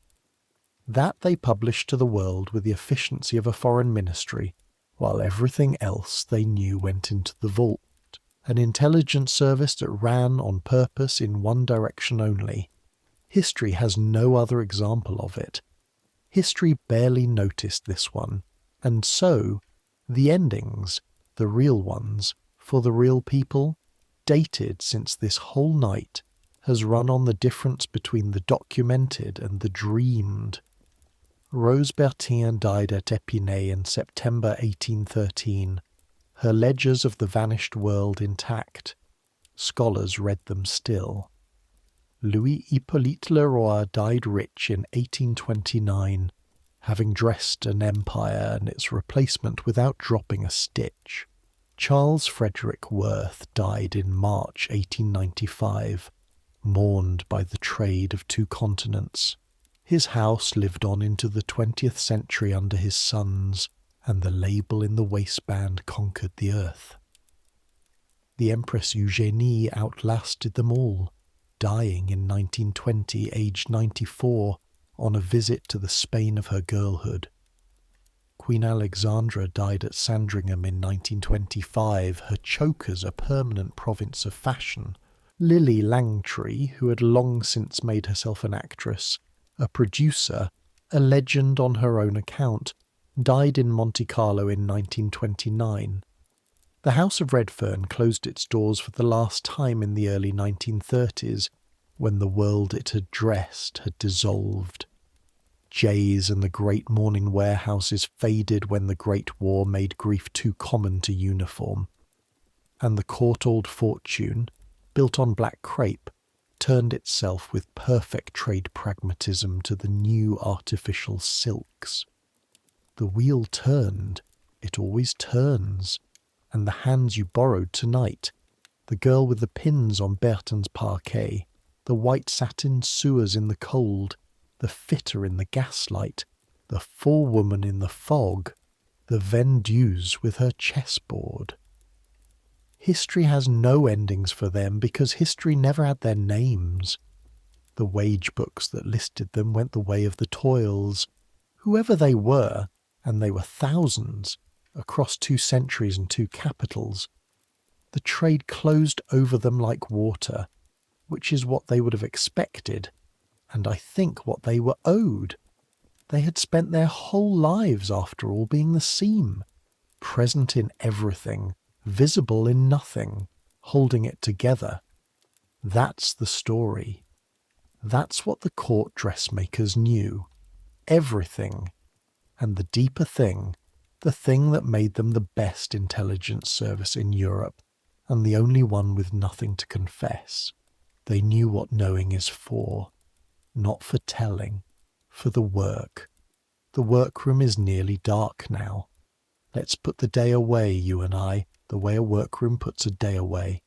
That they published to the world with the efficiency of a foreign ministry, while everything else they knew went into the vault, an intelligence service that ran on purpose in one direction only. History has no other example of it. History barely noticed this one, and so the endings, the real ones, for the real people, dated since this whole night, has run on the difference between the documented and the dreamed. Rose Bertin died at Épinay in September 1813, her ledgers of the vanished world intact. Scholars read them still. Louis Hippolyte Leroy died rich in 1829, having dressed an empire and its replacement without dropping a stitch. Charles Frederick Worth died in March 1895, mourned by the trade of 2 continents. His house lived on into the 20th century under his sons, and the label in the waistband conquered the earth. The Empress Eugénie outlasted them all, dying in 1920, aged 94, on a visit to the Spain of her girlhood. Queen Alexandra died at Sandringham in 1925, her chokers a permanent province of fashion. Lily Langtry, who had long since made herself an actress, a producer, a legend on her own account, died in Monte Carlo in 1929. The House of Redfern closed its doors for the last time in the early 1930s, when the world it had dressed had dissolved. Jays and the great mourning warehouses faded when the Great War made grief too common to uniform. And the court old fortune, built on black crape, turned itself with perfect trade pragmatism to the new artificial silks. The wheel turned, it always turns, and the hands you borrowed tonight, the girl with the pins on Bertin's parquet, the white satin sewers in the cold, the fitter in the gaslight, the forewoman in the fog, the vendeuse with her chessboard. History has no endings for them because history never had their names. The wage books that listed them went the way of the toils. Whoever they were, and they were thousands, across 2 centuries and 2 capitals, the trade closed over them like water, which is what they would have expected, and I think what they were owed. They had spent their whole lives, after all, being the seam, present in everything, visible in nothing, holding it together. That's the story. That's what the court dressmakers knew. Everything. And the deeper thing, the thing that made them the best intelligence service in Europe, and the only one with nothing to confess. They knew what knowing is for. Not for telling, for the work. The workroom is nearly dark now. Let's put the day away, you and I, the way a workroom puts a day away.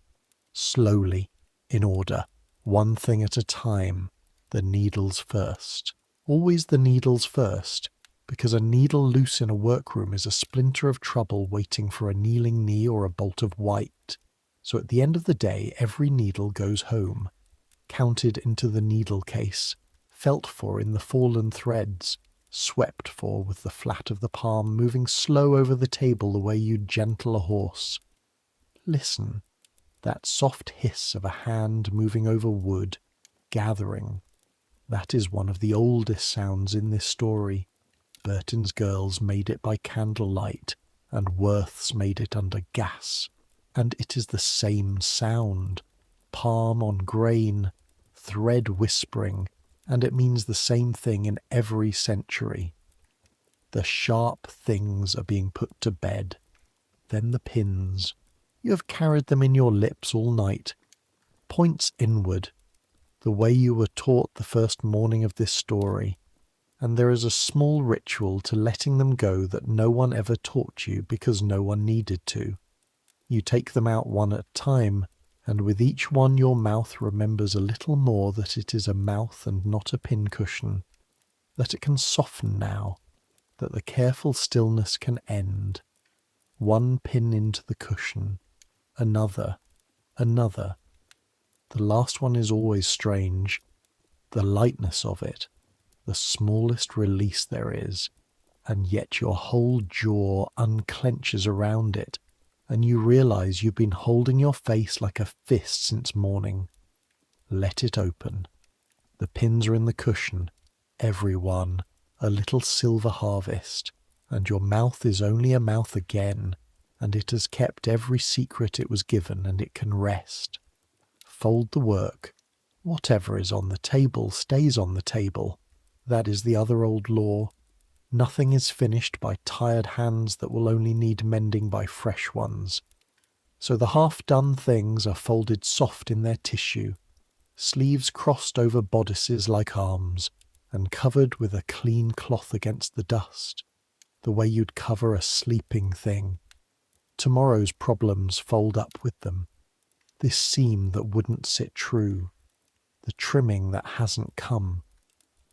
Slowly, in order, one thing at a time, the needles first. Always the needles first, because a needle loose in a workroom is a splinter of trouble waiting for a kneeling knee or a bolt of white. So at the end of the day, every needle goes home, counted into the needle case, felt for in the fallen threads, swept for with the flat of the palm, moving slow over the table the way you'd gentle a horse. Listen, that soft hiss of a hand moving over wood, gathering. That is one of the oldest sounds in this story. Bertin's girls made it by candlelight, and Worth's made it under gas, and it is the same sound, palm on grain, thread whispering, and it means the same thing in every century. The sharp things are being put to bed. Then the pins. You have carried them in your lips all night. Points inward, the way you were taught the first morning of this story, and there is a small ritual to letting them go that no one ever taught you because no one needed to. You take them out one at a time, and with each one your mouth remembers a little more that it is a mouth and not a pincushion, that it can soften now, that the careful stillness can end. One pin into the cushion, another, another. The last one is always strange, the lightness of it, the smallest release there is, and yet your whole jaw unclenches around it, and you realize you've been holding your face like a fist since morning. Let it open. The pins are in the cushion, every one, a little silver harvest, and your mouth is only a mouth again, and it has kept every secret it was given, and it can rest. Fold the work. Whatever is on the table stays on the table. That is the other old law. Nothing is finished by tired hands that will only need mending by fresh ones. So the half-done things are folded soft in their tissue, sleeves crossed over bodices like arms, and covered with a clean cloth against the dust, the way you'd cover a sleeping thing. Tomorrow's problems fold up with them. This seam that wouldn't sit true, the trimming that hasn't come,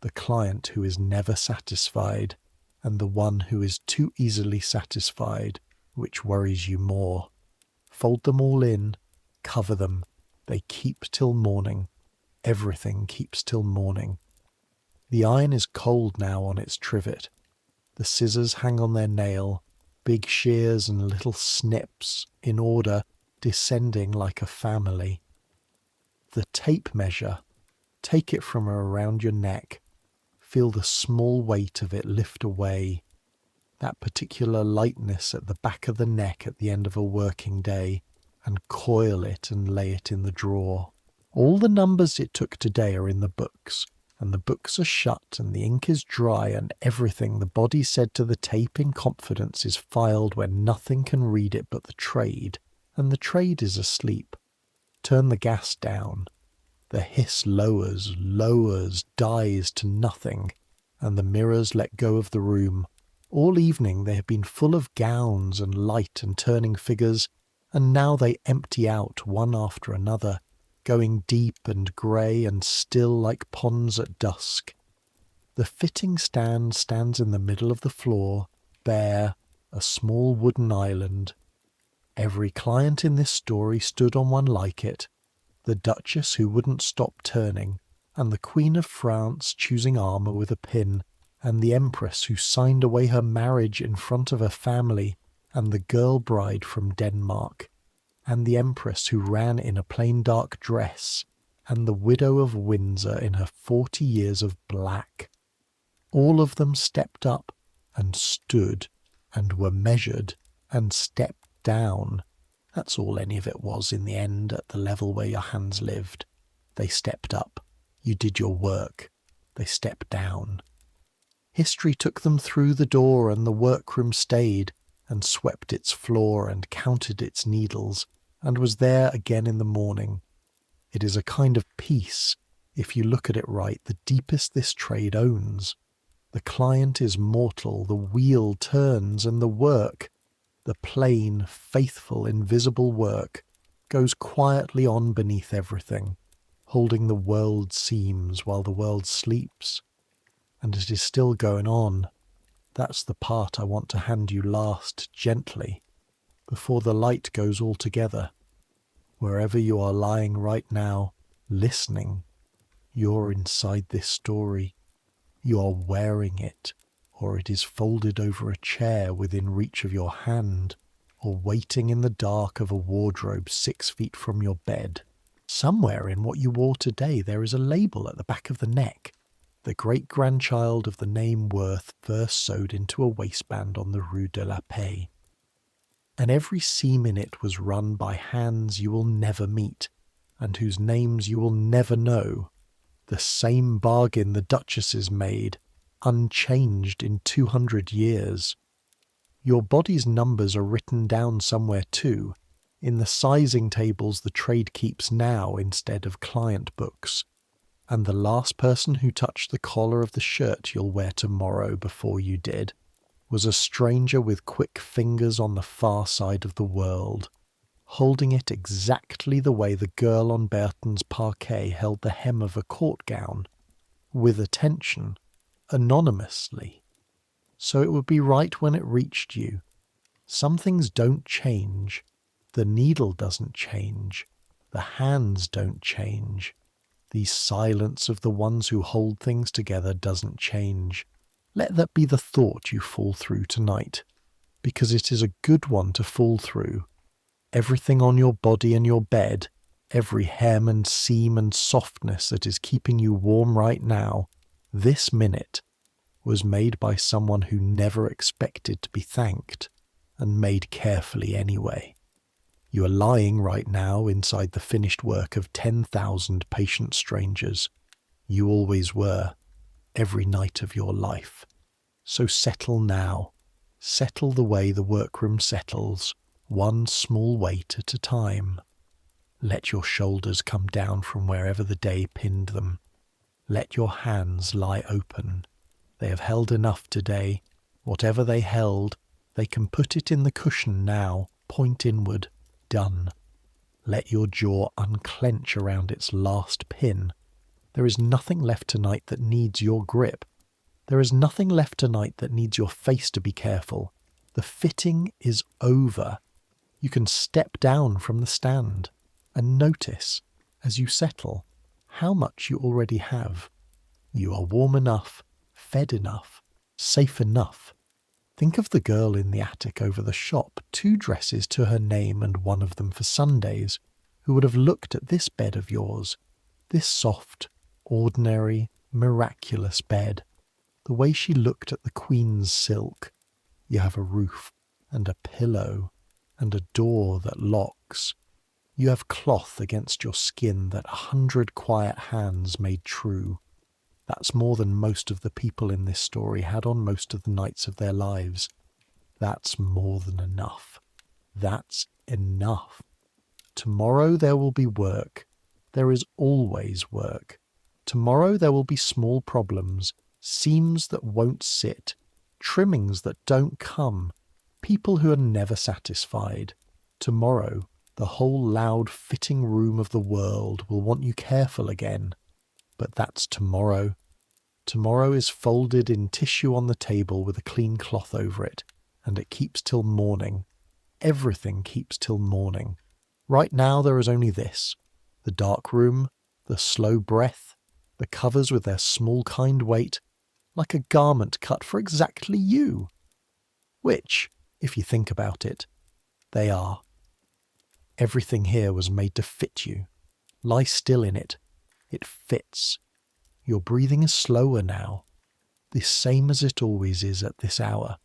the client who is never satisfied, and the one who is too easily satisfied, which worries you more. Fold them all in, Cover them. They keep till morning. Everything keeps till morning. The iron is cold now on its trivet. The scissors hang on their nail, big shears and little snips, in order, descending like a family. The tape measure. Take it from around your neck. Feel the small weight of it lift away. That particular lightness at the back of the neck at the end of a working day, and coil it and lay it in the drawer. All the numbers it took today are in the books, and the books are shut and the ink is dry, and everything the body said to the tape in confidence is filed where nothing can read it but the trade, and the trade is asleep. Turn the gas down. The hiss lowers, dies to nothing, and the mirrors let go of the room. All evening they have been full of gowns and light and turning figures, and now they empty out one after another, going deep and grey and still like ponds at dusk. The fitting stand stands in the middle of the floor, bare, a small wooden island. Every client in this story stood on one like it, the Duchess who wouldn't stop turning, and the Queen of France choosing armour with a pin, and the Empress who signed away her marriage in front of her family, and the girl bride from Denmark, and the Empress who ran in a plain dark dress, and the widow of Windsor in her 40 years of black. All of them stepped up and stood and were measured and stepped down. That's all any of it was in the end at the level where your hands lived. They stepped up. You did your work. They stepped down. History took them through the door, and the workroom stayed, and swept its floor and counted its needles, and was there again in the morning. It is a kind of peace, if you look at it right, the deepest this trade owns. The client is mortal, the wheel turns, and the work, the plain, faithful, invisible work, goes quietly on beneath everything, holding the world's seams while the world sleeps. And it is still going on. That's the part I want to hand you last, gently, before the light goes altogether. Wherever you are lying right now, listening, you're inside this story. You are wearing it, or it is folded over a chair within reach of your hand, or waiting in the dark of a wardrobe 6 feet from your bed. Somewhere in what you wore today there is a label at the back of the neck, the great-grandchild of the name Worth first sewed into a waistband on the Rue de la Paix. And every seam in it was run by hands you will never meet, and whose names you will never know. The same bargain the duchesses made, unchanged in 200 years. Your body's numbers are written down somewhere too, in the sizing tables the trade keeps now instead of client books. And the last person who touched the collar of the shirt you'll wear tomorrow before you did was a stranger with quick fingers on the far side of the world, holding it exactly the way the girl on Bertin's parquet held the hem of a court gown, with attention, anonymously. So it would be right when it reached you. Some things don't change. The needle doesn't change. The hands don't change. The silence of the ones who hold things together doesn't change. Let that be the thought you fall through tonight, because it is a good one to fall through. Everything on your body and your bed, every hem and seam and softness that is keeping you warm right now, this minute, was made by someone who never expected to be thanked, and made carefully anyway. You are lying right now inside the finished work of 10,000 patient strangers. You always were, every night of your life. So settle now. Settle the way the workroom settles, one small weight at a time. Let your shoulders come down from wherever the day pinned them. Let your hands lie open. They have held enough today. Whatever they held, they can put it in the cushion now, point inward. Done. Let your jaw unclench around its last pin. There is nothing left tonight that needs your grip. There is nothing left tonight that needs your face to be careful. The fitting is over. You can step down from the stand. and notice, as you settle, how much you already have. You are warm enough, fed enough, safe enough. Think of the girl in the attic over the shop, 2 dresses to her name and one of them for Sundays, who would have looked at this bed of yours, this soft, ordinary, miraculous bed, the way she looked at the Queen's silk. You have a roof, and a pillow, and a door that locks. You have cloth against your skin that 100 quiet hands made true. That's more than most of the people in this story had on most of the nights of their lives. That's more than enough. That's enough. Tomorrow there will be work. There is always work. Tomorrow there will be small problems, seams that won't sit, trimmings that don't come, people who are never satisfied. Tomorrow the whole loud fitting room of the world will want you careful again. But that's tomorrow. Tomorrow is folded in tissue on the table with a clean cloth over it, and it keeps till morning. Everything keeps till morning. Right now there is only this, the dark room, the slow breath, the covers with their small kind weight, like a garment cut for exactly you. Which, if you think about it, they are. Everything here was made to fit you. Lie still in it. It fits. Your breathing is slower now, the same as it always is at this hour,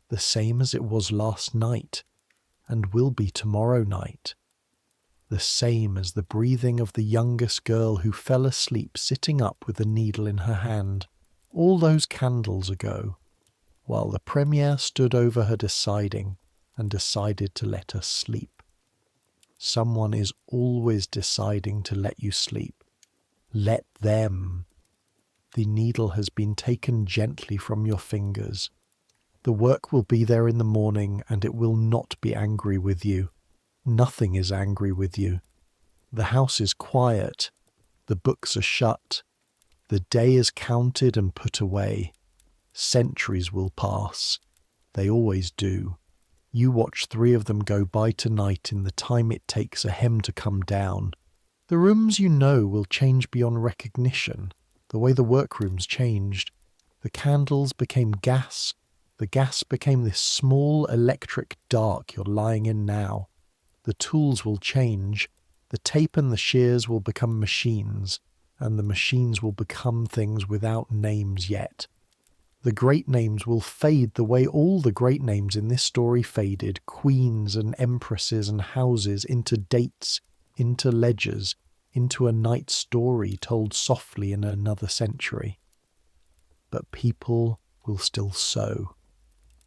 the same as it was last night, and will be tomorrow night, the same as the breathing of the youngest girl who fell asleep sitting up with a needle in her hand, all those candles ago, while the Premier stood over her deciding, and decided to let her sleep. Someone is always deciding to let you sleep. Let them. The needle has been taken gently from your fingers. The work will be there in the morning, and it will not be angry with you. Nothing is angry with you. The house is quiet. The books are shut. The day is counted and put away. Centuries will pass. They always do. You watch 3 of them go by tonight in the time it takes a hem to come down. The rooms you know will change beyond recognition, the way the workrooms changed. The candles became gas. The gas became this small electric dark you're lying in now. The tools will change. The tape and the shears will become machines, and the machines will become things without names yet. The great names will fade the way all the great names in this story faded, queens and empresses and houses, into dates, into ledgers, into a night story told softly in another century. But people will still sew,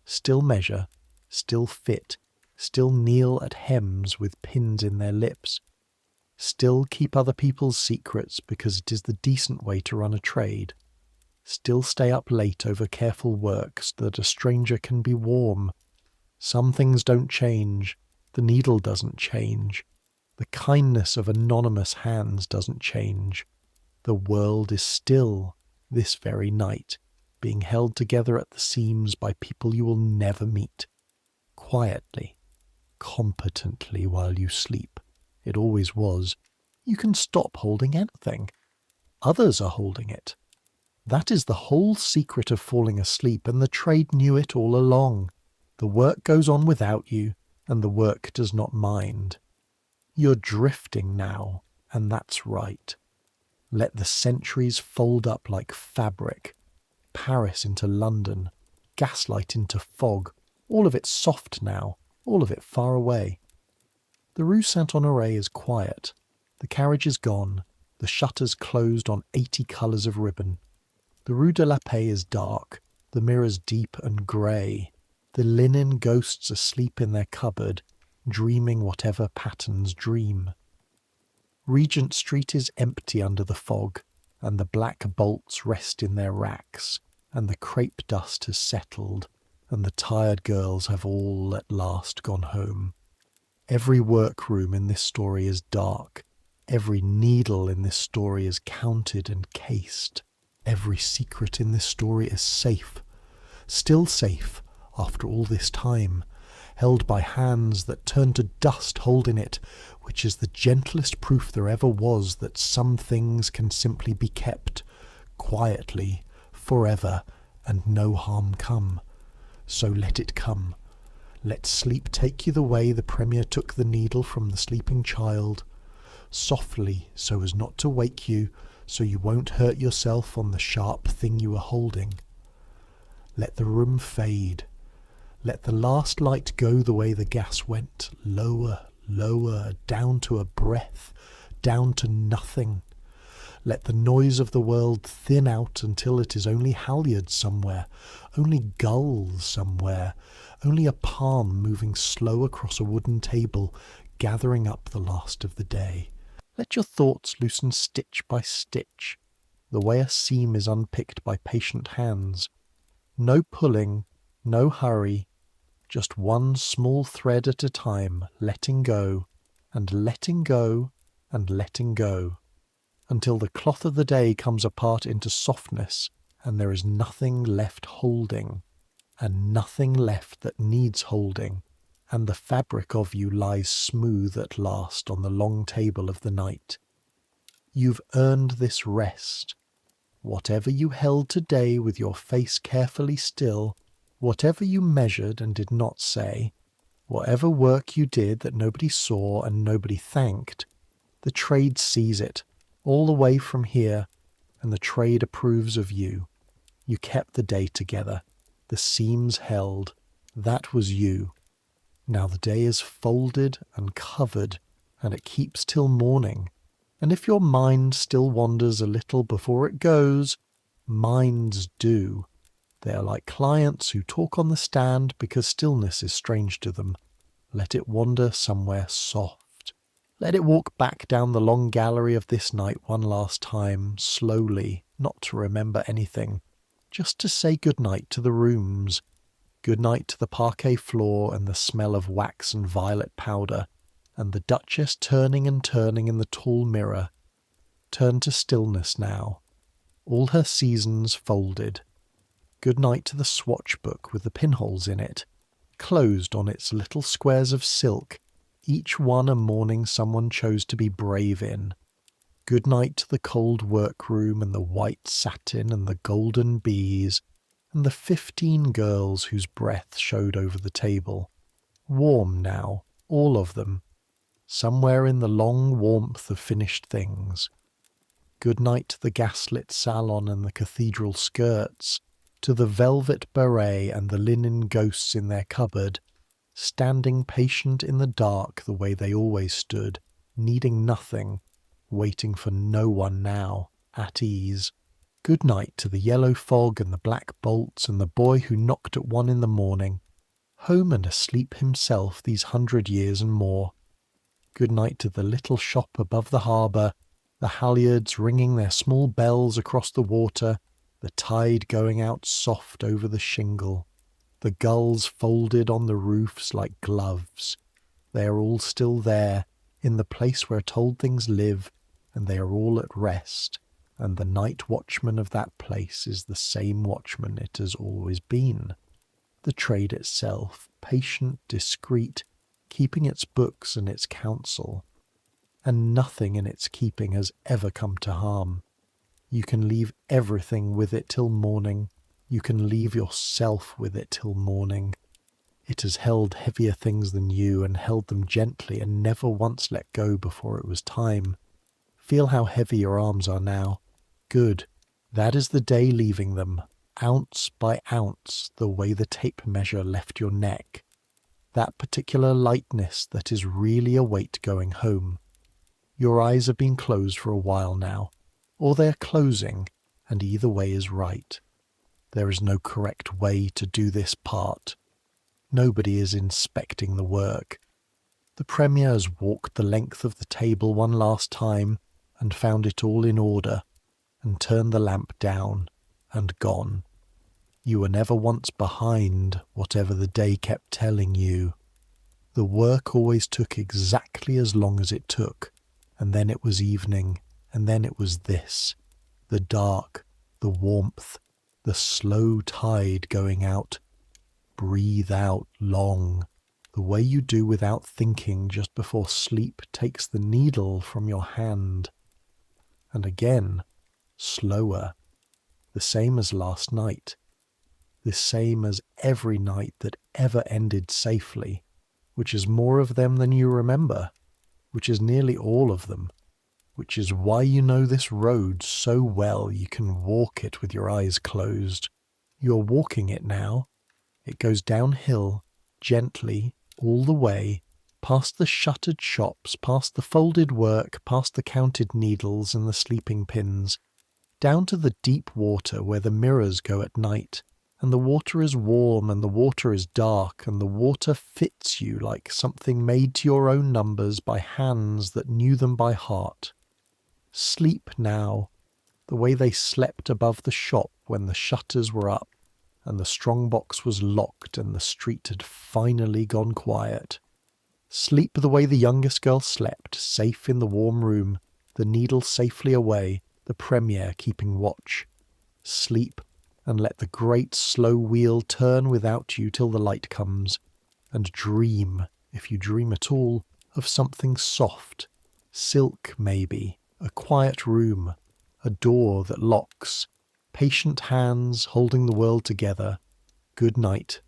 still measure, still fit, still kneel at hems with pins in their lips, still keep other people's secrets because it is the decent way to run a trade, still stay up late over careful work so that a stranger can be warm. Some things don't change. The needle doesn't change. The kindness of anonymous hands doesn't change. The world is still, this very night, being held together at the seams by people you will never meet. Quietly, competently while you sleep. It always was. You can stop holding anything. Others are holding it. That is the whole secret of falling asleep, and the trade knew it all along. The work goes on without you, and the work does not mind. You're drifting now, and that's right. Let the centuries fold up like fabric. Paris into London, gaslight into fog, all of it soft now, all of it far away. The Rue Saint-Honoré is quiet. The carriage is gone, the shutters closed on 80 colours of ribbon. The Rue de la Paix is dark, the mirrors deep and grey, the linen ghosts asleep in their cupboard, dreaming whatever patterns dream. Regent Street is empty under the fog, and the black bolts rest in their racks, and the crape dust has settled, and the tired girls have all at last gone home. Every workroom in this story is dark. Every needle in this story is counted and cased. Every secret in this story is safe, still safe after all this time. held by hands that turn to dust holding it, which is the gentlest proof there ever was that some things can simply be kept quietly, forever, and no harm come. So let it come. Let sleep take you the way the Premier took the needle from the sleeping child, softly so as not to wake you, so you won't hurt yourself on the sharp thing you are holding. Let the room fade. Let the last light go the way the gas went, lower, lower, down to a breath, down to nothing. Let the noise of the world thin out until it is only halyards somewhere, only gulls somewhere, only a palm moving slow across a wooden table, gathering up the last of the day. Let your thoughts loosen stitch by stitch, the way a seam is unpicked by patient hands. No pulling, no hurry, just one small thread at a time, letting go, and letting go, and letting go, until the cloth of the day comes apart into softness, and there is nothing left holding, and nothing left that needs holding, and the fabric of you lies smooth at last on the long table of the night. You've earned this rest. Whatever you held today with your face carefully still, whatever you measured and did not say, whatever work you did that nobody saw and nobody thanked, the trade sees it, all the way from here, and the trade approves of you. You kept the day together. The seams held. That was you. Now the day is folded and covered, and it keeps till morning. And if your mind still wanders a little before it goes, minds do. They are like clients who talk on the stand because stillness is strange to them. Let it wander somewhere soft. Let it walk back down the long gallery of this night one last time, slowly, not to remember anything, just to say good night to the rooms, good night to the parquet floor and the smell of wax and violet powder, and the Duchess turning and turning in the tall mirror. Turn to stillness now, all her seasons folded. Good night to the swatch book with the pinholes in it, closed on its little squares of silk, each one a morning someone chose to be brave in. Good night to the cold workroom and the white satin and the golden bees, and the 15 girls whose breath showed over the table. Warm now, all of them, somewhere in the long warmth of finished things. Good night to the gaslit salon and the cathedral skirts, to the velvet beret and the linen ghosts in their cupboard, standing patient in the dark the way they always stood, needing nothing, waiting for no one now, at ease. Good night to the yellow fog and the black bolts and the boy who knocked at 1 in the morning, home and asleep himself these 100 years and more. Good night to the little shop above the harbour, the halyards ringing their small bells across the water, the tide going out soft over the shingle, the gulls folded on the roofs like gloves. They are all still there, in the place where told things live, and they are all at rest, and the night watchman of that place is the same watchman it has always been. The trade itself, patient, discreet, keeping its books and its counsel, and nothing in its keeping has ever come to harm. You can leave everything with it till morning. You can leave yourself with it till morning. It has held heavier things than you, and held them gently, and never once let go before it was time. Feel how heavy your arms are now. Good. That is the day leaving them, ounce by ounce, the way the tape measure left your neck. That particular lightness that is really a weight going home. Your eyes have been closed for a while now, or they are closing, and either way is right. There is no correct way to do this part. Nobody is inspecting the work. The Premier has walked the length of the table one last time, and found it all in order, and turned the lamp down, and gone. You were never once behind, whatever the day kept telling you. The work always took exactly as long as it took, and then it was evening, and then it was this, the dark, the warmth, the slow tide going out. Breathe out long, the way you do without thinking just before sleep takes the needle from your hand. And again, slower, the same as last night, the same as every night that ever ended safely, which is more of them than you remember, which is nearly all of them, which is why you know this road so well you can walk it with your eyes closed. You're walking it now. It goes downhill, gently, all the way, past the shuttered shops, past the folded work, past the counted needles and the sleeping pins, down to the deep water where the mirrors go at night, and the water is warm and the water is dark, and the water fits you like something made to your own numbers by hands that knew them by heart. Sleep now, the way they slept above the shop when the shutters were up, and the strong box was locked and the street had finally gone quiet. Sleep the way the youngest girl slept, safe in the warm room, the needle safely away, the Premier keeping watch. Sleep, and let the great slow wheel turn without you till the light comes, and dream, if you dream at all, of something soft, silk maybe, a quiet room, a door that locks, patient hands holding the world together. Good night.